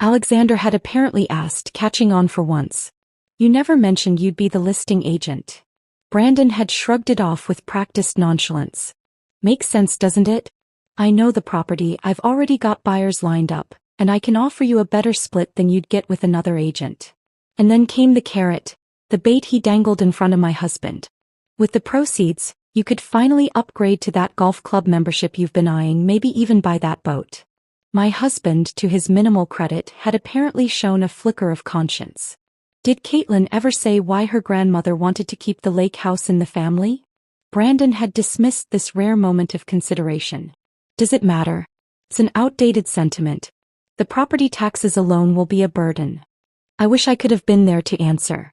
Alexander had apparently asked, catching on for once. You never mentioned you'd be the listing agent. Brandon had shrugged it off with practiced nonchalance. Makes sense, doesn't it? I know the property, I've already got buyers lined up, and I can offer you a better split than you'd get with another agent. And then came the carrot, the bait he dangled in front of my husband. With the proceeds, you could finally upgrade to that golf club membership you've been eyeing, maybe even buy that boat. My husband, to his minimal credit, had apparently shown a flicker of conscience. Did Caitlin ever say why her grandmother wanted to keep the lake house in the family? Brandon had dismissed this rare moment of consideration. Does it matter? It's an outdated sentiment. The property taxes alone will be a burden. I wish I could have been there to answer.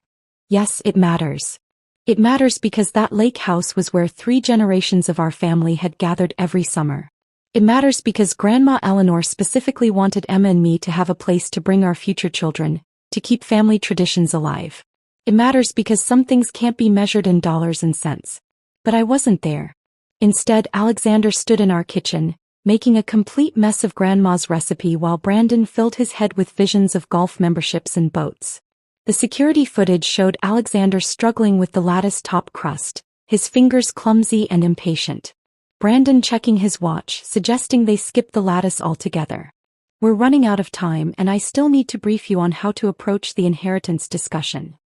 Yes, it matters. It matters because that lake house was where 3 generations of our family had gathered every summer. It matters because Grandma Eleanor specifically wanted Emma and me to have a place to bring our future children, to keep family traditions alive. It matters because some things can't be measured in dollars and cents. But I wasn't there. Instead, Alexander stood in our kitchen, making a complete mess of Grandma's recipe while Brandon filled his head with visions of golf memberships and boats. The security footage showed Alexander struggling with the lattice top crust, his fingers clumsy and impatient. Brandon checking his watch, suggesting they skip the lattice altogether. We're running out of time and I still need to brief you on how to approach the inheritance discussion.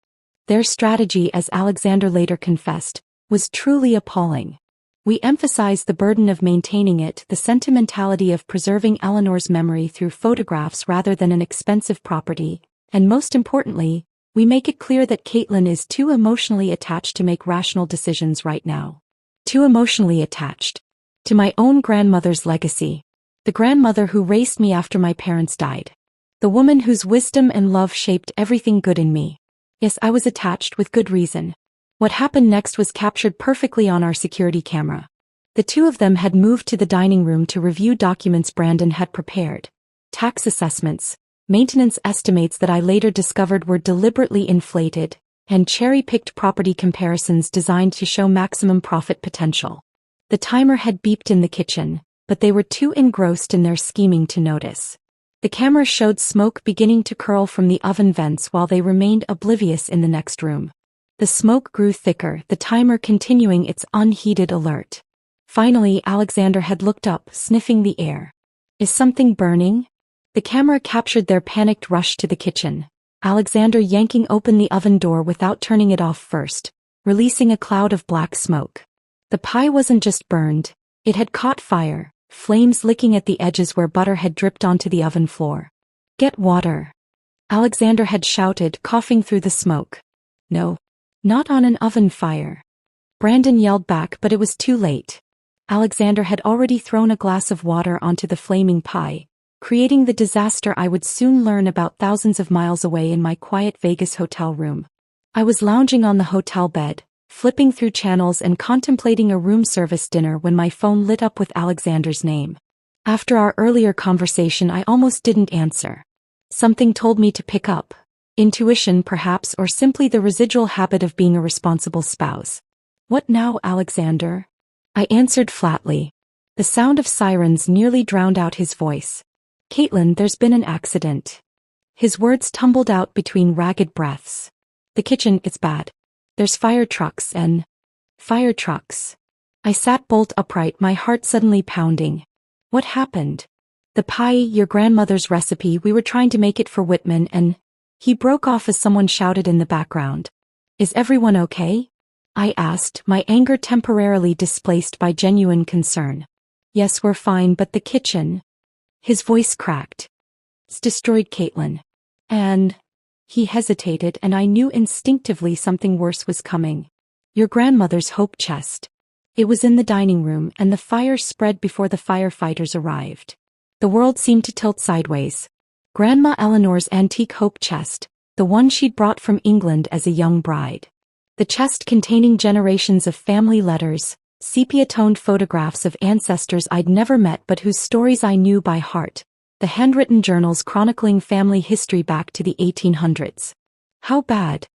Their strategy, as Alexander later confessed, was truly appalling. We emphasized the burden of maintaining it, the sentimentality of preserving Eleanor's memory through photographs rather than an expensive property, and most importantly, we make it clear that Caitlin is too emotionally attached to make rational decisions right now. Too emotionally attached to my own grandmother's legacy. The grandmother who raised me after my parents died. The woman whose wisdom and love shaped everything good in me. Yes, I was attached with good reason. What happened next was captured perfectly on our security camera. The 2 of them had moved to the dining room to review documents Brandon had prepared. Tax assessments, maintenance estimates that I later discovered were deliberately inflated, and cherry-picked property comparisons designed to show maximum profit potential. The timer had beeped in the kitchen, but they were too engrossed in their scheming to notice. The camera showed smoke beginning to curl from the oven vents while they remained oblivious in the next room. The smoke grew thicker, the timer continuing its unheeded alert. Finally, Alexander had looked up, sniffing the air. Is something burning? The camera captured their panicked rush to the kitchen. Alexander yanking open the oven door without turning it off first, releasing a cloud of black smoke. The pie wasn't just burned, it had caught fire, flames licking at the edges where butter had dripped onto the oven floor. Get water. Alexander had shouted, coughing through the smoke. No. Not on an oven fire. Brandon yelled back, but it was too late. Alexander had already thrown a glass of water onto the flaming pie, creating the disaster I would soon learn about thousands of miles away in my quiet Vegas hotel room. I was lounging on the hotel bed, flipping through channels and contemplating a room service dinner when my phone lit up with Alexander's name. After our earlier conversation, I almost didn't answer. Something told me to pick up. Intuition, perhaps, or simply the residual habit of being a responsible spouse. What now, Alexander? I answered flatly. The sound of sirens nearly drowned out his voice. Caitlin, there's been an accident. His words tumbled out between ragged breaths. The kitchen, it's bad. There's fire trucks and... Fire trucks. I sat bolt upright, my heart suddenly pounding. What happened? The pie, your grandmother's recipe, we were trying to make it for Whitman and... He broke off as someone shouted in the background. Is everyone okay? I asked, my anger temporarily displaced by genuine concern. Yes, we're fine, but the kitchen. His voice cracked. It's destroyed, Caitlin. And... He hesitated, and I knew instinctively something worse was coming. Your grandmother's hope chest. It was in the dining room, and the fire spread before the firefighters arrived. The world seemed to tilt sideways. Grandma Eleanor's antique hope chest, the one she'd brought from England as a young bride. The chest containing generations of family letters, sepia-toned photographs of ancestors I'd never met but whose stories I knew by heart. The handwritten journals chronicling family history back to the 1800s. How bad?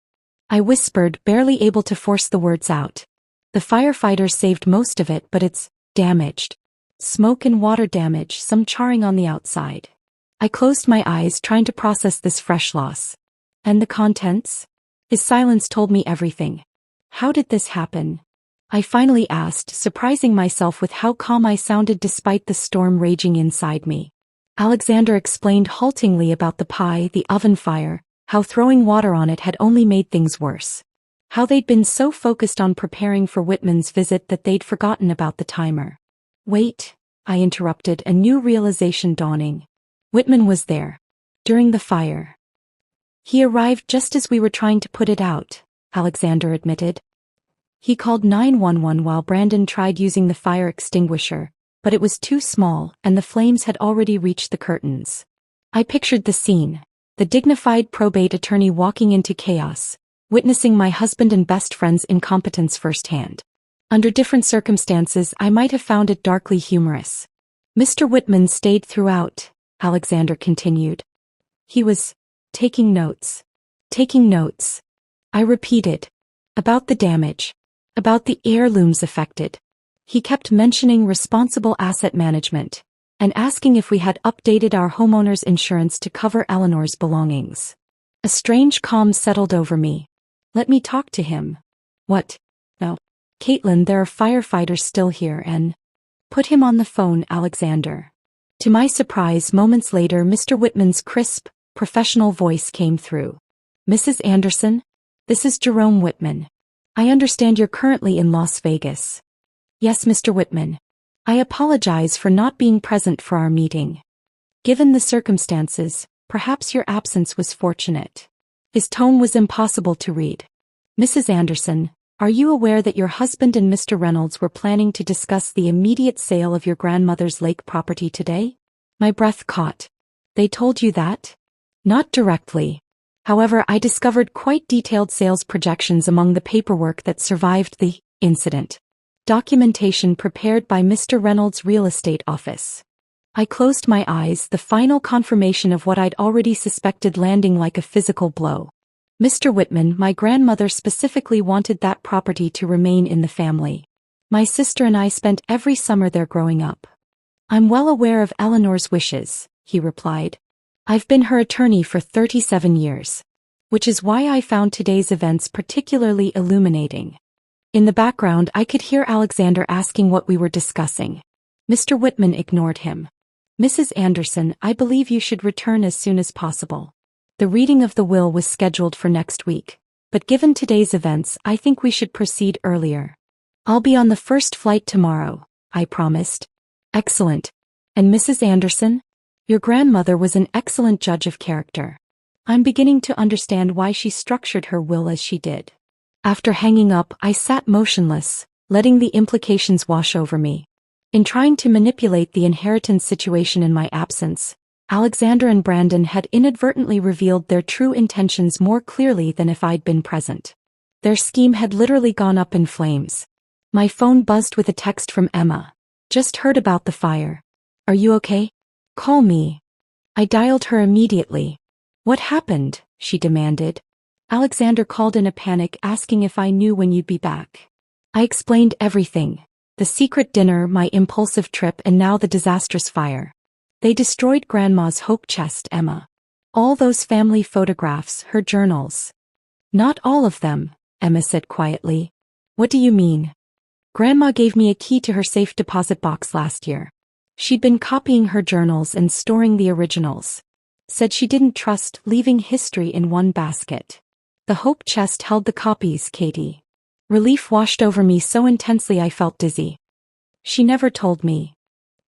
I whispered, barely able to force the words out. The firefighters saved most of it, but it's damaged. Smoke and water damage, some charring on the outside. I closed my eyes, trying to process this fresh loss. And the contents? His silence told me everything. How did this happen? I finally asked, surprising myself with how calm I sounded despite the storm raging inside me. Alexander explained haltingly about the pie, the oven fire, how throwing water on it had only made things worse. How they'd been so focused on preparing for Whitman's visit that they'd forgotten about the timer. Wait, I interrupted, a new realization dawning. Whitman was there. During the fire. He arrived just as we were trying to put it out, Alexander admitted. He called 911 while Brandon tried using the fire extinguisher, but it was too small, and the flames had already reached the curtains. I pictured the scene, the dignified probate attorney walking into chaos, witnessing my husband and best friend's incompetence firsthand. Under different circumstances, I might have found it darkly humorous. Mr. Whitman stayed throughout, Alexander continued. He was taking notes. Taking notes. I repeated. About the damage. About the heirlooms affected. He kept mentioning responsible asset management, and asking if we had updated our homeowner's insurance to cover Eleanor's belongings. A strange calm settled over me. Let me talk to him. What? No. Caitlin, there are firefighters still here and... Put him on the phone, Alexander. To my surprise, moments later, Mr. Whitman's crisp, professional voice came through. Mrs. Anderson? This is Jerome Whitman. I understand you're currently in Las Vegas. Yes, Mr. Whitman. I apologize for not being present for our meeting. Given the circumstances, perhaps your absence was fortunate. His tone was impossible to read. Mrs. Anderson, are you aware that your husband and Mr. Reynolds were planning to discuss the immediate sale of your grandmother's lake property today? My breath caught. They told you that? Not directly. However, I discovered quite detailed sales projections among the paperwork that survived the incident. Documentation prepared by Mr. Reynolds' real estate office. I closed my eyes, the final confirmation of what I'd already suspected landing like a physical blow. Mr. Whitman, my grandmother specifically wanted that property to remain in the family. My sister and I spent every summer there growing up. I'm well aware of Eleanor's wishes, he replied. I've been her attorney for 37 years. Which is why I found today's events particularly illuminating. In the background, I could hear Alexander asking what we were discussing. Mr. Whitman ignored him. Mrs. Anderson, I believe you should return as soon as possible. The reading of the will was scheduled for next week, but given today's events, I think we should proceed earlier. I'll be on the first flight tomorrow, I promised. Excellent. And Mrs. Anderson? Your grandmother was an excellent judge of character. I'm beginning to understand why she structured her will as she did. After hanging up, I sat motionless, letting the implications wash over me. In trying to manipulate the inheritance situation in my absence, Alexander and Brandon had inadvertently revealed their true intentions more clearly than if I'd been present. Their scheme had literally gone up in flames. My phone buzzed with a text from Emma. Just heard about the fire. Are you okay? Call me. I dialed her immediately. What happened? She demanded. Alexander called in a panic, asking if I knew when you'd be back. I explained everything. The secret dinner, my impulsive trip, and now the disastrous fire. They destroyed Grandma's hope chest, Emma. All those family photographs, her journals. Not all of them, Emma said quietly. What do you mean? Grandma gave me a key to her safe deposit box last year. She'd been copying her journals and storing the originals. Said she didn't trust leaving history in one basket. The hope chest held the copies, Katie. Relief washed over me so intensely I felt dizzy. She never told me.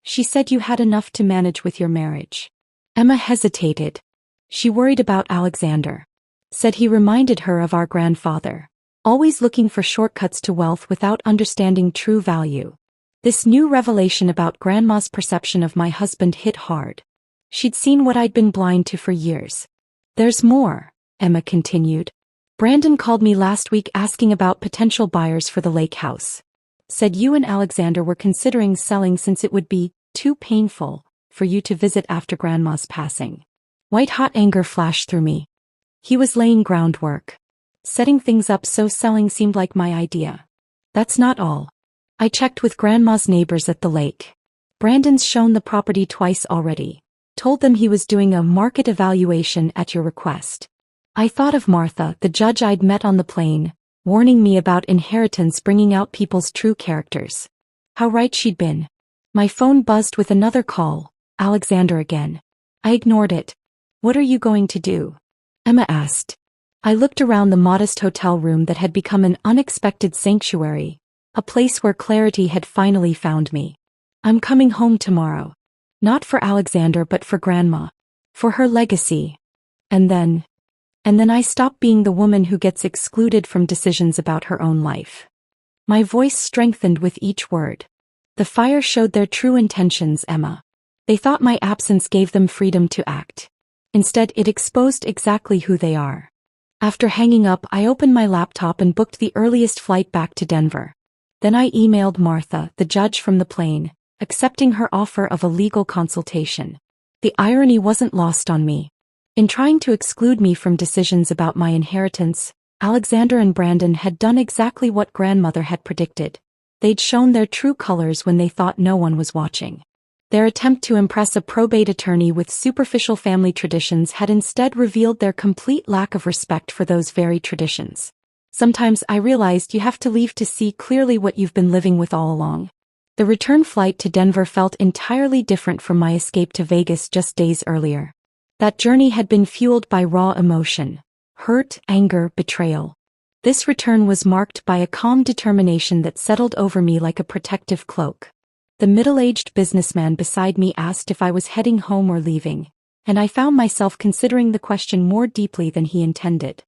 She said you had enough to manage with your marriage. Emma hesitated. She worried about Alexander. Said he reminded her of our grandfather. Always looking for shortcuts to wealth without understanding true value. This new revelation about Grandma's perception of my husband hit hard. She'd seen what I'd been blind to for years. There's more, Emma continued. Brandon called me last week asking about potential buyers for the lake house. Said you and Alexander were considering selling since it would be too painful for you to visit after Grandma's passing. White-hot anger flashed through me. He was laying groundwork. Setting things up so selling seemed like my idea. That's not all. I checked with Grandma's neighbors at the lake. Brandon's shown the property twice already. Told them he was doing a market evaluation at your request. I thought of Martha, the judge I'd met on the plane, warning me about inheritance bringing out people's true characters. How right she'd been. My phone buzzed with another call, Alexander again. I ignored it. What are you going to do? Emma asked. I looked around the modest hotel room that had become an unexpected sanctuary, a place where clarity had finally found me. I'm coming home tomorrow. Not for Alexander but for Grandma. For her legacy. And then I stop being the woman who gets excluded from decisions about her own life. My voice strengthened with each word. The fire showed their true intentions, Emma. They thought my absence gave them freedom to act. Instead, it exposed exactly who they are. After hanging up, I opened my laptop and booked the earliest flight back to Denver. Then I emailed Martha, the judge from the plane, accepting her offer of a legal consultation. The irony wasn't lost on me. In trying to exclude me from decisions about my inheritance, Alexander and Brandon had done exactly what grandmother had predicted. They'd shown their true colors when they thought no one was watching. Their attempt to impress a probate attorney with superficial family traditions had instead revealed their complete lack of respect for those very traditions. Sometimes I realized you have to leave to see clearly what you've been living with all along. The return flight to Denver felt entirely different from my escape to Vegas just days earlier. That journey had been fueled by raw emotion. Hurt, anger, betrayal. This return was marked by a calm determination that settled over me like a protective cloak. The middle-aged businessman beside me asked if I was heading home or leaving, and I found myself considering the question more deeply than he intended.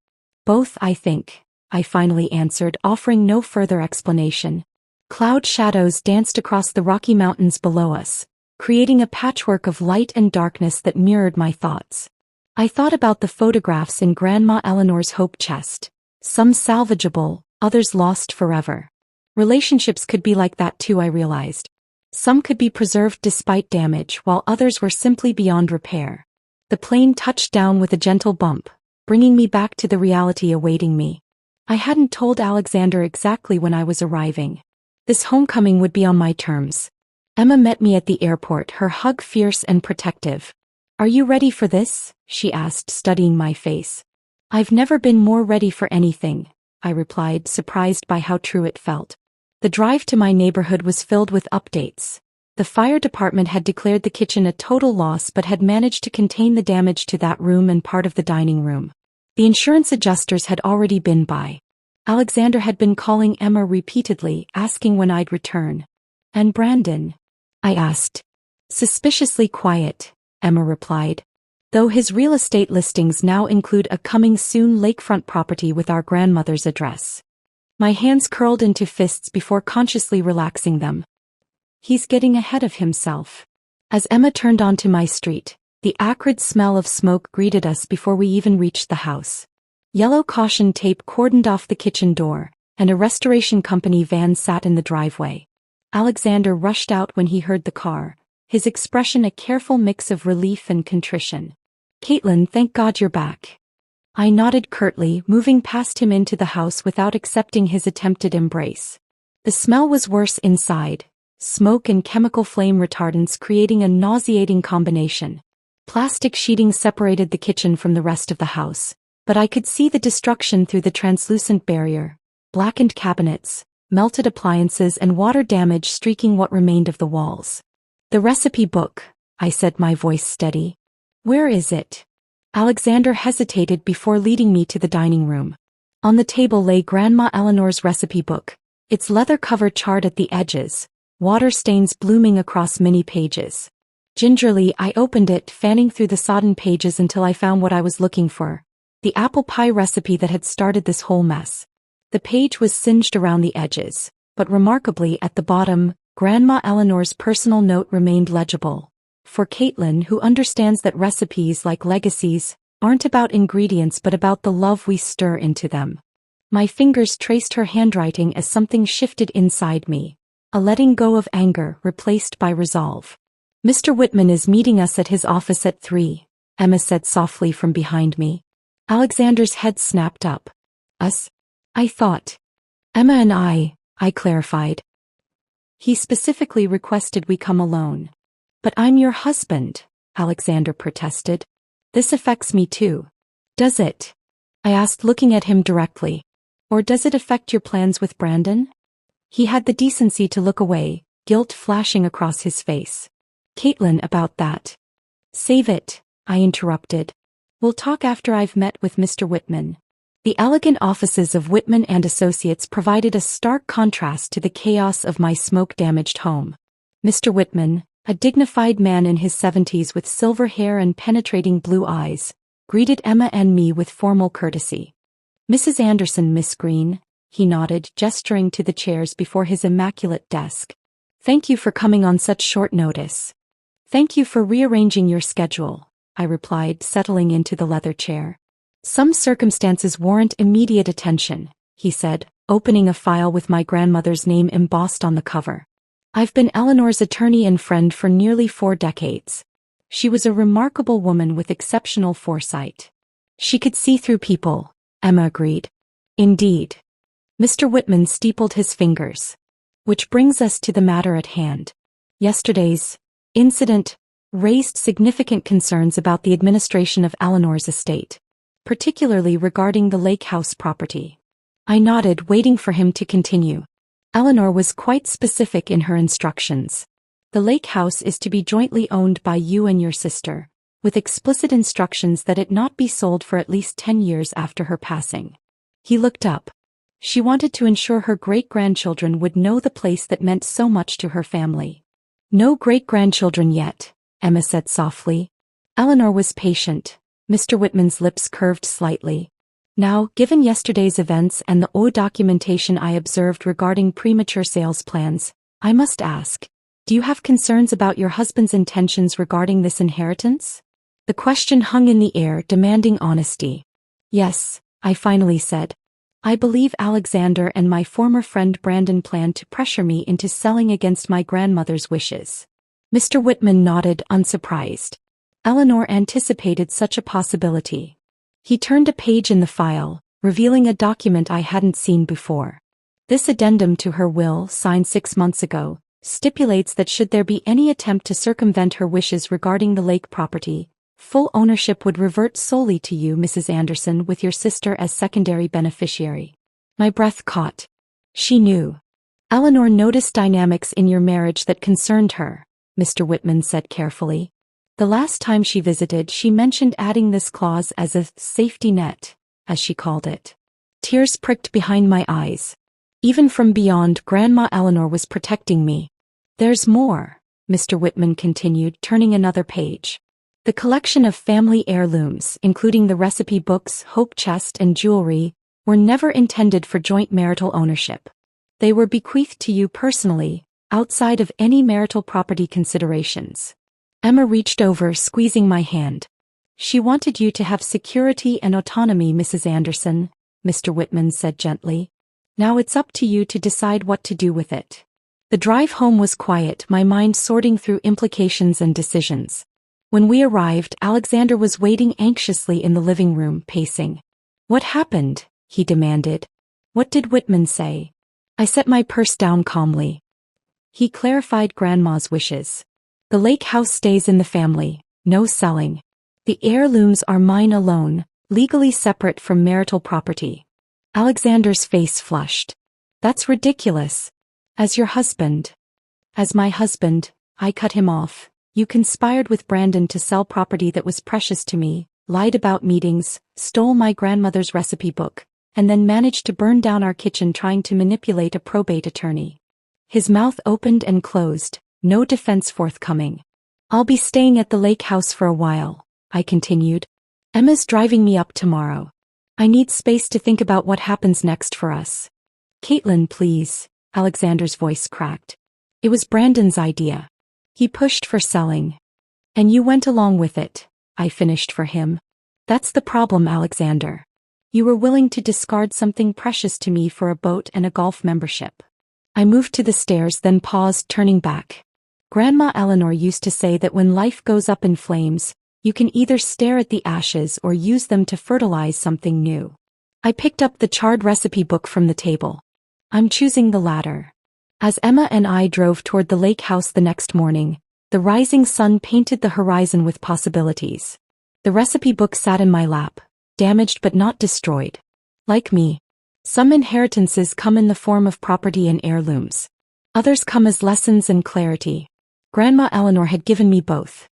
Both, I think, I finally answered, offering no further explanation. Cloud shadows danced across the Rocky Mountains below us, creating a patchwork of light and darkness that mirrored my thoughts. I thought about the photographs in Grandma Eleanor's hope chest, some salvageable, others lost forever. Relationships could be like that too, I realized. Some could be preserved despite damage, while others were simply beyond repair. The plane touched down with a gentle bump, bringing me back to the reality awaiting me. I hadn't told Alexander exactly when I was arriving. This homecoming would be on my terms. Emma met me at the airport, her hug fierce and protective. Are you ready for this? She asked, studying my face. I've never been more ready for anything, I replied, surprised by how true it felt. The drive to my neighborhood was filled with updates. The fire department had declared the kitchen a total loss but had managed to contain the damage to that room and part of the dining room. The insurance adjusters had already been by. Alexander had been calling Emma repeatedly, asking when I'd return. And Brandon? I asked. Suspiciously quiet, Emma replied. Though his real estate listings now include a coming-soon lakefront property with our grandmother's address. My hands curled into fists before consciously relaxing them. He's getting ahead of himself. As Emma turned onto my street, the acrid smell of smoke greeted us before we even reached the house. Yellow caution tape cordoned off the kitchen door, and a restoration company van sat in the driveway. Alexander rushed out when he heard the car, his expression a careful mix of relief and contrition. Caitlin, thank God you're back. I nodded curtly, moving past him into the house without accepting his attempted embrace. The smell was worse inside, smoke and chemical flame retardants creating a nauseating combination. Plastic sheeting separated the kitchen from the rest of the house, but I could see the destruction through the translucent barrier, blackened cabinets, melted appliances and water damage streaking what remained of the walls. The recipe book, I said, my voice steady. Where is it? Alexander hesitated before leading me to the dining room. On the table lay Grandma Eleanor's recipe book, its leather cover charred at the edges, water stains blooming across many pages. Gingerly, I opened it, fanning through the sodden pages until I found what I was looking for. The apple pie recipe that had started this whole mess. The page was singed around the edges, but remarkably at the bottom, Grandma Eleanor's personal note remained legible. For Caitlin, who understands that recipes, like legacies, aren't about ingredients but about the love we stir into them. My fingers traced her handwriting as something shifted inside me. A letting go of anger replaced by resolve. Mr. Whitman is meeting us at his office at 3, Emma said softly from behind me. Alexander's head snapped up. Us? I thought. Emma and I clarified. He specifically requested we come alone. But I'm your husband, Alexander protested. This affects me too. Does it? I asked, looking at him directly. Or does it affect your plans with Brandon? He had the decency to look away, guilt flashing across his face. Caitlin, about that. Save it, I interrupted. We'll talk after I've met with Mr. Whitman. The elegant offices of Whitman and Associates provided a stark contrast to the chaos of my smoke-damaged home. Mr. Whitman, a dignified man in his 70s with silver hair and penetrating blue eyes, greeted Emma and me with formal courtesy. Mrs. Anderson, Miss Green, he nodded, gesturing to the chairs before his immaculate desk. Thank you for coming on such short notice. Thank you for rearranging your schedule, I replied, settling into the leather chair. Some circumstances warrant immediate attention, he said, opening a file with my grandmother's name embossed on the cover. I've been Eleanor's attorney and friend for nearly 4 decades. She was a remarkable woman with exceptional foresight. She could see through people, Emma agreed. Indeed. Mr. Whitman steepled his fingers. Which brings us to the matter at hand. Yesterday's incident raised significant concerns about the administration of Eleanor's estate, particularly regarding the Lake House property. I nodded, waiting for him to continue. Eleanor was quite specific in her instructions. The lake house is to be jointly owned by you and your sister, with explicit instructions that it not be sold for at least 10 years after her passing. He looked up. She wanted to ensure her great-grandchildren would know the place that meant so much to her family. No great-grandchildren yet, Emma said softly. Eleanor was patient. Mr. Whitman's lips curved slightly. Now, given yesterday's events and the documentation I observed regarding premature sales plans, I must ask, do you have concerns about your husband's intentions regarding this inheritance? The question hung in the air, demanding honesty. Yes, I finally said. I believe Alexander and my former friend Brandon planned to pressure me into selling against my grandmother's wishes. Mr. Whitman nodded, unsurprised. Eleanor anticipated such a possibility. He turned a page in the file, revealing a document I hadn't seen before. This addendum to her will, signed 6 months ago, stipulates that should there be any attempt to circumvent her wishes regarding the lake property, full ownership would revert solely to you, Mrs. Anderson, with your sister as secondary beneficiary. My breath caught. She knew. Eleanor noticed dynamics in your marriage that concerned her, Mr. Whitman said carefully. The last time she visited, she mentioned adding this clause as a safety net, as she called it. Tears pricked behind my eyes. Even from beyond, Grandma Eleanor was protecting me. There's more, Mr. Whitman continued, turning another page. The collection of family heirlooms, including the recipe books, hope chest, and jewelry, were never intended for joint marital ownership. They were bequeathed to you personally, outside of any marital property considerations. Emma reached over, squeezing my hand. She wanted you to have security and autonomy, Mrs. Anderson, Mr. Whitman said gently. Now it's up to you to decide what to do with it. The drive home was quiet, my mind sorting through implications and decisions. When we arrived, Alexander was waiting anxiously in the living room, pacing. What happened? He demanded. What did Whitman say? I set my purse down calmly. He clarified Grandma's wishes. The lake house stays in the family, no selling. The heirlooms are mine alone, legally separate from marital property. Alexander's face flushed. That's ridiculous. As your husband. As my husband, I cut him off. You conspired with Brandon to sell property that was precious to me, lied about meetings, stole my grandmother's recipe book, and then managed to burn down our kitchen trying to manipulate a probate attorney. His mouth opened and closed, no defense forthcoming. I'll be staying at the lake house for a while, I continued. Emma's driving me up tomorrow. I need space to think about what happens next for us. Caitlin, please, Alexander's voice cracked. It was Brandon's idea. He pushed for selling. And you went along with it, I finished for him. That's the problem, Alexander. You were willing to discard something precious to me for a boat and a golf membership. I moved to the stairs, then paused, turning back. Grandma Eleanor used to say that when life goes up in flames, you can either stare at the ashes or use them to fertilize something new. I picked up the charred recipe book from the table. I'm choosing the latter. As Emma and I drove toward the lake house the next morning, the rising sun painted the horizon with possibilities. The recipe book sat in my lap, damaged but not destroyed. Like me, some inheritances come in the form of property and heirlooms. Others come as lessons and clarity. Grandma Eleanor had given me both.